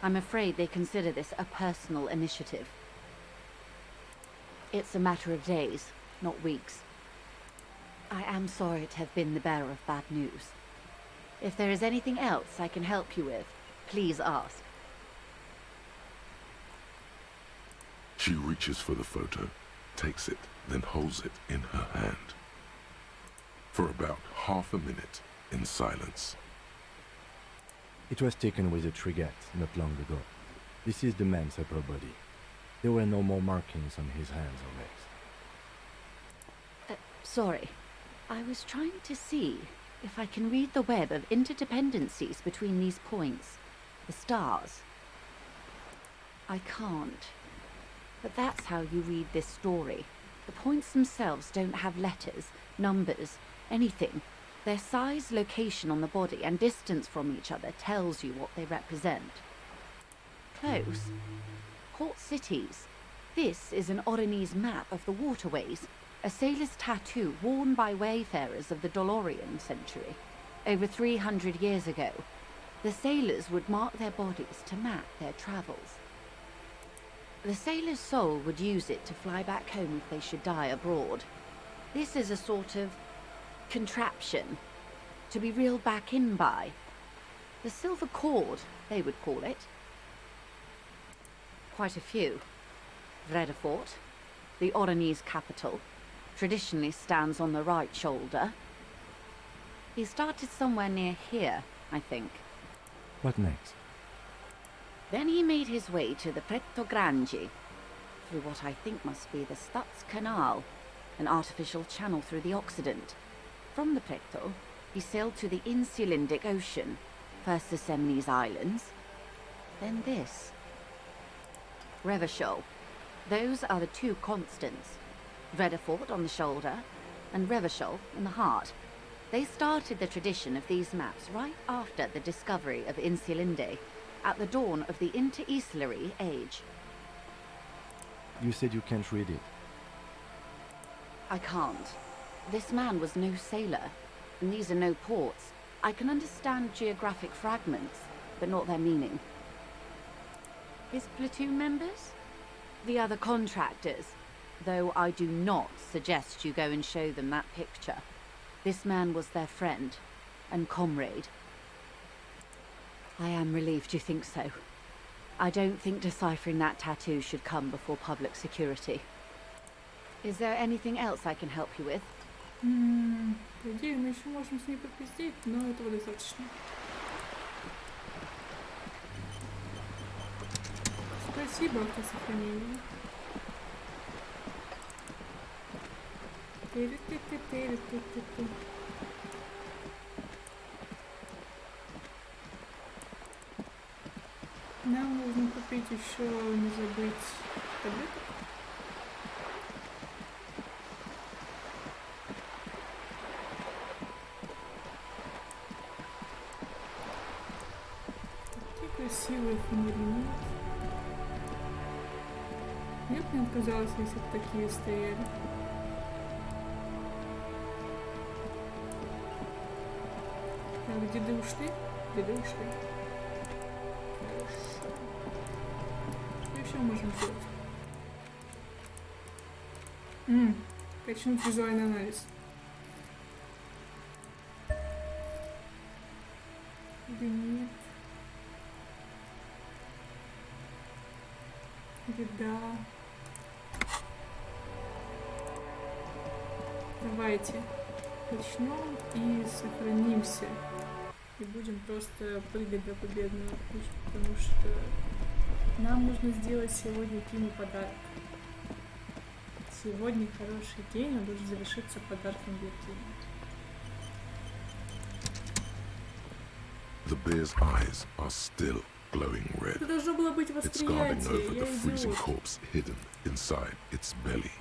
I'm afraid they consider this a personal initiative. It's a matter of days, not weeks. I am sorry to have been the bearer of bad news. If there is anything else I can help you with, please ask. She reaches for the photo, takes it, then holds it in her hand. For about half a minute, in silence. It was taken with a Trigat not long ago. This is the man's upper body. There were no more markings on his hands or legs. Sorry. I was trying to see if I can read the web of interdependencies between these points, the stars. I can't. But that's how you read this story. The points themselves don't have letters, numbers, anything. Their size, location on the body, and distance from each other tells you what they represent. Close. Port cities. This is an Oronese map of the waterways, a sailor's tattoo worn by wayfarers of the Dolorian century. Over 300 years ago, the sailors would mark their bodies to map their travels. The sailor's soul would use it to fly back home if they should die abroad. This is a sort of contraption to be reeled back in by. The silver cord, they would call it. Quite a few. Vredefort, the Oronese capital, traditionally stands on the right shoulder. He started somewhere near here, I think. What next? Then he made his way to the Pretto Grande, through what I think must be the Stutz Canal, an artificial channel through the Occident. From the Pretto, he sailed to the Insulindic Ocean, first the Semnese Islands, then this. Revachol. Those are the two constants. Vredefort on the shoulder, and Revachol in the heart. They started the tradition of these maps right after the discovery of Insulinde, at the dawn of the Inter-Isolary Age. You said you can't read it. I can't. This man was no sailor, and these are no ports. I can understand geographic fragments, but not their meaning. His platoon members? The other contractors, though I do not suggest you go and show them that picture. This man was their friend and comrade. I am relieved you think so. I don't think deciphering that tattoo should come before public security. Is there anything else I can help you with? По идее, мы еще можем с ней попиздеть, но этого достаточно. Спасибо, автосохранение. Ты-ты-ты-ты-ты-ты-ты. Нам нужно купить еще, не забыть, таблеток. Такие красивые фонари. Я бы не отказалась, если бы такие стояли. Так, деды ушли? Деды ушли. Что еще можем сделать? Качнуть визуальный анализ. Или нет? Или да? Давайте начнем и сохранимся. И будем просто прыгать до победного пути, потому что нам нужно сделать сегодня КИМу подарок. Сегодня хороший день, он должен завершиться подарком Виртуна. The bear's eyes are still glowing red. Это должно было быть It's guarding восприятие, over я the freezing идиот. corpse hidden inside its belly.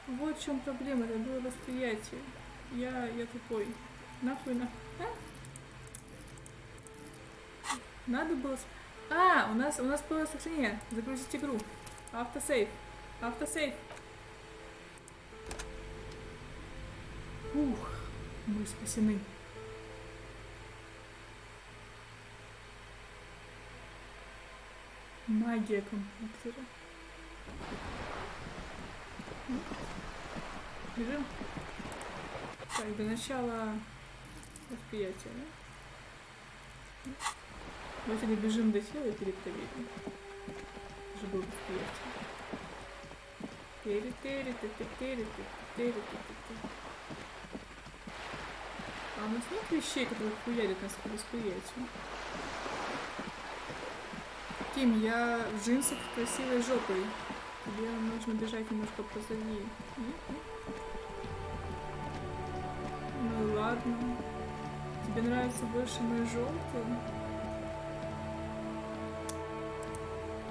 Вот в чем проблема, это было восприятие. Я тупой. Нахуй. А? Надо было... у нас было сохранение. Загрузить игру. Автосейв. Автосейв. Ух, мы спасены. Магия компьютера. Бежим. Так, до начала восприятия, да? Давайте добежим до тела и перепроверим. Это же было восприятие. А у нас нет вещей, которые хуярят нас по восприятию? Ким, я в джинсах с красивой жопой. Тебе нужно бежать немножко позади. Ну ладно. Тебе нравится больше мой желтый?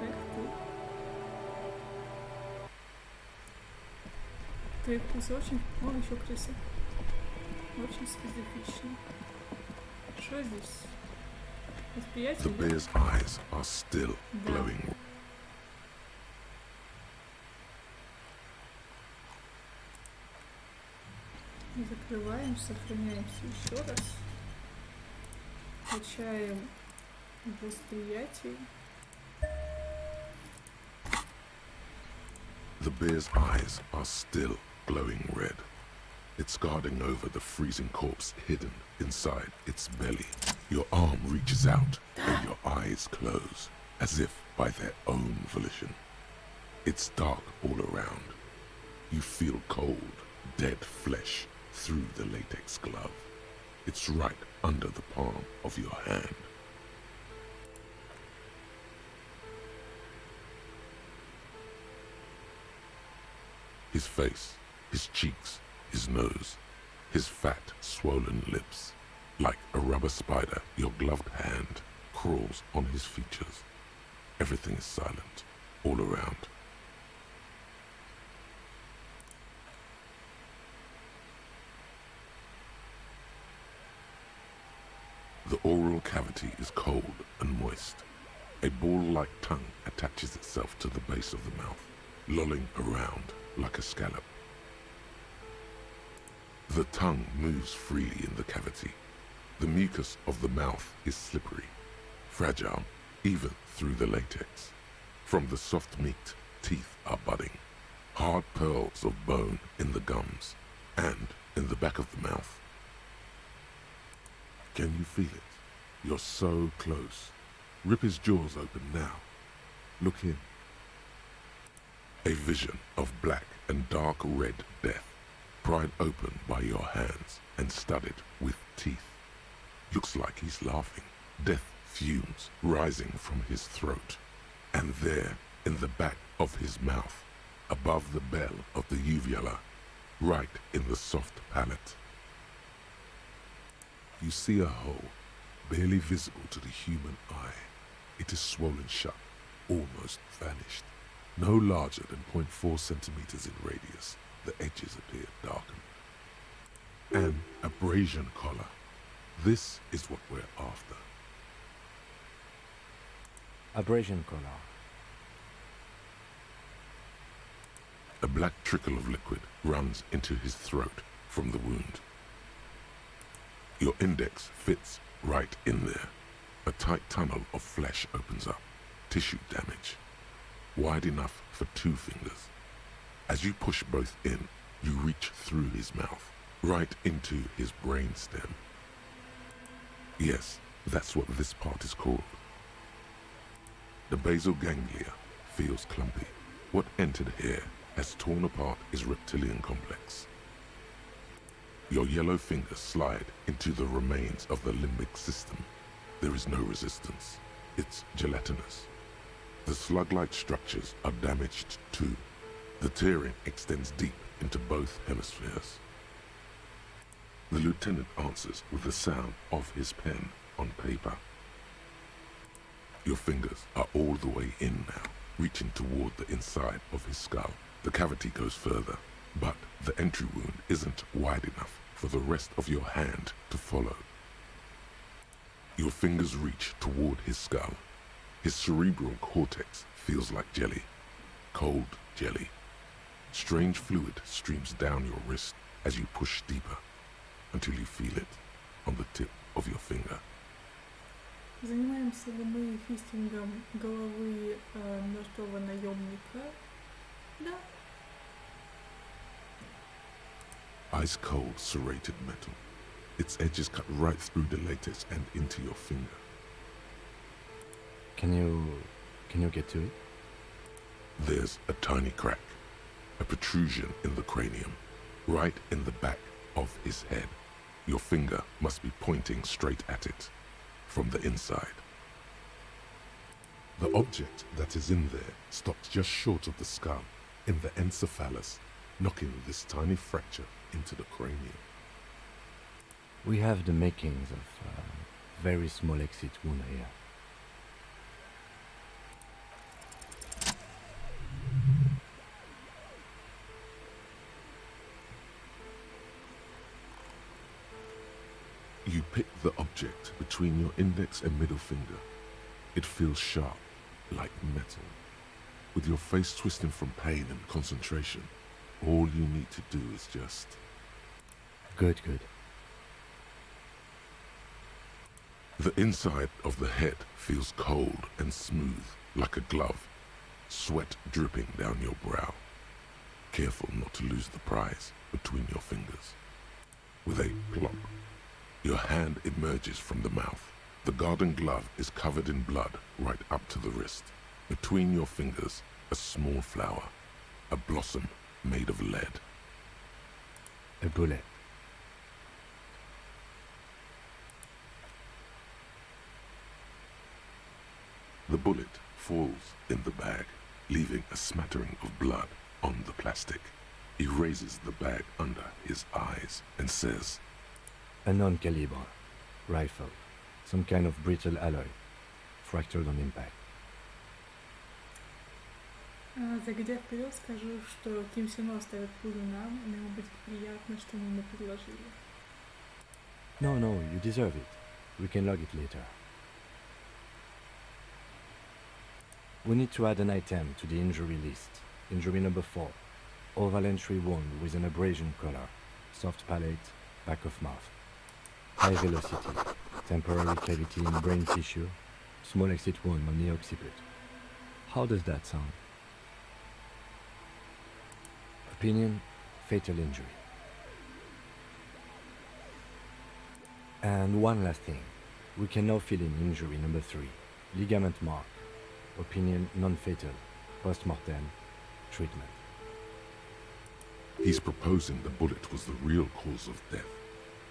Эх ты. Твои вкусы очень... О, еще красиво. Очень специфичный. Что здесь? Восприятие? The bear's eyes are still glowing. Закрываем, сохраняемся еще раз. Качаем восприятие. The bear's eyes are still glowing red. It's guarding over the freezing corpse hidden inside its belly. Your arm reaches out and your eyes close, as if by their own volition. It's dark all around. You feel cold, dead flesh through the latex glove. It's right under the palm of your hand. His face, his cheeks, his nose, his fat, swollen lips. Like a rubber spider, your gloved hand crawls on his features. Everything is silent, all around. The oral cavity is cold and moist. A ball-like tongue attaches itself to the base of the mouth, lolling around like a scallop. The tongue moves freely in the cavity. The mucus of the mouth is slippery, fragile, even through the latex. From the soft meat, teeth are budding, hard pearls of bone in the gums, and in the back of the mouth. Can you feel it? You're so close. Rip his jaws open now. Look in. A vision of black and dark red death, pried open by your hands and studded with teeth. Looks like he's laughing. Death fumes rising from his throat. And there, in the back of his mouth, above the bell of the uvula, right in the soft palate, you see a hole, barely visible to the human eye. It is swollen shut, almost vanished. No larger than 0.4 centimeters in radius, the edges appear darkened. An abrasion collar. This is what we're after. Abrasion collar. A black trickle of liquid runs into his throat from the wound. Your index fits right in there. A tight tunnel of flesh opens up. Tissue damage. Wide enough for 2 fingers. As you push both in, you reach through his mouth, right into his brain stem. Yes, that's what this part is called. The basal ganglia feels clumpy. What entered here has torn apart his reptilian complex. Your yellow fingers slide into the remains of the limbic system. There is no resistance. It's gelatinous. The slug-like structures are damaged too, The tearing extends deep into both hemispheres. The lieutenant answers with the sound of his pen on paper. Your fingers are all the way in now, reaching toward the inside of his skull. The cavity goes further, but the entry wound isn't wide enough for the rest of your hand to follow. Your fingers reach toward his skull. His cerebral cortex feels like jelly, cold jelly. Strange fluid streams down your wrist as you push deeper until you feel it on the tip of your finger. Занимаемся ли мы фистингом головы мертвого наемника? Да. Ice cold serrated metal. Its edges cut right through the latex and into your finger. Can you get to it? There's a tiny crack, a protrusion in the cranium, right in the back of his head. Your finger must be pointing straight at it, from the inside. The object that is in there stops just short of the skull, in the encephalus, knocking this tiny fracture into the cranium. We have the makings of a very small exit wound here. You pick the object between your index and middle finger. It feels sharp, like metal. With your face twisting from pain and concentration, all you need to do is just... Good. The inside of the head feels cold and smooth, like a glove, sweat dripping down your brow. Careful not to lose the prize between your fingers. With a plop, your hand emerges from the mouth. The garden glove is covered in blood right up to the wrist. Between your fingers, a small flower, a blossom made of lead. A bullet. The bullet falls in the bag, leaving a smattering of blood on the plastic. He raises the bag under his eyes and says, A non-caliber rifle, some kind of brittle alloy, fractured on impact. Зайдя вперед, скажу, что Ким все равно оставит пулю нам, и нам будет приятно, что мы ему предложили. No, you deserve it. We can log it later. We need to add an item to the injury list. Injury number 4. Oval entry wound with an abrasion color. Soft palate, back of mouth. High velocity. Temporary cavity in brain tissue. Small exit wound on the occiput. How does that sound? Opinion, fatal injury. And one last thing. We can now fill in injury number 3. Ligament mark. Opinion, non-fatal. Post-mortem. Treatment. He's proposing the bullet was the real cause of death,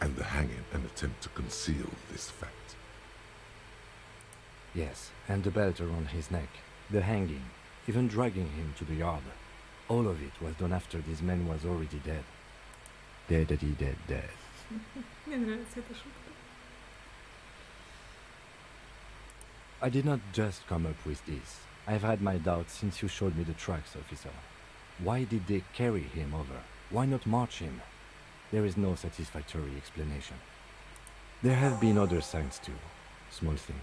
and the hanging an attempt to conceal this fact. Yes, and the belt around his neck, the hanging, even dragging him to the yard. All of it was done after this man was already dead. Dead. Мне нравится эта шутка. I did not just come up with this. I've had my doubts since you showed me the tracks, officer. Why did they carry him over? Why not march him? There is no satisfactory explanation. There have been other signs too. Small thing.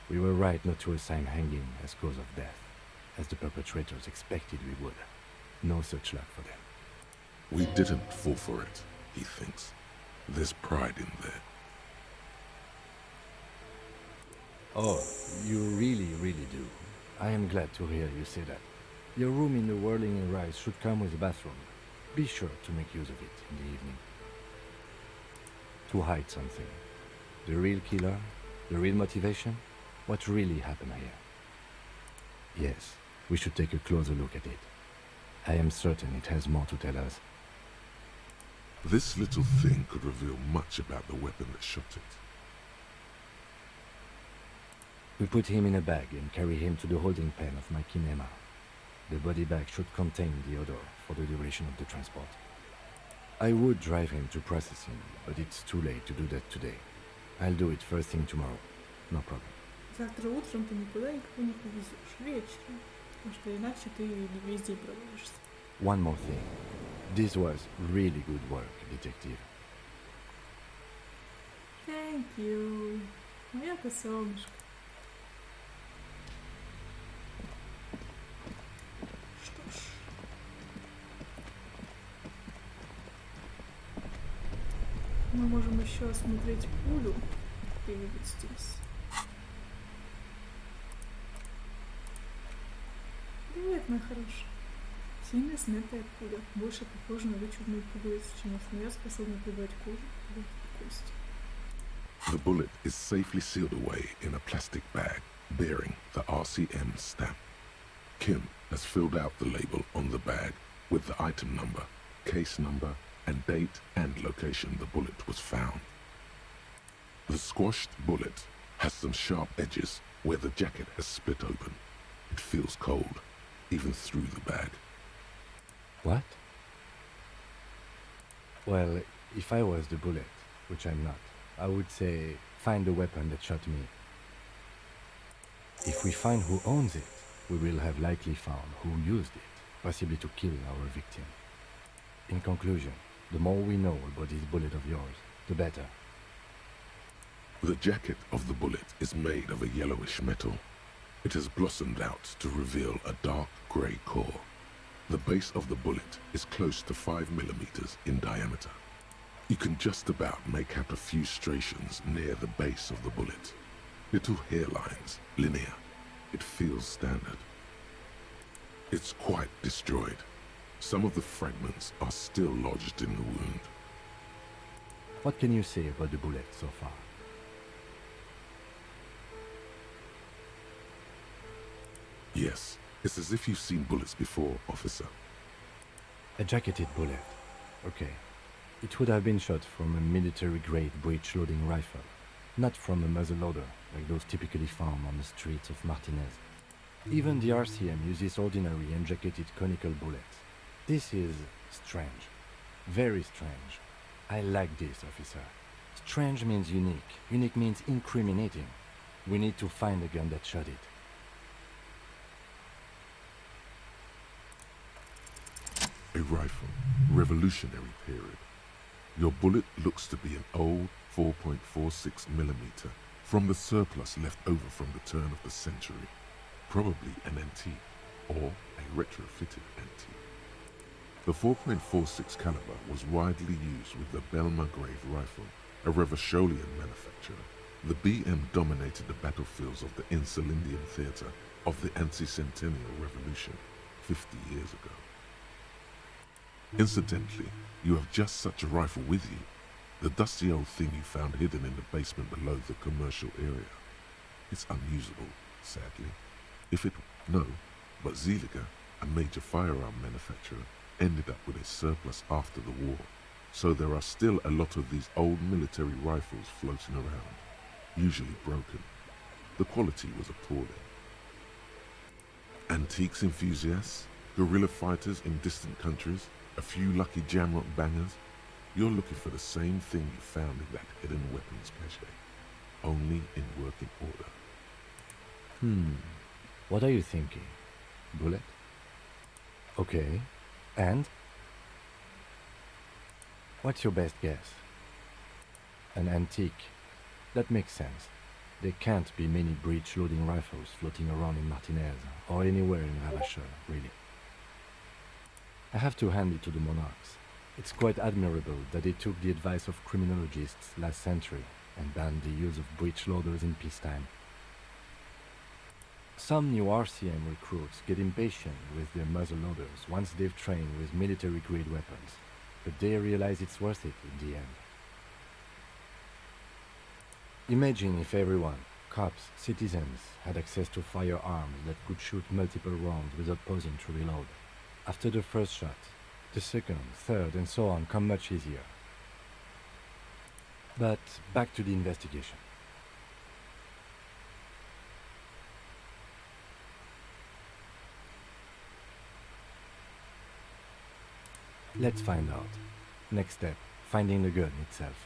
We were right not to assign hanging as cause of death, as the perpetrators expected we would. No such luck for them. We didn't fall for it, he thinks. There's pride in there. Oh, you really do. I am glad to hear you say that. Your room in the Whirling Rise should come with a bathroom. Be sure to make use of it in the evening. To hide something. The real killer? The real motivation? What really happened here? Yes, we should take a closer look at it. I am certain it has more to tell us. This little thing could reveal much about the weapon that shot it. We put him in a bag and carry him to the holding pen of my KIMA. The body bag should contain the odor for the duration of the transport. I would drive him to processing, but it's too late to do that today. I'll do it first thing tomorrow. No problem. Завтра утром ты никуда никого не повезешь. Вечером. Потому что иначе ты весь день проводишься. One more thing. This was really good work, detective. Thank you. Моя-то солнышко. Что ж. Мы можем еще осмотреть пулю где-нибудь здесь. Привет, моя хорошая. Сильно смятая пуля. Больше похожа на вычурную пуговицу, чем основная, способна прибавить кожу, прибавить кость. The bullet is safely sealed away in a plastic bag bearing the RCM stamp. Kim has filled out the label on the bag with the item number, case number, and date and location the bullet was found. The squashed bullet has some sharp edges where the jacket has split open. It feels cold, even through the bag. What? Well, if I was the bullet, which I'm not, I would say, find the weapon that shot me. If we find who owns it, we will have likely found who used it, possibly to kill our victim. In conclusion, the more we know about this bullet of yours, the better. The jacket of the bullet is made of a yellowish metal. It has blossomed out to reveal a dark grey core. The base of the bullet is close to 5 millimeters in diameter. You can just about make out a few striations near the base of the bullet. Little hairlines, linear. It feels standard. It's quite destroyed. Some of the fragments are still lodged in the wound. What can you say about the bullet so far? Yes, it's as if you've seen bullets before, officer. A jacketed bullet. Okay. It would have been shot from a military-grade breech-loading rifle, not from a muzzleloader like those typically found on the streets of Martinez. Even the RCM uses ordinary unjacketed conical bullets. This is strange. Very strange. I like this, officer. Strange means unique. Unique means incriminating. We need to find the gun that shot it. A rifle, Revolutionary period. Your bullet looks to be an old 4.46 millimeter from the surplus left over from the turn of the century. Probably an antique or a retrofitted antique. The 4.46 caliber was widely used with the Belma-Grave rifle, a Revacholian manufacturer. The BM dominated the battlefields of the Insulindian theatre of the anti-centennial revolution 50 years ago. Incidentally, you have just such a rifle with you, the dusty old thing you found hidden in the basement below the commercial area. It's unusable, sadly. But Zeliger, a major firearm manufacturer, ended up with a surplus after the war, so there are still a lot of these old military rifles floating around, usually broken. The quality was appalling. Antiques enthusiasts, guerrilla fighters in distant countries, a few lucky jamrock bangers, you're looking for the same thing you found in that hidden weapons cache, only in working order. What are you thinking? Bullet? Okay. And? What's your best guess? An antique. That makes sense. There can't be many breech-loading rifles floating around in Martinez, or anywhere in Ravachol, really. I have to hand it to the monarchs. It's quite admirable that they took the advice of criminologists last century and banned the use of breech-loaders in peacetime. Some new RCM recruits get impatient with their muzzleloaders once they've trained with military-grade weapons, but they realize it's worth it in the end. Imagine if everyone, cops, citizens, had access to firearms that could shoot multiple rounds without pausing to reload. After the first shot, the second, third, and so on come much easier. But back to the investigation. Let's find out. Next step, finding the gun itself.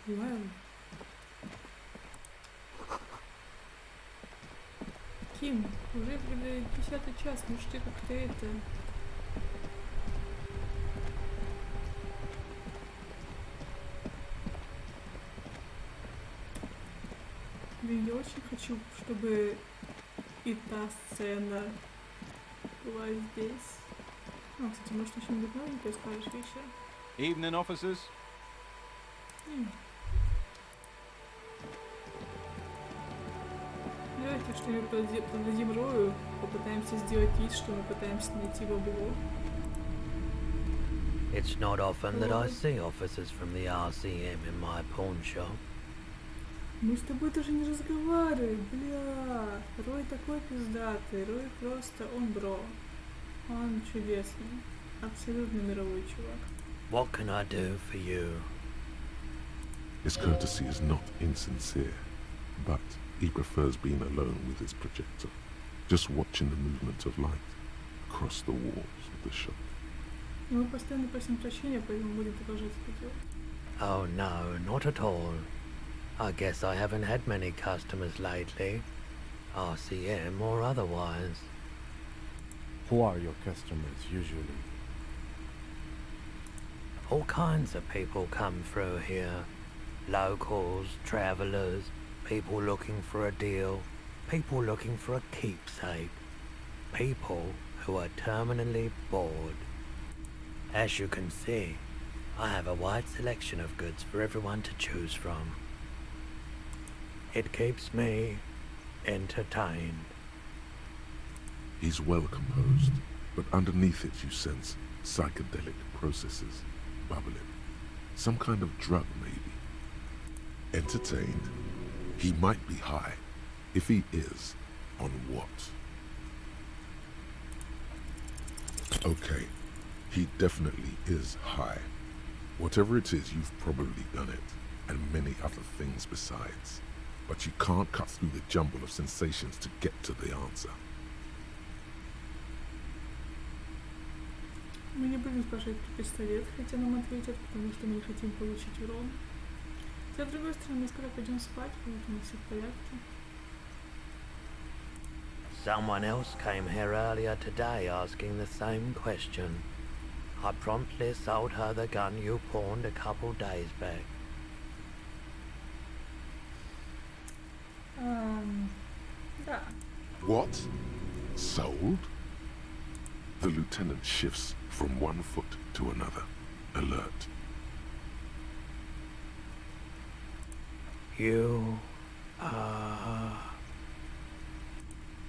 Ладно. Ким, уже 10-й час, может ты как-то это... Блин, я очень хочу, чтобы и та сцена была здесь. А, кстати, может, что-нибудь новенькое скажешь вечером? Evening, officers. Давайте что-нибудь подадим Рою, попытаемся сделать вид, что мы пытаемся найти бабло. It's not often that I see officers from the RCM in my pawn shop. Мы с тобой даже не разговариваем, бля. Рой такой пиздатый, Рой просто, он бро. Он чудесный, абсолютно мировой чувак. What can I do for you? His courtesy is not insincere, but he prefers being alone with his projector, just watching the movement of light across the walls of the shop. Мы постоянно просим прощения, поэтому будем продолжать это делать. Oh no, not at all. I guess I haven't had many customers lately, RCM or otherwise. Who are your customers usually? All kinds of people come through here. Locals, travellers, people looking for a deal, people looking for a keepsake, people who are terminally bored. As you can see, I have a wide selection of goods for everyone to choose from. It keeps me entertained. He's well composed, but underneath it you sense psychedelic processes bubbling. Some kind of drug, maybe. Entertained? He might be high. If he is, on what? Okay, he definitely is high. Whatever it is, you've probably done it, and many other things besides. But you can't cut through the jumble of sensations to get to the answer. Мы не будем спрашивать про пистолет, хотя нам ответят, потому что мы не хотим получить урон. Хотя, с другой стороны, мы скоро пойдем спать, поэтому все в порядке. Someone else came here earlier today asking the same question. I promptly sold her the gun you pawned a couple days back. Да. What? Sold? The lieutenant shifts from one foot to another, alert. You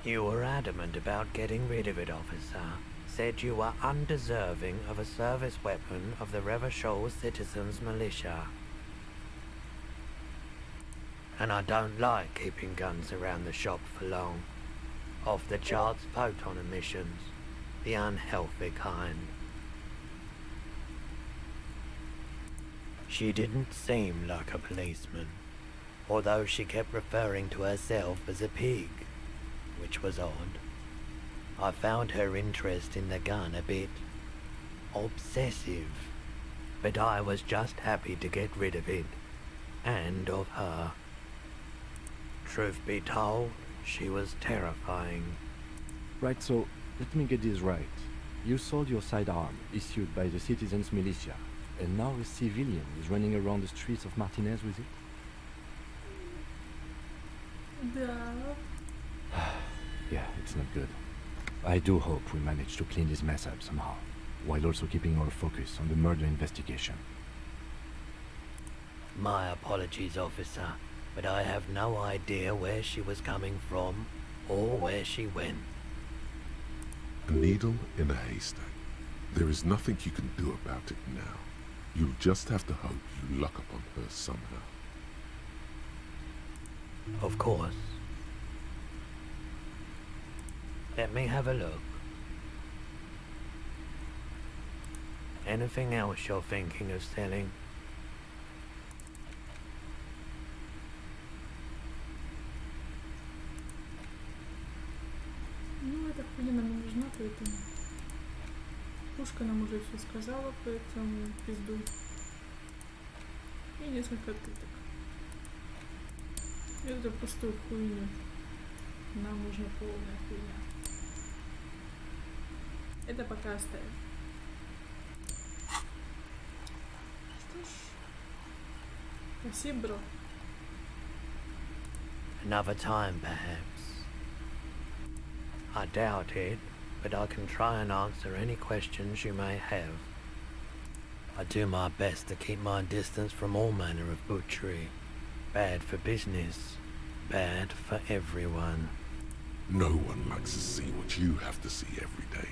were adamant about getting rid of it, officer. Said you were undeserving of a service weapon of the Revachol Citizens Militia. And I don't like keeping guns around the shop for long. Off the charts photon emissions. The unhealthy kind. She didn't seem like a policeman, although she kept referring to herself as a pig, which was odd. I found her interest in the gun a bit obsessive, but I was just happy to get rid of it. and of her. Truth be told, she was terrifying. Right, so let me get this right. You sold your sidearm, issued by the citizens' militia, and now a civilian is running around the streets of Martinez with it? Да. Yeah, it's not good. I do hope we manage to clean this mess up somehow, while also keeping our focus on the murder investigation. My apologies, officer, but I have no idea where she was coming from or where she went. A needle in a haystack. There is nothing you can do about it now. You'll just have to hope you luck upon her somehow. Of course. Let me have a look. Anything else you're thinking of selling? Ну, эта хуйня нам не нужна, поэтому... Пушка нам уже все сказала, поэтому пизду. И несколько открыток. Это пустую хуйню. Нам нужна полная хуйня. Это пока оставим. Что ж... Спасибо, бро. Another time, perhaps. I doubt it, but I can try and answer any questions you may have. I do my best to keep my distance from all manner of butchery. Bad for business, bad for everyone. No one likes to see what you have to see every day.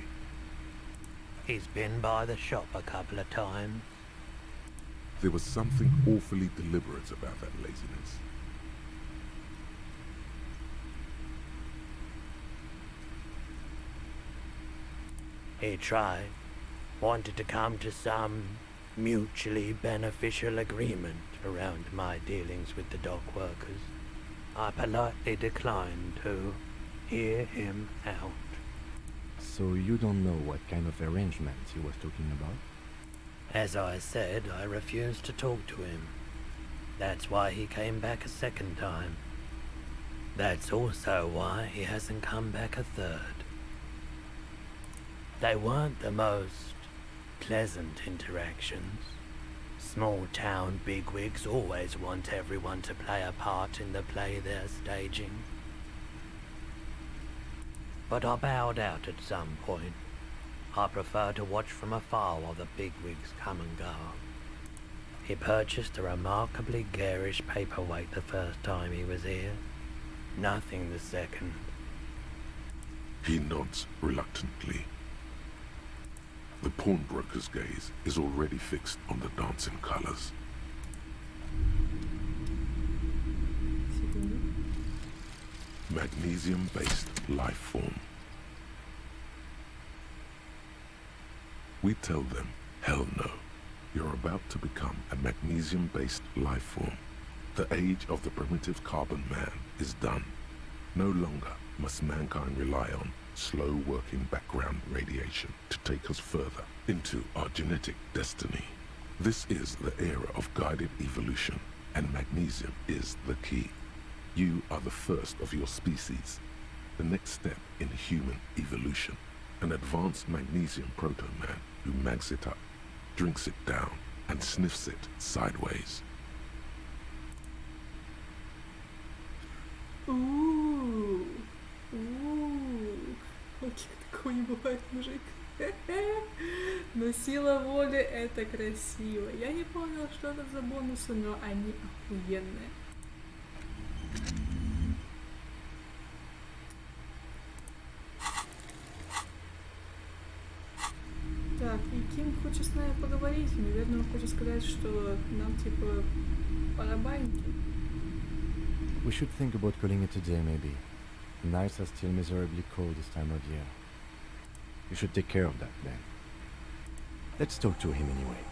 He's been by the shop a couple of times. There was something awfully deliberate about that laziness. He tried, wanted to come to some mutually beneficial agreement around my dealings with the dock workers. I politely declined to hear him out. So you don't know what kind of arrangements he was talking about? As I said, I refused to talk to him. That's why he came back a second time. That's also why he hasn't come back a third. They weren't the most pleasant interactions. Small town bigwigs always want everyone to play a part in the play they're staging. But I bowed out at some point. I prefer to watch from afar while the bigwigs come and go. He purchased a remarkably garish paperweight the first time he was here. Nothing the second. He nods reluctantly. The pawnbroker's gaze is already fixed on the dancing colors. Magnesium-based life form. We tell them, hell no. You're about to become a magnesium-based life form. The age of the primitive carbon man is done. No longer must mankind rely on slow-working background radiation to take us further into our genetic destiny. This is the era of guided evolution, and magnesium is the key. You are the first of your species, the next step in human evolution. An advanced magnesium proto-man who mags it up, drinks it down, and sniffs it sideways. Окей, такого не бывает, мужик. Но сила воли — это красиво. Я не понял, что это за бонусы, но они охуенные. Так, и Ким хочет с нами поговорить. Наверное, он хочет сказать, что нам типа барабанники. We should think about calling it a day, maybe. The nights are still miserably cold this time of year. You should take care of that, then. Let's talk to him anyway.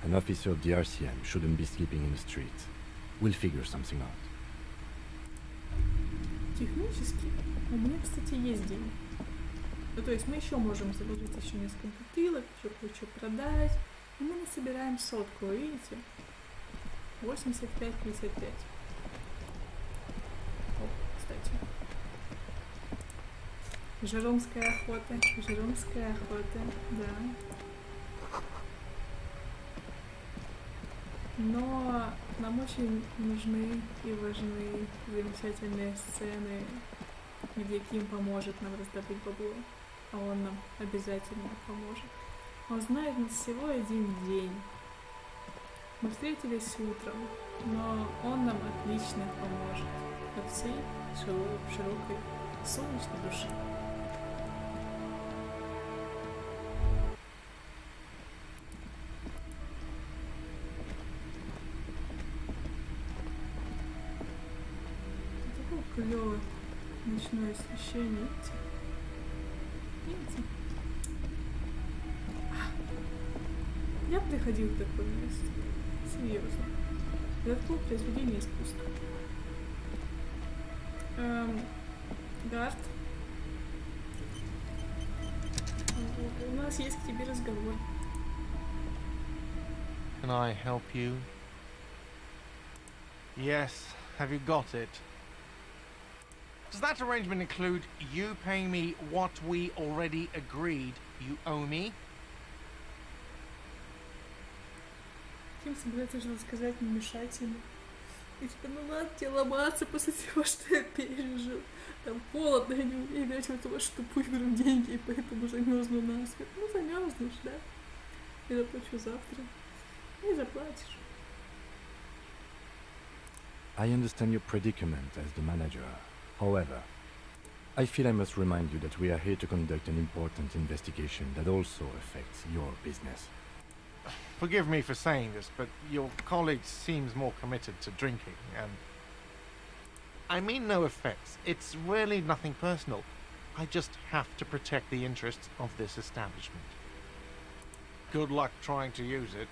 An officer of the RCM shouldn't be sleeping in the streets. We'll figure something out. Технически у меня, кстати, есть деньги. Ну, то есть мы еще можем заложить еще несколько бутылок, еще кое-что продать. И мы насобираем 100, видите? 85-55. О, кстати. Жеромская охота, да. Но нам очень нужны и важны замечательные сцены, где Ким поможет нам раздобыть бабло, а он нам обязательно поможет. Он знает нас всего один день. Мы встретились утром, но он нам отлично поможет от всей широкой солнечной души. Такое клёвое ночное освещение, видите? Я бы приходил в такое место. Серьезно. Этот клуб произведение искусства. Гард. У нас есть к тебе разговор. Can I help you? Yes, have you got it? Does that arrangement include you paying me what we already agreed you owe me? Ким собирается же рассказать, не мешать ему. И типа, ну ладно тебе ломаться после всего, что я пережил. Там холодно, я не умею играть в эту вашу тупую игру деньги, и поэтому замерзну насмерть. Ну замерзнешь, да? Я заплачу завтра. Не заплатишь. I understand your predicament as the manager. However, I feel I must remind you that we are here to conduct an important investigation that also affects your business. Forgive me for saying this, but your colleague seems more committed to drinking, and... I mean no offense. It's really nothing personal. I just have to protect the interests of this establishment. Good luck trying to use it.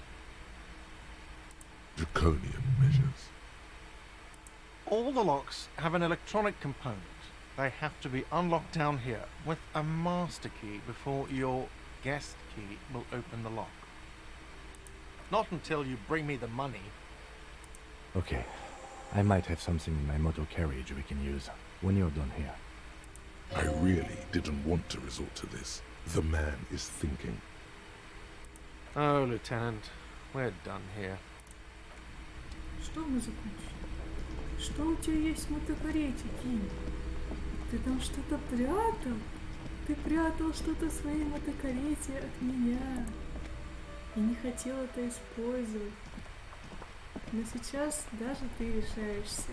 Draconian measures. All the locks have an electronic component. They have to be unlocked down here with a master key before your guest key will open the lock. Not until you bring me the money. Okay. I might have something in my motor carriage we can use when you're done here. I really didn't want to resort to this. The man is thinking. Oh, Lieutenant, we're done here. Что мы закончили? Что у тебя есть в мотокарете, Ким? Ты там что-то прятал? Ты прятал что-то в своей мотокарете от меня. И не хотел это использовать. Но сейчас даже ты решаешься.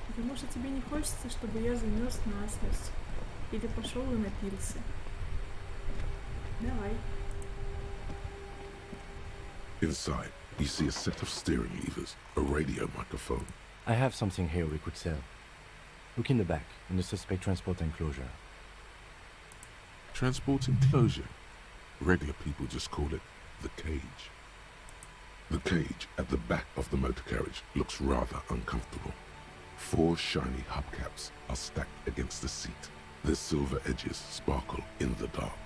Потому что тебе не хочется, чтобы я замерз насмерть. Или пошел и напился. Давай. Inside, you see a set of steering levers, a radio microphone. I have something here we could sell. Look in the back, in the suspect transport enclosure. Transport enclosure? Regular people just call it the cage. The cage at the back of the motor carriage looks rather uncomfortable. 4 shiny hubcaps are stacked against the seat. Their silver edges sparkle in the dark.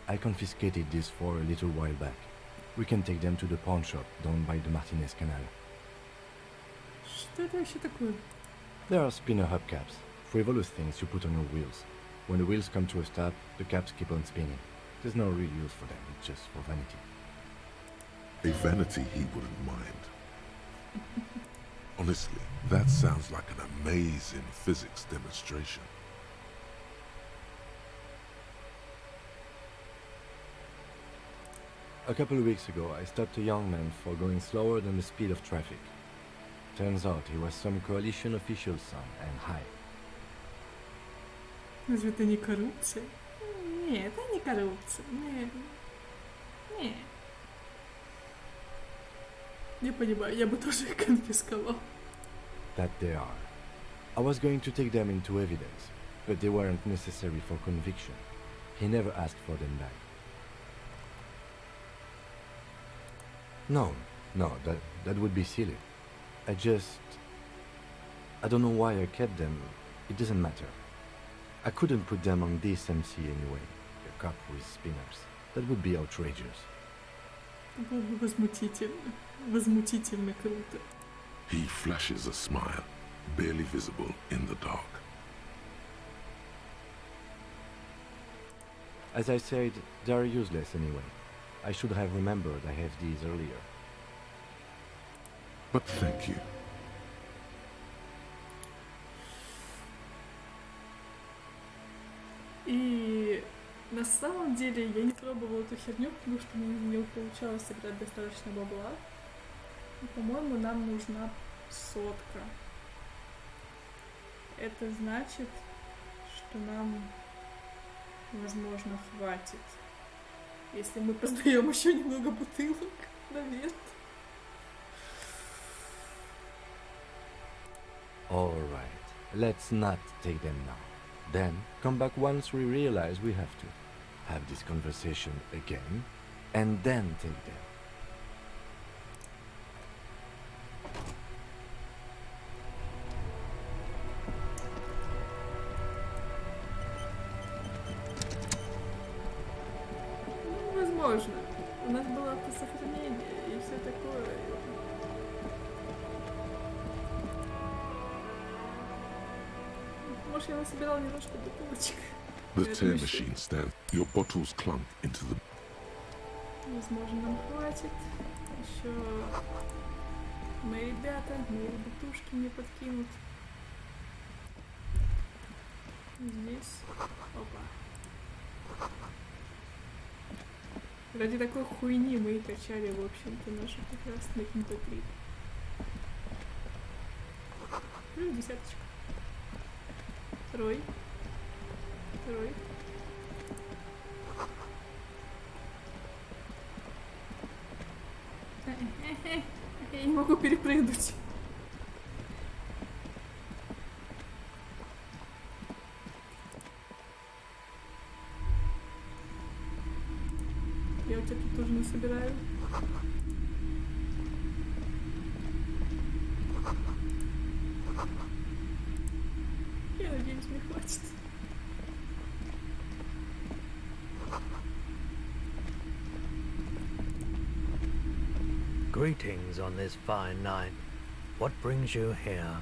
I confiscated these 4 a little while back. We can take them to the pawn shop down by the Martinez Canal. Что это вообще такое? There are spinner hubcaps, frivolous things you put on your wheels. When the wheels come to a stop, the caps keep on spinning. There's no real use for them, it's just for vanity. A vanity he wouldn't mind. Honestly, that sounds like an amazing physics demonstration. A couple of weeks ago, I stopped a young man for going slower than the speed of traffic. Turns out he was some coalition official's son and high. Разве это не коррупция? Нет, это не коррупция. Нет. Нет. Я понимаю, я бы тоже их конфисковал. That they are. I was going to take them into evidence, but they weren't necessary for conviction. He never asked for them back. No, that would be silly. I don't know why I kept them. It doesn't matter. I couldn't put them on this MC anyway. A cop with spinners. That would be outrageous. Было бы возмутительно. Возмутительно круто. He flashes a smile, barely visible in the dark. As I said, they're useless anyway. I should have remembered I have these earlier. But thank you. И на самом деле я не пробовала эту херню, потому что мне получалось собирать достаточно бабла. И, по-моему, нам нужна 100. Это значит, что нам, возможно, хватит, если мы поздаем еще немного бутылок на вет. All right, let's not take them now. Then come back once we realize we have to. Have this conversation again, and then take them. Ну, возможно. У нас было автосохранение и все такое. Может, я насобирала немножко бутылочек. The tear machine stands. Your bottles clunk into the... Возможно, нам хватит. Еще мои ребята, мои ребятушки мне подкинут. Здесь. Опа. Ради такой хуйни мы и качали, в общем-то, нашу прекрасную МП3. Ну, 10. Второй. Я не могу перепрыгнуть. Я у тебя тут тоже не собираю. Я надеюсь, мне хватит. Greetings on this fine night. What brings you here?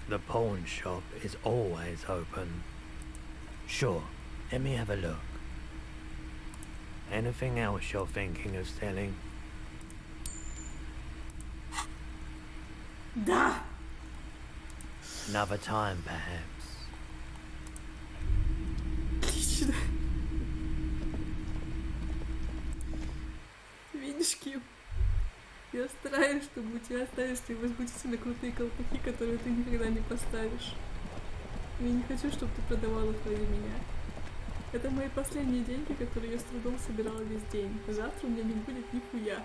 The pawn shop is always open. Sure, let me have a look. Anything else you're thinking of selling? Да! Another time, perhaps. Отлично. Видишь, Ким? Я стараюсь, чтобы у тебя остались возмутительно крутые колпаки, которые ты никогда не поставишь. Я не хочу, чтобы ты продавала их ради меня. Это мои последние деньги, которые я с трудом собирала весь день. Завтра у меня не будет нихуя.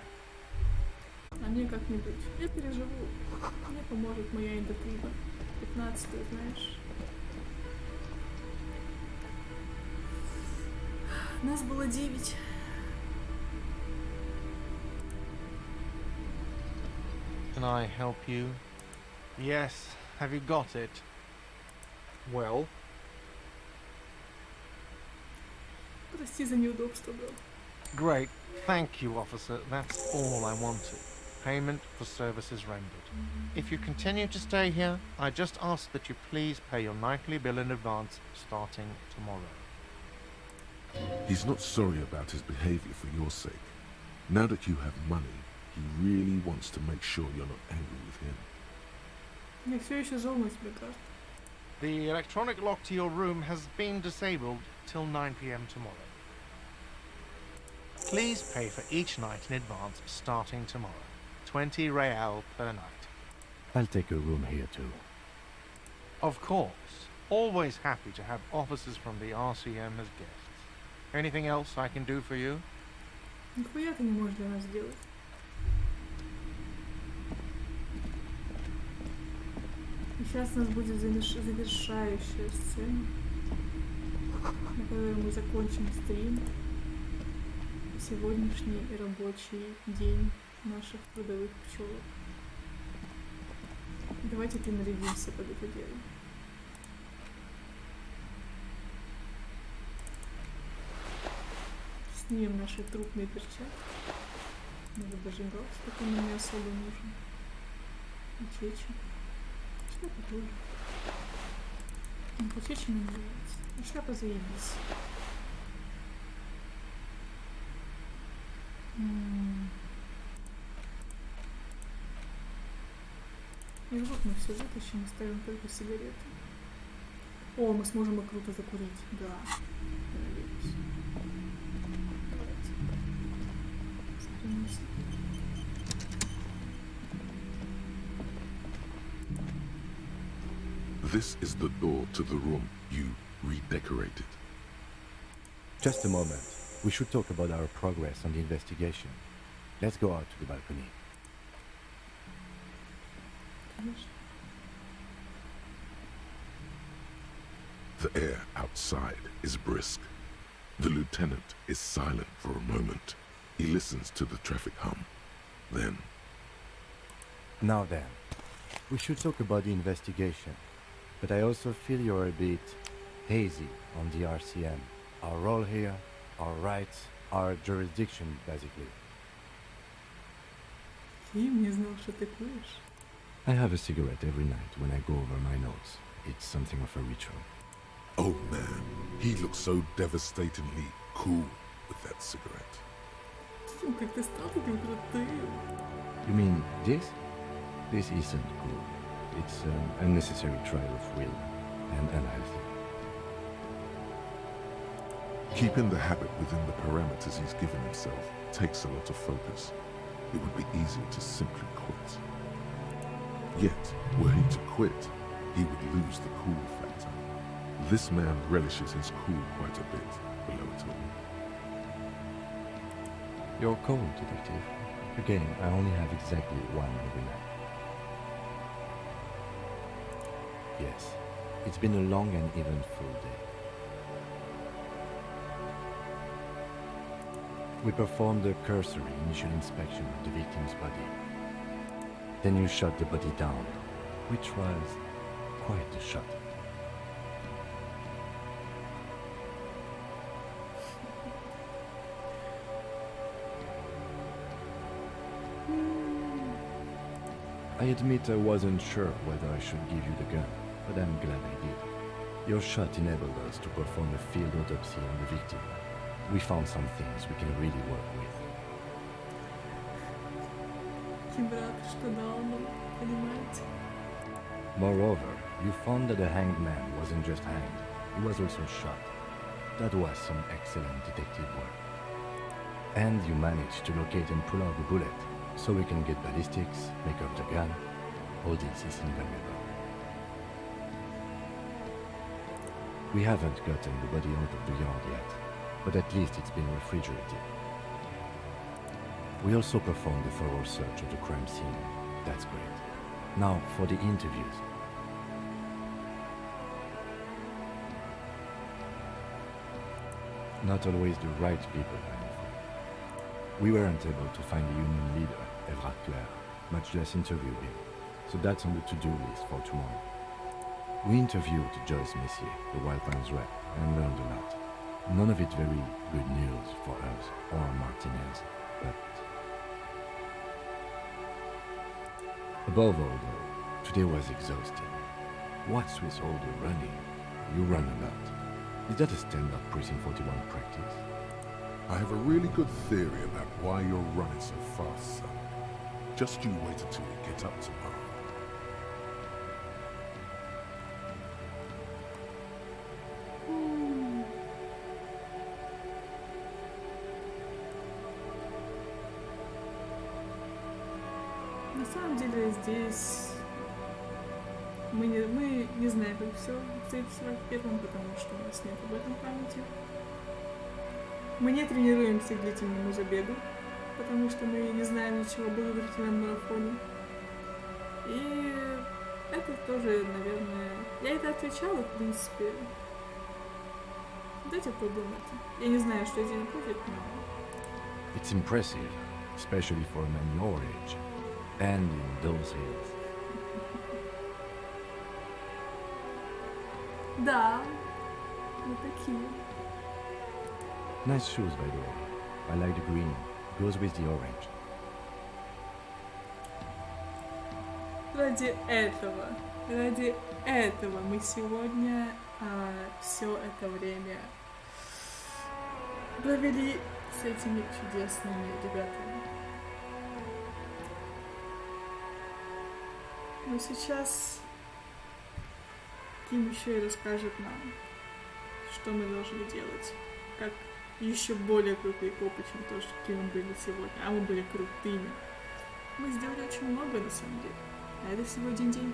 А мне как-нибудь. Я переживу. Мне поможет моя индокриба. 15-ю, знаешь. Нас было 9. Can I help you? Yes. Have you got it? Well? Прости за неудобство, бро. Great. Thank you, officer. That's all I wanted. Payment for services rendered. If you continue to stay here, I just ask that you please pay your nightly bill in advance starting tomorrow. He's not sorry about his behavior for your sake. Now that you have money, he really wants to make sure you're not angry with him. Я все еще зол на тебя, Карт. The electronic lock to your room has been disabled till 9 p.m. tomorrow. Please pay for each night in advance starting tomorrow. 20 real per night. I'll take a room here too. Of course. Always happy to have officers from the RCM as guests. Anything else I can do for you? Нихуя ты не можешь для нас сделать. И сейчас у нас будет завершающая сцена, на которой мы закончим стрим. Сегодняшний рабочий день наших трудовых пчелок. Давайте ты нарядимся под это дело. Снимем наши трупные перчатки. Может, даже галстук нам не особо нужен. Чечи. Шляпа тоже. Ну, чечи нам нравится. Ну, шляпа заебись. И вот мы все вытащим, оставим только сигареты. О, мы сможем и круто закурить. Да. Надеюсь. Давайте. Сохранимся. This is the door to the room you redecorated. Just a moment. We should talk about our progress on the investigation. Let's go out to the balcony. The air outside is brisk. The lieutenant is silent for a moment. He listens to the traffic hum. Then... Now then, we should talk about the investigation. But I also feel you're a bit hazy on the RCM. Our role here, our rights, our jurisdiction, basically. Ким, не знал, что ты куришь. I have a cigarette every night when I go over my notes. It's something of a ritual. Oh man, he looks so devastatingly cool with that cigarette. Ким, как ты стал таким крутым? You mean this? This isn't cool. It's an unnecessary trial of will and unhealthy. Keeping the habit within the parameters he's given himself takes a lot of focus. It would be easier to simply quit. Yet, were he to quit, he would lose the cool factor. This man relishes his cool quite a bit below it all. You're cold, detective. Again, I only have exactly one every night. Yes, it's been a long and eventful day. We performed a cursory initial inspection of the victim's body. Then you shot the body down, which was quite a shot. I admit I wasn't sure whether I should give you the gun, but I'm glad I did. Your shot enabled us to perform a field autopsy on the victim. We found some things we can really work with. Ким рад, что дал нам, понимаете? Moreover, you found that the hanged man wasn't just hanged, he was also shot. That was some excellent detective work. And you managed to locate and pull out the bullet, so we can get ballistics, make up the gun. All this is invaluable. We haven't gotten the body out of the yard yet, but at least it's been refrigerated. We also performed a thorough search of the crime scene. That's great. Now for the interviews. Not always the right people, I'm afraid. We weren't able to find the union leader, Evra Claire, much less interview him, so that's on the to-do list for tomorrow. We interviewed Joyce Messier, the Wild Pines rep, and learned a lot. None of it very good news for us or Martinez, but... Above all, though, today was exhausting. What's with all the running? You run a lot. Is that a standard Precinct 41 practice? I have a really good theory about why you're running so fast, son. Just you wait until you get up tomorrow. На самом деле здесь мы не знаем, как все обстоит в 41-м, потому что у нас нет об этом памяти. Мы не тренируемся к длительному забегу, потому что мы не знаем ничего об длительном марафоне. И это тоже, наверное... Я это отвечала, в принципе. Дайте подумать. Я не знаю, что здесь будет, но... It's impressive, especially for a man your age. And in those hills. Да, мы такие. Nice shoes, by the way. I like the green. It goes with the orange. Ради этого мы сегодня все это время провели с этими чудесными ребятами. Но сейчас Ким еще и расскажет нам, что мы должны делать, как еще более крутые копы, чем то, что Ким были сегодня, а мы были крутыми. Мы сделали очень много на самом деле, а это всего один день.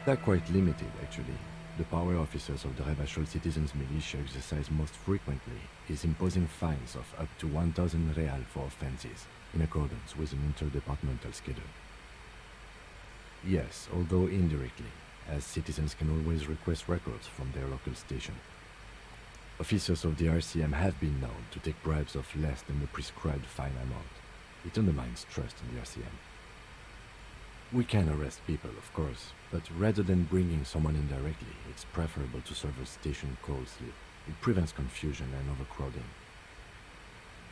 They're quite limited, actually. The power officers of the Revachol Citizens Militia exercise most frequently is imposing fines of up to 1,000 real for offenses, in accordance with an interdepartmental schedule. Yes, although indirectly, as citizens can always request records from their local station. Officers of the RCM have been known to take bribes of less than the prescribed fine amount. It undermines trust in the RCM. We can arrest people, of course, but rather than bringing someone in directly, it's preferable to serve a station call slip. It prevents confusion and overcrowding.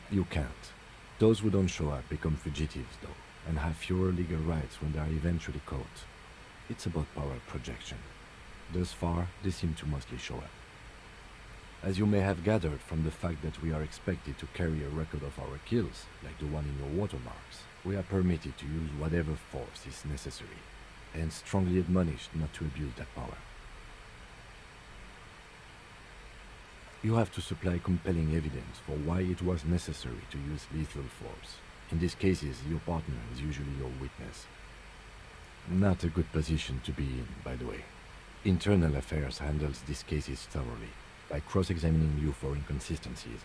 You can't. Those who don't show up become fugitives, though, and have fewer legal rights when they are eventually caught. It's about power projection. Thus far, they seem to mostly show up. As you may have gathered from the fact that we are expected to carry a record of our kills, like the one in your watermarks, we are permitted to use whatever force is necessary, and strongly admonished not to abuse that power. You have to supply compelling evidence for why it was necessary to use lethal force. In these cases, your partner is usually your witness. Not a good position to be in, by the way. Internal Affairs handles these cases thoroughly, by cross-examining you for inconsistencies.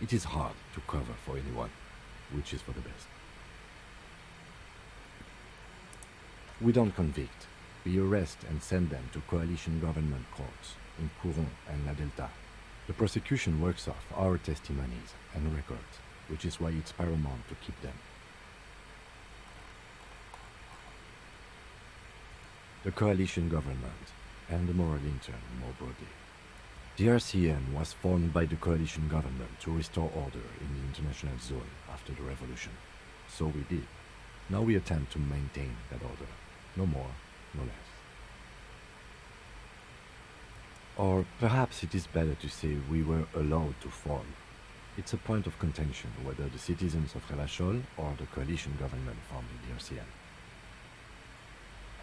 It is hard to cover for anyone, which is for the best. We don't convict. We arrest and send them to coalition government courts in Courant and La Delta. The prosecution works off our testimonies and records, which is why it's paramount to keep them. The coalition government and the moral intern more broadly. The RCM was formed by the coalition government to restore order in the international zone after the revolution. So we did. Now we attempt to maintain that order. No more, no less. Or perhaps it is better to say we were allowed to form. It's a point of contention whether the citizens of Revachol or the coalition government formed the RCM.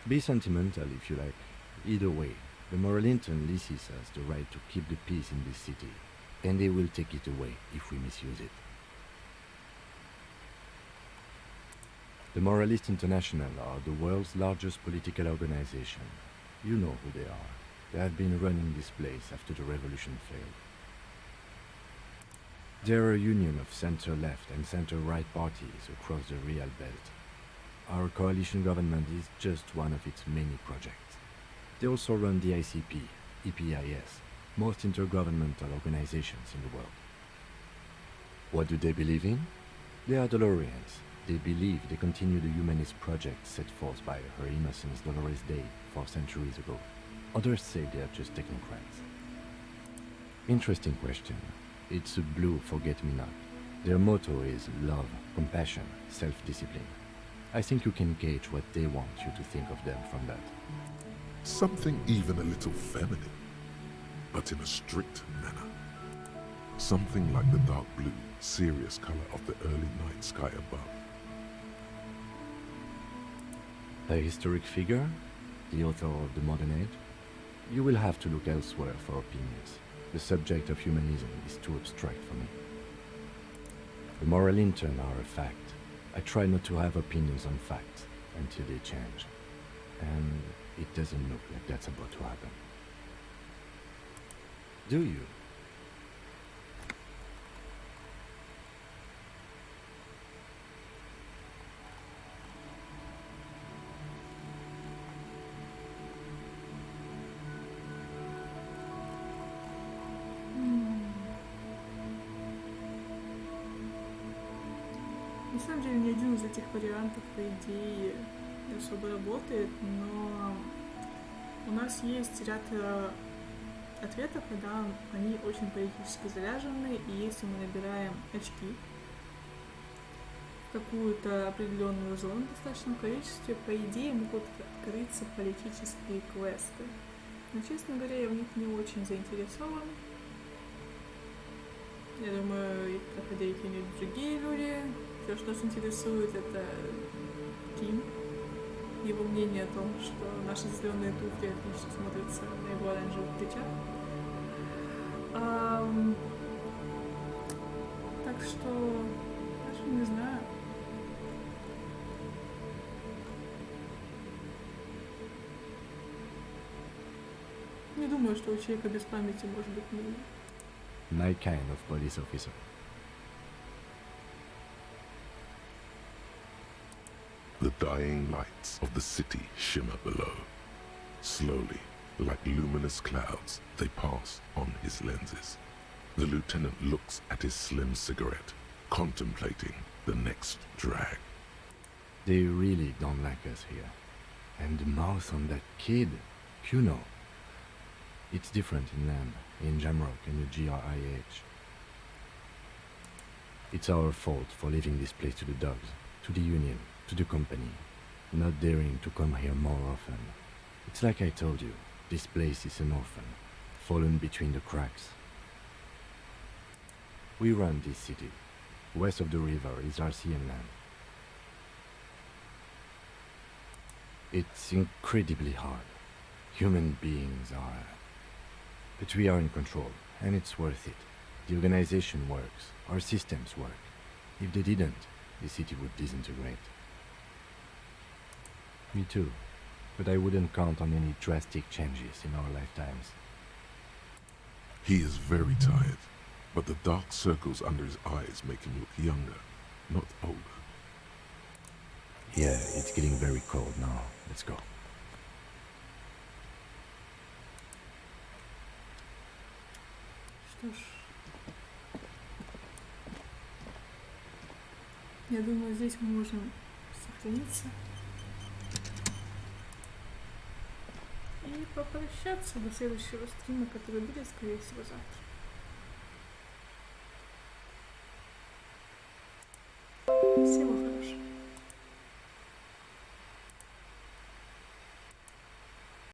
Be sentimental if you like. Either way, the moral intern leases us the right to keep the peace in this city, and they will take it away if we misuse it. The Moralist International are the world's largest political organization. You know who they are. They have been running this place after the revolution failed. They're a union of center-left and center-right parties across the Real Belt. Our coalition government is just one of its many projects. They also run the ICP, EPIS, most intergovernmental organizations in the world. What do they believe in? They are Dolorians. They believe they continue the humanist project set forth by Her Innocence Dolores Day 4 centuries ago. Others say they are just technocrats. Interesting question. It's a blue forget-me-not. Their motto is love, compassion, self-discipline. I think you can gauge what they want you to think of them from that. Something even a little feminine, but in a strict manner. Something like the dark blue, serious color of the early night sky above. A historic figure? The author of the modern age? You will have to look elsewhere for opinions. The subject of humanism is too abstract for me. The moral intern are a fact. I try not to have opinions on facts until they change. And it doesn't look like that's about to happen. Do you? На самом деле, ни один из этих вариантов, по идее, не особо работает, но у нас есть ряд ответов, да, они очень политически заряжены, и если мы набираем очки в какую-то определенную зону в достаточном количестве, по идее могут открыться политические квесты. Но, честно говоря, я в них не очень заинтересован. Я думаю, их проходили какие-нибудь другие люди. Все, что нас интересует, это Ким. Его мнение о том, что наши зеленые туфли отлично смотрятся на его оранжевых плечах. Так что, даже не знаю. Не думаю, что у человека без памяти может быть мнение. My kind of police officer. The dying lights of the city shimmer below. Slowly, like luminous clouds, they pass on his lenses. The lieutenant looks at his slim cigarette, contemplating the next drag. They really don't like us here. And the mouth on that kid, Kuno. It's different in Lamb, in Jamrock and the GRIH. It's our fault for leaving this place to the dogs, to the union, to the company, not daring to come here more often. It's like I told you, this place is an orphan, fallen between the cracks. We run this city. West of the river is RCM land. It's incredibly hard. Human beings are... But we are in control, and it's worth it. The organization works, our systems work. If they didn't, the city would disintegrate. Me too, but I wouldn't count on any drastic changes in our lifetimes. He is very tired, but the dark circles under his eyes make him look younger, not older. Yeah, it's getting very cold now. Let's go. Что ж, я думаю, здесь мы можем сохраниться и попрощаться до следующего стрима, который будет, скорее всего, завтра. Всего хорошего.